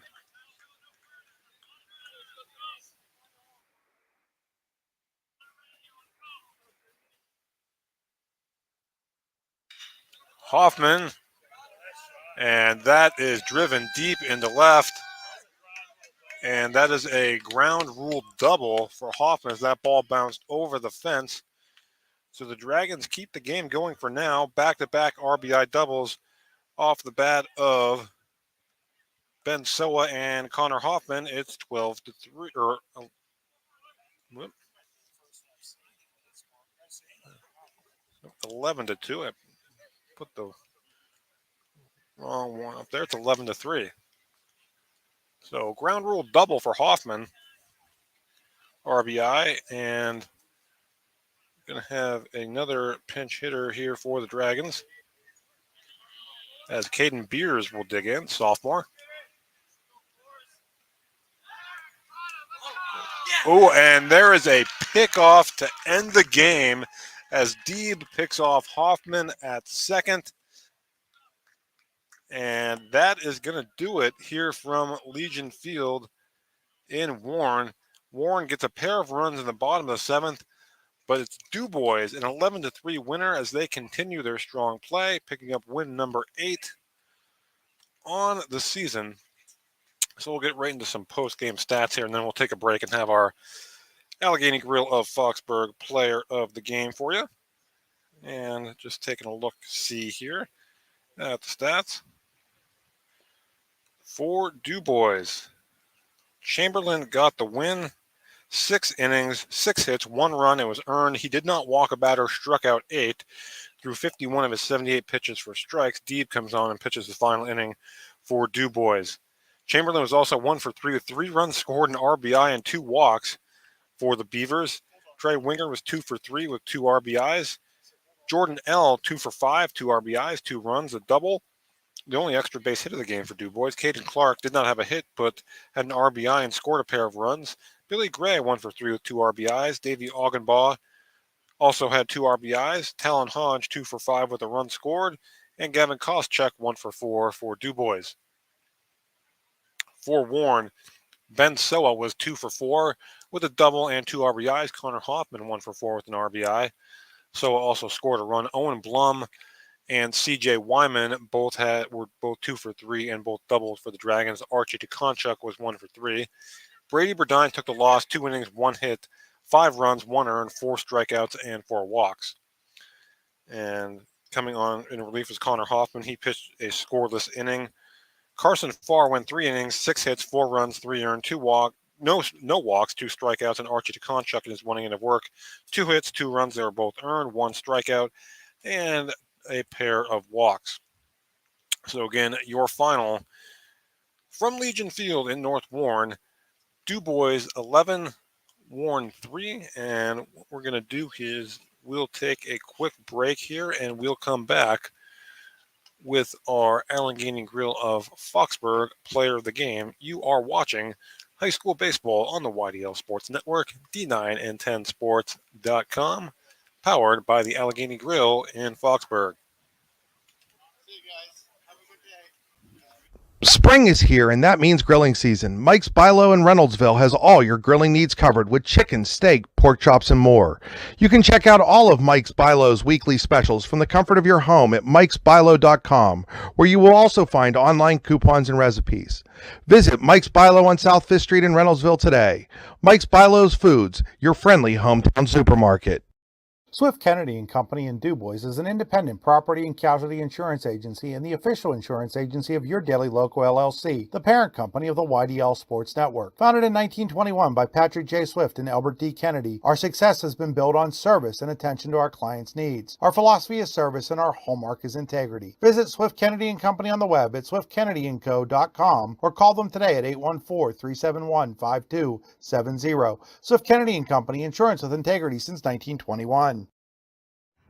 Hoffman, and that is driven deep into left. And that is a ground rule double for Hoffman as that ball bounced over the fence. So the Dragons keep the game going for now. Back-to-back RBI doubles off the bat of Ben Soa and Connor Hoffman. It's 12-3, or 11-2. I put the wrong one up there. It's 11-3. So ground rule double for Hoffman. RBI, and going to have another pinch hitter here for the Dragons as Caden Beers will dig in, sophomore. Oh, and there is a pickoff to end the game as Deeb picks off Hoffman at second. And that is going to do it here from Legion Field in Warren. Warren gets a pair of runs in the bottom of the 7th, but it's DuBois, an 11-3 winner as they continue their strong play, picking up win number 8 on the season. So we'll get right into some post-game stats here, and then we'll take a break and have our Allegheny Grill of Foxburg player of the game for you. And just taking a look, see here at the stats. For DuBois, Chamberlain got the win. 6 innings, 6 hits, 1 run. It was earned. He did not walk a batter, struck out 8, threw 51 of his 78 pitches for strikes. Deeb comes on and pitches the final inning for DuBois. Chamberlain was also 1 for 3 with 3 runs scored, an RBI, and 2 walks for the Beavers. Trey Winger was 2 for 3 with 2 RBIs. Jordan L., 2 for 5, 2 RBIs, 2 runs, a double. The only extra base hit of the game for DuBois. Caden Clark did not have a hit, but had an RBI and scored a pair of runs. Billy Gray, 1 for 3 with 2 RBIs. Davey Augenbaugh also had 2 RBIs. Talon Hodge, 2 for 5 with a run scored. And Gavin Koscheck, 1 for 4 for DuBois. For Warren, Ben Soa was 2 for 4 with a double and 2 RBIs. Connor Hoffman, 1 for 4 with an RBI. Soa also scored a run. Owen Blum and CJ Wyman were both 2 for 3 and both doubled for the Dragons. Archie DeConchuk was 1 for 3. Brady Burdine took the loss, 2 innings, 1 hit, 5 runs, 1 earned, 4 strikeouts, and 4 walks. And coming on in relief was Connor Hoffman. He pitched a scoreless inning. Carson Farr went 3 innings, 6 hits, 4 runs, 3 earned, 2 walks. No walks, 2 strikeouts, and Archie DeConchuk in his 1 inning of work. 2 hits, 2 runs, they were both earned, 1 strikeout, and a pair of walks. So again, your final from Legion Field in North Warren, DuBois 11, Warren 3, and what we're going to do is we'll take a quick break here and we'll come back with our Allegheny Grill of Foxburg player of the game. You are watching high school baseball on the YDL Sports Network, D9and10sports.com, powered by the Allegheny Grill in Foxburg. Spring is here, and that means grilling season. Mike's Bilo in Reynoldsville has all your grilling needs covered with chicken, steak, pork chops, and more. You can check out all of Mike's Bilo's weekly specials from the comfort of your home at mikesbilo.com, where you will also find online coupons and recipes. Visit Mike's Bilo on South 5th Street in Reynoldsville today. Mike's Bilo's Foods, your friendly hometown supermarket. Swift Kennedy and Company in DuBois is an independent property and casualty insurance agency and the official insurance agency of Your Daily Local LLC, the parent company of the YDL Sports Network. Founded in 1921 by Patrick J. Swift and Albert D. Kennedy, our success has been built on service and attention to our clients' needs. Our philosophy is service and our hallmark is integrity. Visit Swift Kennedy and Company on the web at swiftkennedyandco.com or call them today at 814-371-5270. Swift Kennedy and Company, insurance with integrity since 1921.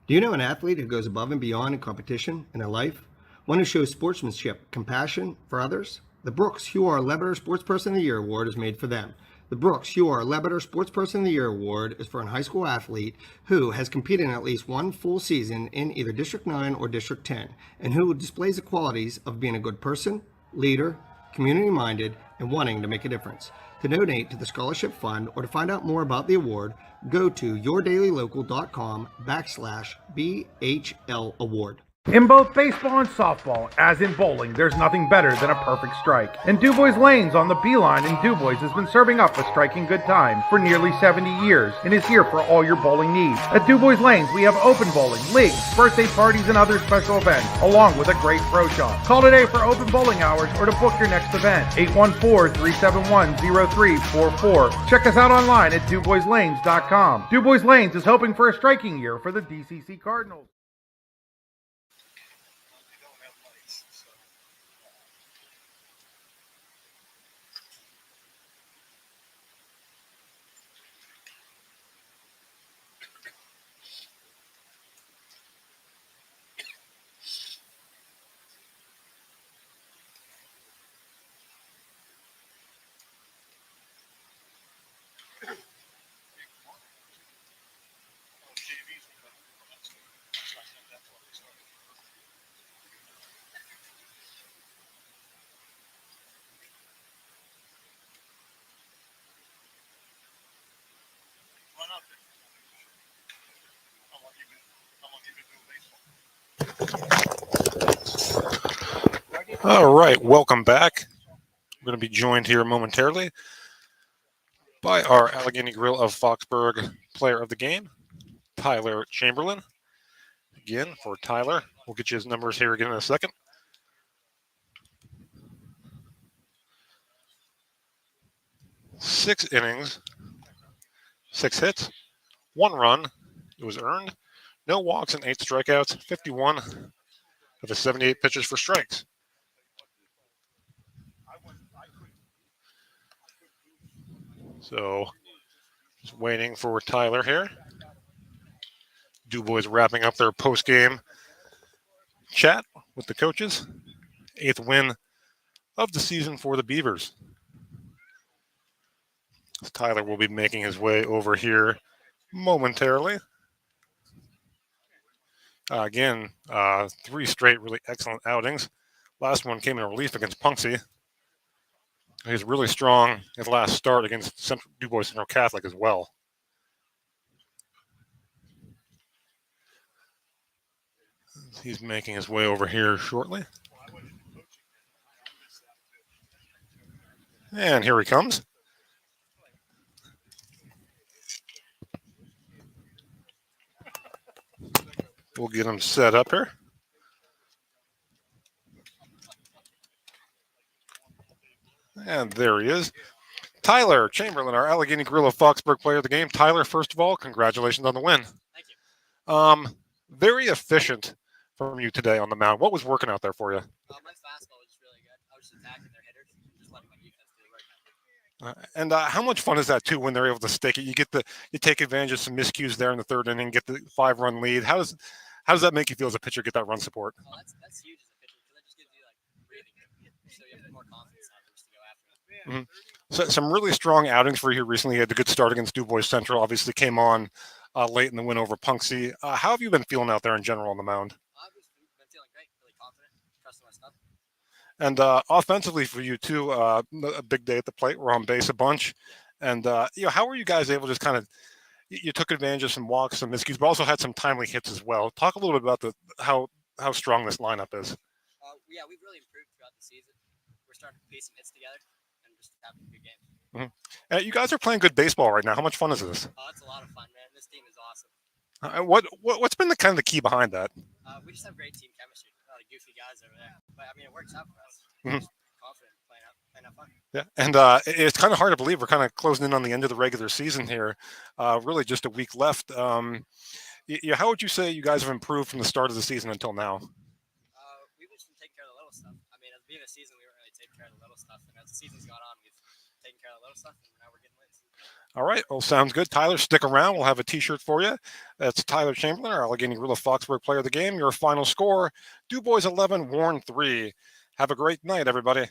Do you know an athlete who goes above and beyond in competition in their life? One who shows sportsmanship, compassion for others? The Brooks Hugh R. Lebeter Sportsperson of the Year Award is made for them. The Brooks Hugh R. Lebeter Sportsperson of the Year Award is for a high school athlete who has competed in at least one full season in either District 9 or District 10, and who displays the qualities of being a good person, leader, community-minded, and wanting to make a difference. To donate to the Scholarship Fund or to find out more about the award, go to yourdailylocal.com/BHL Award. In both baseball and softball, as in bowling, there's nothing better than a perfect strike. And DuBois Lanes on the Beeline in DuBois has been serving up a striking good time for nearly 70 years and is here for all your bowling needs. At DuBois Lanes, we have open bowling, leagues, birthday parties, and other special events, along with a great pro shop. Call today for open bowling hours or to book your next event. 814-371-0344. Check us out online at DuBoisLanes.com. DuBois Lanes is hoping for a striking year for the DCC Cardinals. All right, welcome back. We're going to be joined here momentarily by our Allegheny Grill of Foxburg player of the game, Tyler Chamberlain. Again, for Tyler, we'll get you his numbers here again in a second. Six innings, 6 hits, 1 run. It was earned. No walks and 8 strikeouts, 51 of his 78 pitches for strikes. So just waiting for Tyler here. DuBois wrapping up their post-game chat with the coaches. 8th win of the season for the Beavers. Tyler will be making his way over here momentarily. Again, 3 straight really excellent outings. Last one came in relief against Punxsutawney. He's really strong his last start against DuBois Central Catholic as well. He's making his way over here shortly. And here he comes. We'll get him set up here. And there he is. Tyler Chamberlain, our Allegheny Gorilla Foxburg player of the game. Tyler, first of all, congratulations on the win. Thank you. Very efficient from you today on the mound. What was working out there for you? My fastball was just really good. I was just attacking their hitters and just letting my defense do the work. And how much fun is that too when they're able to stake it? You take advantage of some miscues there in the 3rd inning, get the 5-run lead. How does that make you feel as a pitcher? Get that run support? Oh, that's huge as a pitcher because that just gives you like breathing, so you have more confidence to go after it. Mm-hmm. So some really strong outings for you recently. You had a good start against DuBois Central. Obviously came on late in the win over Punxsutawney. How have you been feeling out there in general on the mound? I've just been feeling great, really confident, trusting my stuff. And offensively for you too, a big day at the plate. We're on base a bunch. And how were you guys able to just kind of? You took advantage of some walks, some miscues, but also had some timely hits as well. Talk a little bit about how strong this lineup is. Yeah, we've really improved throughout the season. We're starting to piece some hits together and just having a good game. Mm-hmm. You guys are playing good baseball right now. How much fun is this? Oh, it's a lot of fun, man. This team is awesome. What's been the key behind that? We just have great team chemistry. A lot of goofy guys over there, but I mean, it works out for us. Mm-hmm. Just confident playing out fun. Yeah, and it's kind of hard to believe we're kind of closing in on the end of the regular season here. Really, just a week left. How would you say you guys have improved from the start of the season until now? We've just been taking care of the little stuff. I mean, at the beginning of the season, we weren't really taking care of the little stuff, and as the season's gone on, we've taken care of the little stuff, and now we're getting wins. All right. Well, sounds good. Tyler, stick around. We'll have a T-shirt for you. That's Tyler Chamberlain, our Allegheny Gorilla Foxburg player of the game. Your final score, DuBois 11, Warren 3. Have a great night, everybody.